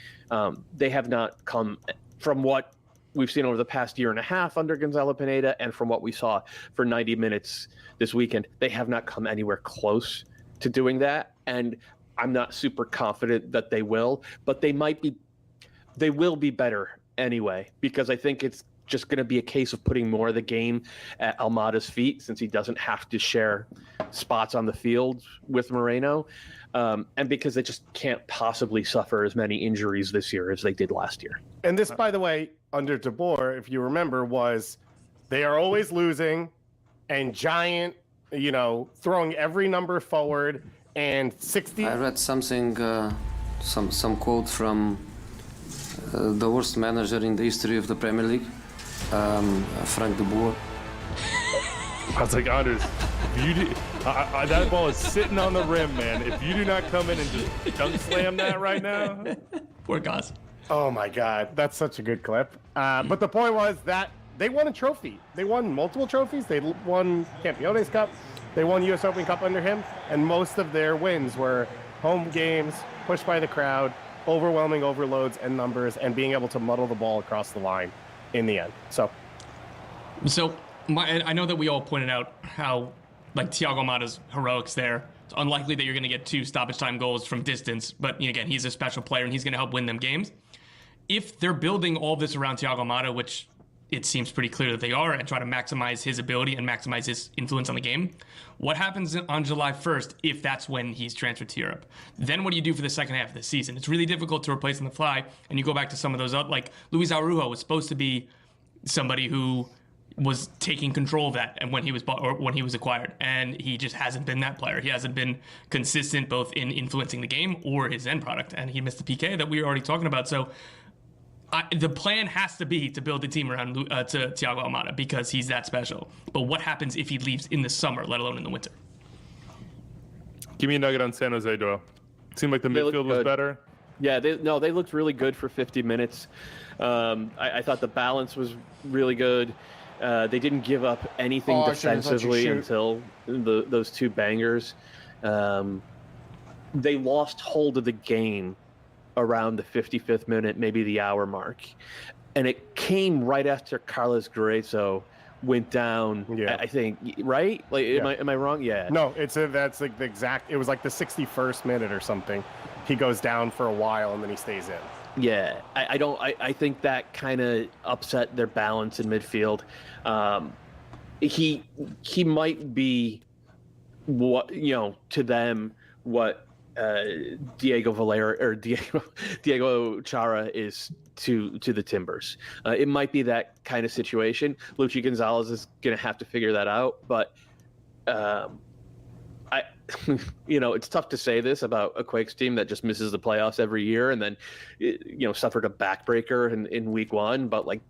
They have not come from what we've seen over the past year and a half under Gonzalo Pineda, and from what we saw for 90 minutes this weekend. They have not come anywhere close to doing that, and I'm not super confident that they will, but they will be better anyway, because I think it's just going to be a case of putting more of the game at Almada's feet, since he doesn't have to share spots on the field with Moreno, and because they just can't possibly suffer as many injuries this year as they did last year. And this, by the way, under De Boer, if you remember, was they are always losing, and Giant, throwing every number forward, and 60. I read something, some quote from the worst manager in the history of the Premier League, Frank De Boer. I was like, Anders, that ball is sitting on the rim, man. If you do not come in and just dunk slam that right now. Poor guys. Oh my God, that's such a good clip. But the point was that they won a trophy. They won multiple trophies. They won Campeones Cup. They won US Open Cup under him. And most of their wins were home games, pushed by the crowd, overwhelming overloads and numbers, and being able to muddle the ball across the line in the end. So I know that we all pointed out how, Thiago Almada's heroics there. It's unlikely that you're going to get 2 stoppage time goals from distance, but again, he's a special player and he's going to help win them games. If they're building all this around Thiago Almada, which it seems pretty clear that they are, and try to maximize his ability and maximize his influence on the game, what happens on July 1st if that's when he's transferred to Europe? Then what do you do for the second half of the season? It's really difficult to replace on the fly, and you go back to some of those, like Luis Araujo was supposed to be somebody who was taking control of that, and when he was bought, or when he was acquired, and he just hasn't been that player. He hasn't been consistent both in influencing the game or his end product, and he missed the PK that we were already talking about. So the plan has to be to build a team around to Thiago Almada, because he's that special. But what happens if he leaves in the summer, let alone in the winter? Give me a nugget on San Jose, Doyle. It seemed like the midfield was better. Yeah, they looked really good for 50 minutes. I thought the balance was really good. They didn't give up anything Oh, I should've let you defensively shoot. until those two bangers. They lost hold of the game around the 55th minute, maybe the hour mark. And it came right after Carlos Gruezo went down, Yeah. I think, right? Like, Yeah. am I wrong? Yeah. No, that's like the exact. It was like the 61st minute or something. He goes down for a while and then he stays in. Yeah, I think that kind of upset their balance in midfield. He might be what, to them what Diego Valera or Diego Chara is to the Timbers. It might be that kind of situation. Luchi Gonzalez is going to have to figure that out, but it's tough to say this about a Quakes team that just misses the playoffs every year and then, suffered a backbreaker in week one. But like,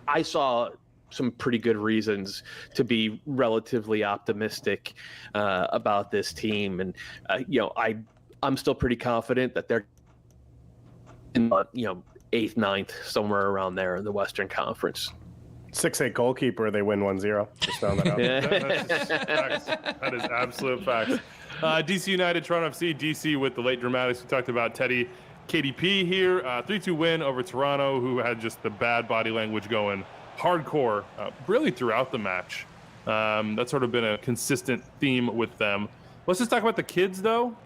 I saw some pretty good reasons to be relatively optimistic about this team. And, I'm still pretty confident that they're in, 8th, 9th, somewhere around there in the Western Conference. 6'8" goalkeeper, they win 1-0. Just found that out. That's just facts. That is absolute facts. DC United, Toronto FC, DC with the late dramatics. We talked about Teddy KDP here. 3-2 win over Toronto, who had just the bad body language going hardcore really throughout the match. That's sort of been a consistent theme with them. Let's just talk about the kids, though.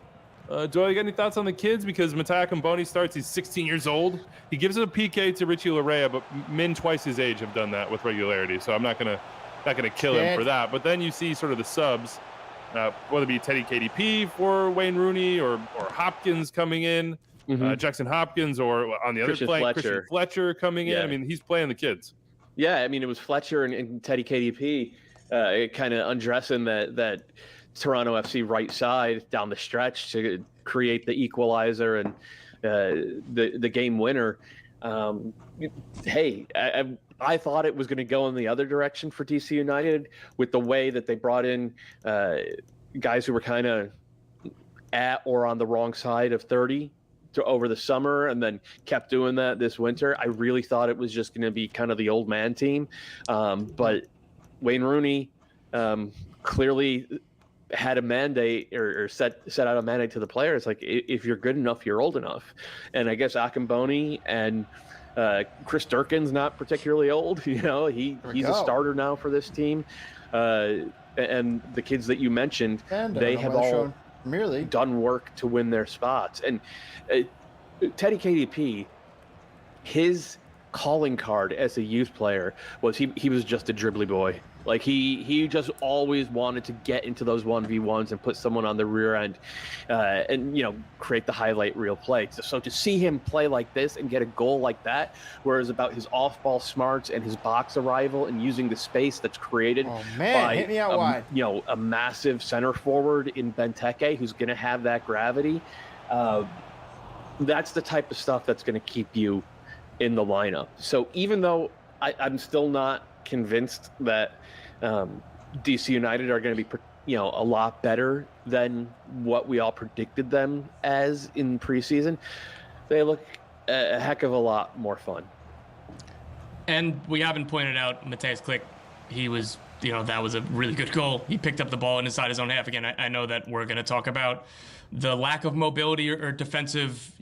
Doyle, you got any thoughts on the kids? Because Matea Kamboni starts, he's 16 years old. He gives it a PK to Richie Larea, but men twice his age have done that with regularity. So I'm not gonna kill him for that. But then you see sort of the subs, whether it be Teddy KDP for Wayne Rooney or Hopkins coming in, Jackson Hopkins, or on the other flank, Christian Fletcher coming in. I mean, he's playing the kids. Yeah, I mean, it was Fletcher and Teddy KDP kind of undressing that Toronto FC right side down the stretch to create the equalizer and the game winner. Hey, I thought it was going to go in the other direction for DC United with the way that they brought in guys who were kind of at or on the wrong side of 30 over the summer and then kept doing that this winter. I really thought it was just going to be kind of the old man team. But Wayne Rooney clearly had a mandate or set out a mandate to the players, like, if you're good enough, you're old enough. And I guess Akamboni and Chris Durkin's not particularly old. He's a starter now for this team. And the kids that you mentioned, they have all done work to win their spots. And Teddy KDP, his calling card as a youth player was he was just a dribbly boy. Like he just always wanted to get into those 1v1s and put someone on the rear end and create the highlight reel play. So to see him play like this and get a goal like that, whereas about his off-ball smarts and his box arrival and using the space that's created by hit me out wide. A massive center forward in Benteke who's going to have that gravity. That's the type of stuff that's going to keep you in the lineup. So even though I'm still not convinced that DC United are going to be, a lot better than what we all predicted them as in preseason, they look a heck of a lot more fun. And we haven't pointed out Mateus Klick. He was, that was a really good goal. He picked up the ball inside his own half. Again, I know that we're going to talk about the lack of mobility or defensive,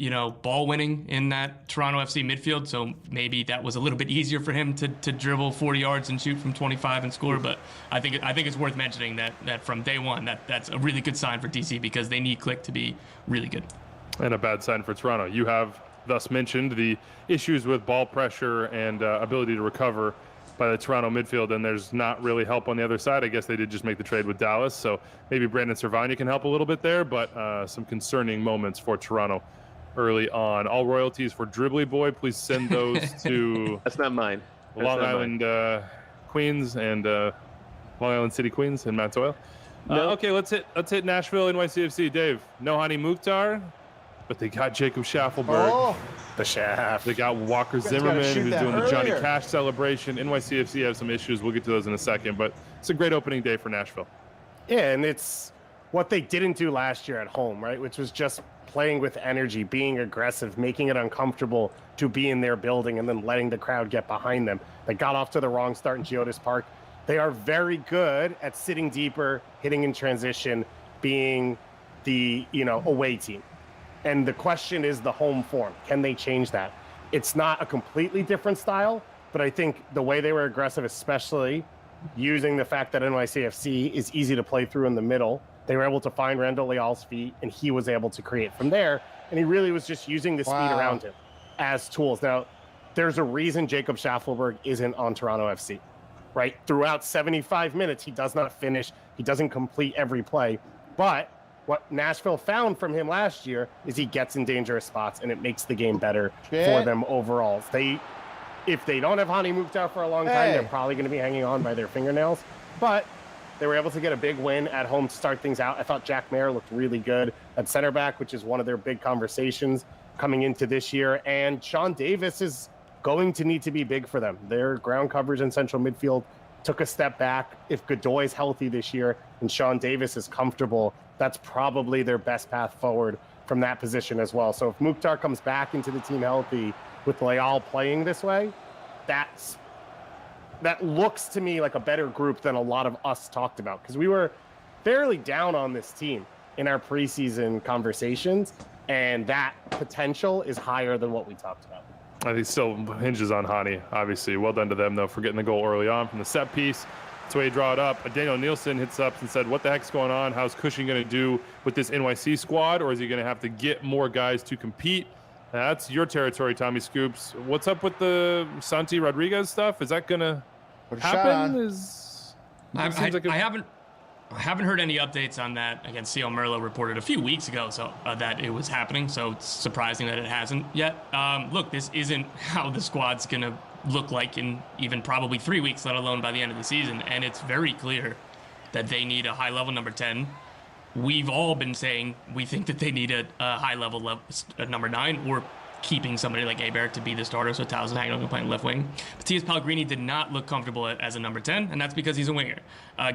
ball winning in that Toronto FC midfield. So maybe that was a little bit easier for him to dribble 40 yards and shoot from 25 and score. But I think it's worth mentioning that from day one, that's a really good sign for DC because they need Klick to be really good. And a bad sign for Toronto. You have thus mentioned the issues with ball pressure and ability to recover by the Toronto midfield, and there's not really help on the other side. I guess they did just make the trade with Dallas, so maybe Brandon Servania can help a little bit there, but some concerning moments for Toronto early on. All royalties for Dribbly Boy, please send those to That's not mine. Long Island Queens and Long Island City Queens and Matt Doyle. Okay, let's hit Nashville NYCFC. Dave, no Hani Mukhtar, but they got Jacob Schaffelberg. The Shaft. They got Walker Zimmerman, who's doing the Johnny Cash celebration. NYCFC have some issues. We'll get to those in a second, but it's a great opening day for Nashville. Yeah, and it's what they didn't do last year at home, right? Which was just playing with energy, being aggressive, making it uncomfortable to be in their building, and then letting the crowd get behind them. They got off to the wrong start in Geodis Park. They are very good at sitting deeper, hitting in transition, being the, away team. And the question is the home form. Can they change that? It's not a completely different style, but I think the way they were aggressive, especially using the fact that NYCFC is easy to play through in the middle, they were able to find Randall Leal's feet, and he was able to create from there. And he really was just using the speed around him as tools. Now, there's a reason Jacob Schaffelberg isn't on Toronto FC, right? Throughout 75 minutes, he does not finish. He doesn't complete every play. But what Nashville found from him last year is he gets in dangerous spots, and it makes the game better for them overall. If they don't have Hani Mukhtar for a long time, they're probably going to be hanging on by their fingernails. But they were able to get a big win at home to start things out. I thought Jack Mayer looked really good at center back, which is one of their big conversations coming into this year. And Sean Davis is going to need to be big for them. Their ground coverage in central midfield took a step back. If Godoy is healthy this year and Sean Davis is comfortable, that's probably their best path forward from that position as well. So if Mukhtar comes back into the team healthy with Leal playing this way, that looks to me like a better group than a lot of us talked about, because we were fairly down on this team in our preseason conversations, and that potential is higher than what we talked about. I think it still hinges on Hani, obviously. Well done to them, though, for getting the goal early on from the set piece. That's the way he draw it up. Daniel Nielsen hits up and said, what the heck's going on? How's Cushing going to do with this NYC squad, or is he going to have to get more guys to compete? That's your territory, Tommy Scoops. What's up with the Santi Rodriguez stuff? Is that going to happen? I haven't heard any updates on that. Again, CL Merlo reported a few weeks ago that it was happening, so it's surprising that it hasn't yet. Look, this isn't how the squad's going to look like in even probably 3 weeks, let alone by the end of the season. And it's very clear that they need a high-level number 10. We've all been saying we think that they need a high-level number 9, or keeping somebody like Aberg to be the starter, so Towson Hagel playing left wing. Matias Pellegrini did not look comfortable as a number 10, and that's because he's a winger.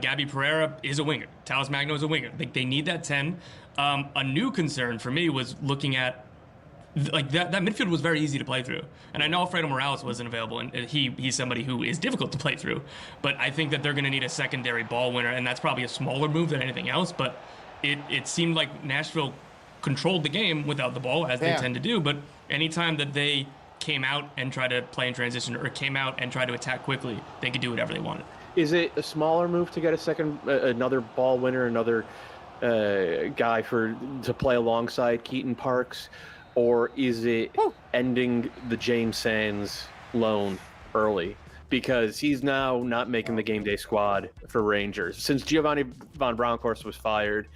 Gabby Pereira is a winger. Talos Magno is a winger. They need that 10. A new concern for me was looking at that midfield was very easy to play through. And I know Alfredo Morales wasn't available, and he's somebody who is difficult to play through. But I think that they're going to need a secondary ball winner, and that's probably a smaller move than anything else. But it seemed like Nashville controlled the game without the ball, as they tend to do. But anytime that they came out and tried to play in transition, or came out and tried to attack quickly, they could do whatever they wanted. Is it a smaller move to get another ball winner, another guy to play alongside Keaton Parks? Or is it ending the James Sands loan early? Because he's now not making the game day squad for Rangers. Since Giovanni von Bronckhorst was fired,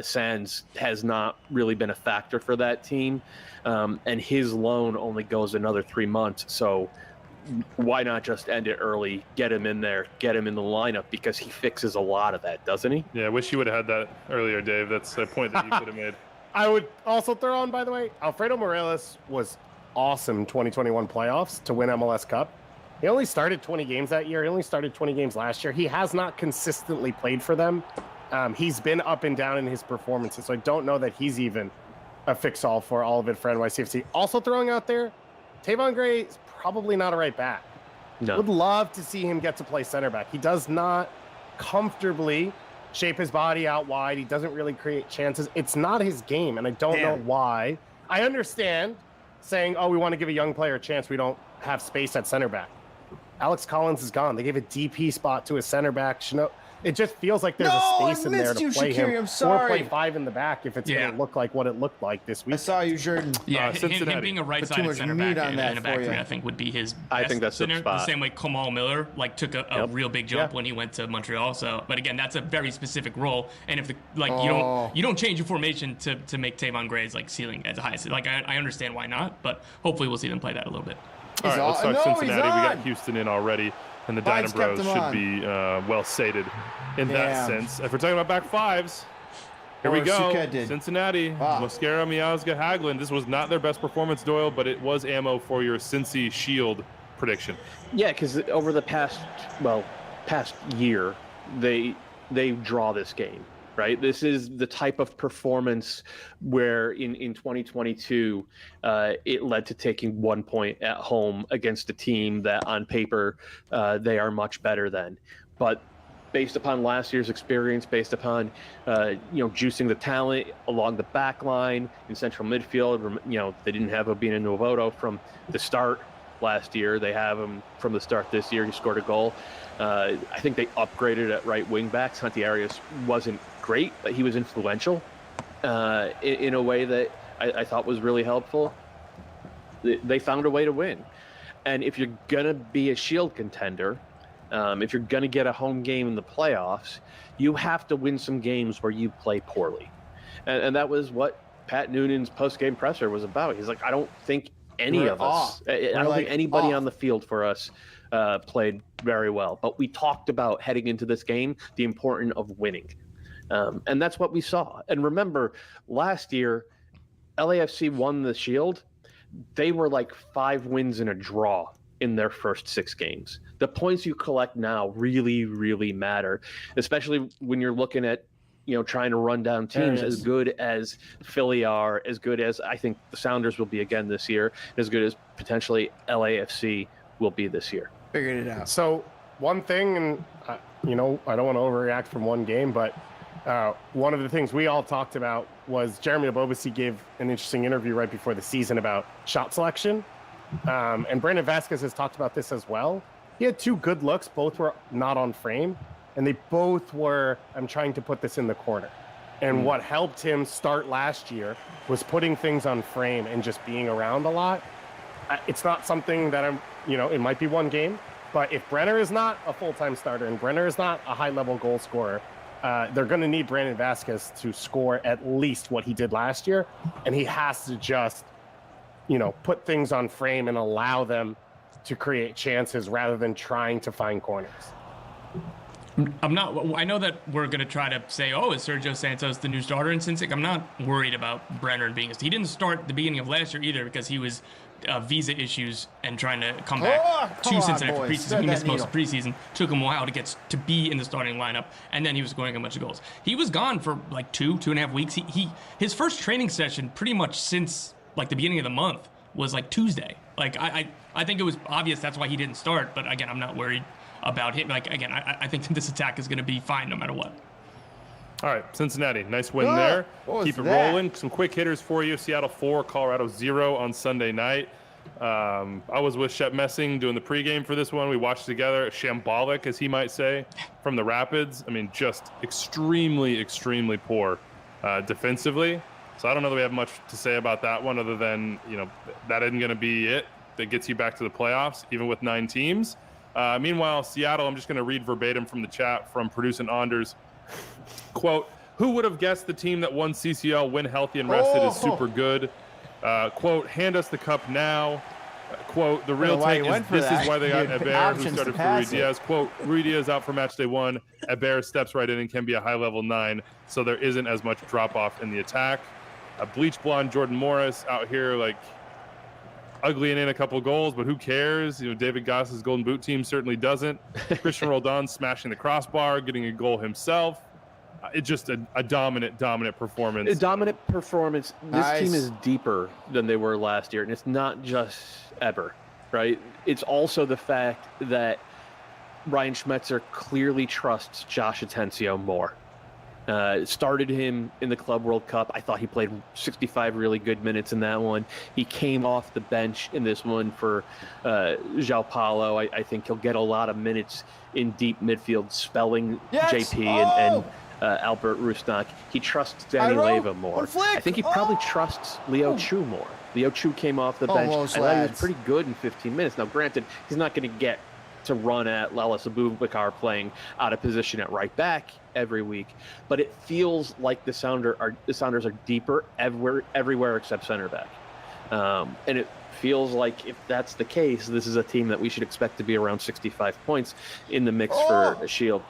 Sands has not really been a factor for that team. And his loan only goes another 3 months. So why not just end it early, get him in there, get him in the lineup, because he fixes a lot of that, doesn't he? Yeah, I wish you would have had that earlier, Dave. That's a point that you could have made. I would also throw on, by the way, Alfredo Morales was awesome 2021 playoffs to win MLS Cup. He only started 20 games that year. He only started 20 games last year. He has not consistently played for them. He's been up and down in his performances, so I don't know that he's even a fix-all for all of it for NYCFC. Also throwing out there, Tavon Gray is probably not a right back. No. Would love to see him get to play center back. He does not comfortably shape his body out wide. He doesn't really create chances. It's not his game, and I don't know why. I understand saying, we want to give a young player a chance. We don't have space at center back. Alex Collins is gone. They gave a DP spot to a center back. It just feels like there's a space in there to play him. I'm sorry. Or play 5 in the back if it's going to look like what it looked like this week. I saw you, Jordan. Yeah, him being a right-sided center back in a back three, I think, would be his best. I think that's the spot. The same way Kamal Miller took a real big jump when he went to Montreal. So, but again, that's a very specific role. And if you don't change your formation to make Tavon Gray's ceiling as high as I understand why not, but hopefully we'll see them play that a little bit. All right, let's talk Cincinnati. We got Houston in already, and the Vibes kept Dynamos him should on. be well sated in that sense. If we're talking about back fives, here we go. Cincinnati, Mosquera, Miazga, Hagelin. This was not their best performance, Doyle, but it was ammo for your Cincy Shield prediction. Yeah, because over the past year, they draw this game, right? This is the type of performance where in 2022, it led to taking 1 point at home against a team that on paper, they are much better than. But based upon last year's experience, based upon, juicing the talent along the back line in central midfield, they didn't have Obina Nwobodo from the start last year. They have him from the start this year. He scored a goal. I think they upgraded at right wing back. Santi Arias wasn't great, but he was influential in a way that I thought was really helpful. They found a way to win. And if you're going to be a Shield contender, if you're going to get a home game in the playoffs, you have to win some games where you play poorly. And that was what Pat Noonan's post-game presser was about. He's like, I don't think any of us, I don't think anybody on the field for us played very well. But we talked about heading into this game, the importance of winning. And that's what we saw. And remember, last year, LAFC won the Shield. They were like 5 wins and a draw in their first 6 games. The points you collect now really, really matter, especially when you're looking at, trying to run down teams as good as Philly are, as good as I think the Sounders will be again this year, as good as potentially LAFC will be this year. Figured it out. So one thing, and I don't want to overreact from one game, but one of the things we all talked about was Jeremy Abobasi gave an interesting interview right before the season about shot selection. And Brandon Vasquez has talked about this as well. He had 2 good looks. Both were not on frame. And they both were, I'm trying to put this in the corner. And what helped him start last year was putting things on frame and just being around a lot. It's not something that it might be one game. But if Brenner is not a full-time starter and Brenner is not a high-level goal scorer, they're going to need Brandon Vasquez to score at least what he did last year. And he has to just put things on frame and allow them to create chances rather than trying to find corners. I know that we're going to try to say, is Sergio Santos the new starter in Cincy? I'm not worried about Brenner being he didn't start the beginning of last year either because he was visa issues and trying to come back to Cincinnati for preseason. He missed most of preseason. Took him a while to get to be in the starting lineup, and then he was scoring a bunch of goals. He was gone for like 2.5 weeks. His first training session pretty much since like the beginning of the month was like Tuesday. Like I think it was obvious that's why he didn't start. But again, I'm not worried about him. Like again, I think that this attack is going to be fine no matter what. All right, Cincinnati, nice win there. Keep it rolling. Some quick hitters for you. Seattle 4, Colorado 0 on Sunday night. I was with Shep Messing doing the pregame for this one. We watched together. Shambolic, as he might say, from the Rapids. I mean, just extremely, extremely poor defensively. So I don't know that we have much to say about that one other than, that isn't going to be it that gets you back to the playoffs, even with 9 teams. Meanwhile, Seattle, I'm just going to read verbatim from the chat from Producing Anders. Quote, who would have guessed the team that won CCL when healthy and rested is super good? Quote, hand us the cup now. Quote, the real take is this is why they got Hebert, who started for Rui Diaz. Quote, Rui Diaz out for match day 1. Hebert steps right in and can be a high-level 9, so there isn't as much drop-off in the attack. Bleach blonde Jordan Morris out here, like, ugly and in a couple goals, but who cares? David Goss's Golden Boot team certainly doesn't. Christian Roldan smashing the crossbar, getting a goal himself. It's just a dominant performance. A dominant performance. This team is deeper than they were last year, and it's not just Eber, right? It's also the fact that Ryan Schmetzer clearly trusts Josh Atencio more. Started him in the Club World Cup. I thought he played 65 really good minutes in that one. He came off the bench in this one for João Paulo. I think he'll get a lot of minutes in deep midfield, spelling JP and Albert Rusnak. He trusts Danny Leyva more. I think he probably trusts Leo Chu more. Leo Chu came off the bench. I thought he was pretty good in 15 minutes. Now, granted, he's not going to get to run at Lalas Abubakar playing out of position at right back every week, but it feels like the Sounders are deeper everywhere except center back, and it feels like if that's the case, this is a team that we should expect to be around 65 points in the mix for a Shield.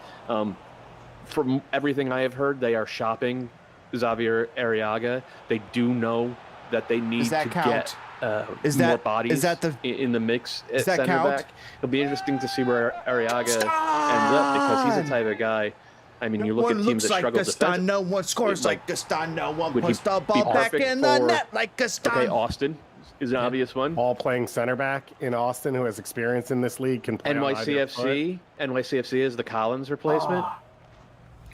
From everything I have heard, they are shopping Xavier Arriaga. They do know that they need to get more bodies in the mix at center back. It'll be interesting to see where Arriaga ends up because he's the type of guy I mean, No you look one at teams looks that like struggle Gaston, defensively. no one scores Like, like Gaston, no one would he puts the be ball back perfect in the for- net like Gaston. Okay, Austin is an obvious one. Ball playing center back in Austin, who has experience in this league, can play on either foot. NYCFC is the Collins replacement.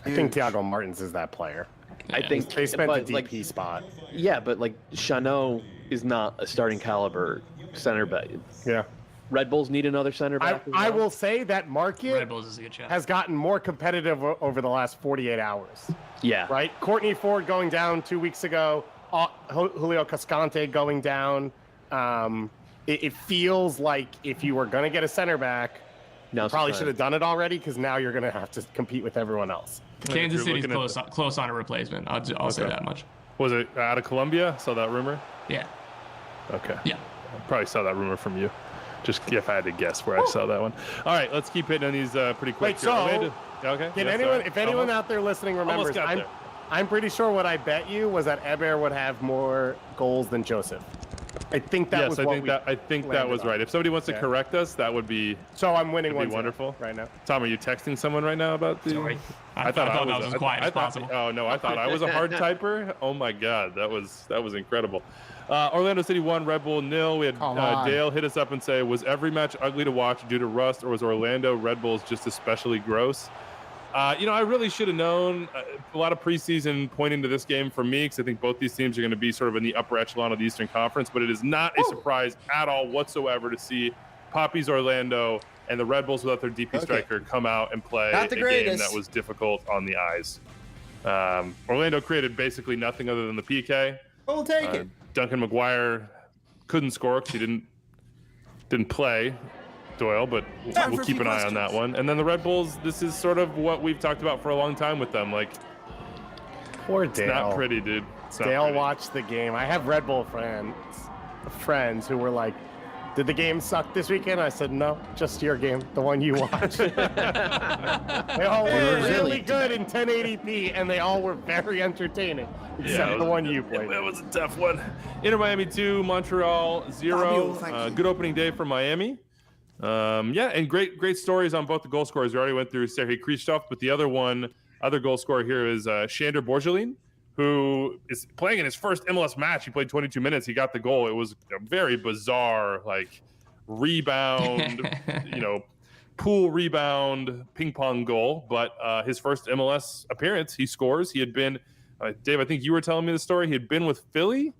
I think Thiago Martins is that player. I think They spent the but, DP spot. Yeah, but like Chanot is not a starting caliber center back. Yeah. Red Bulls need another center back. I will say that market Red Bulls is a good shot. has gotten more competitive over the last 48 hours. Yeah. Right? Courtney Ford going down 2 weeks ago. Julio Cascante going down. It feels like if you were going to get a center back, Now probably should have done it already because now you're going to have to compete with everyone else. Kansas If you're City's looking close on a replacement. I'll say that much. Was it out of Colombia? Saw that rumor? Yeah. Okay. Yeah. Probably saw that rumor from you. Just if I had to guess where I saw that one. All right, let's keep hitting on these pretty quick. Wait, so okay. Can Yes, anyone, sorry. if anyone Almost. out there listening remembers, got there. I'm pretty sure what I bet you was that Eber would have more goals than Joseph. I think that was Yes, what I think that landed was on. right. If somebody wants to Yeah. correct us, that would be So I'm winning that'd be 1-0 wonderful right now. Tom, are you texting someone right now about the? Sorry. I thought that was as quiet as possible. Oh no, I thought I was a hard typer. Oh my god, that was incredible. Orlando City 1, Red Bull 0. We had Come on. Dale hit us up and say, was every match ugly to watch due to rust, or was Orlando Red Bulls just especially gross? I really should have known. A lot of preseason pointing to this game for me, because I think both these teams are going to be sort of in the upper echelon of the Eastern Conference, but it is not a surprise at all whatsoever to see Poppies Orlando and the Red Bulls without their DP striker come out and play Not the a game greatest. that was difficult on the eyes. Orlando created basically nothing other than the PK. We'll take it. Duncan McGuire couldn't score because he didn't play Doyle, but Time we'll for a keep few an eye on that questions. one. And then the Red Bulls, this is sort of what we've talked about for a long time with them. Like, Poor it's Dale. not pretty, dude. It's not Dale pretty. watched the game. I have Red Bull friends who were like, "Did the game suck this weekend?" I said, "No, just your game, the one you watched." They all were really good in 1080p, and they all were very entertaining, except the one you played. That was a tough one. Inter Miami 2, Montreal 0. Fabio, thank you. Good opening day for Miami. And great stories on both the goal scorers. We already went through Serhii Krzysztof, but the other goal scorer here is Shander Borgelin, who is playing in his first MLS match. He played 22 minutes. He got the goal. It was a very bizarre, rebound, pool rebound, ping pong goal. But his first MLS appearance, he scores. He had been, Dave, I think you were telling me the story. He had been with Philly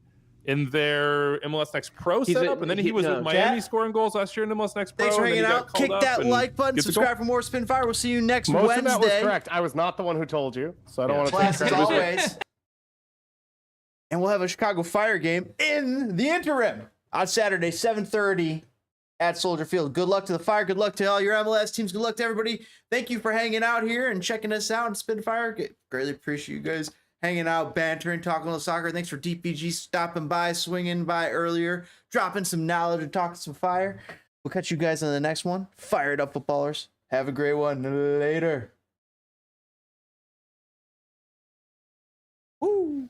in their MLS Next Pro setup, and then he was with Miami scoring goals last year in MLS Next Pro. Thanks for and then hanging he got out. called Kick up that and like button. gets a Subscribe goal. for more Spinfire. We'll see you next Most Wednesday. of that was correct. I was not the one who told you, so I don't want to take Class as credit. always. And we'll have a Chicago Fire game in the interim on Saturday, 7:30 at Soldier Field. Good luck to the Fire. Good luck to all your MLS teams. Good luck to everybody. Thank you for hanging out here and checking us out on Spinfire. Greatly appreciate you guys hanging out, bantering, talking a little soccer. Thanks for DPG stopping by, swinging by earlier, dropping some knowledge and talking some fire. We'll catch you guys on the next one. Fire it up, footballers. Have a great one. Later. Woo.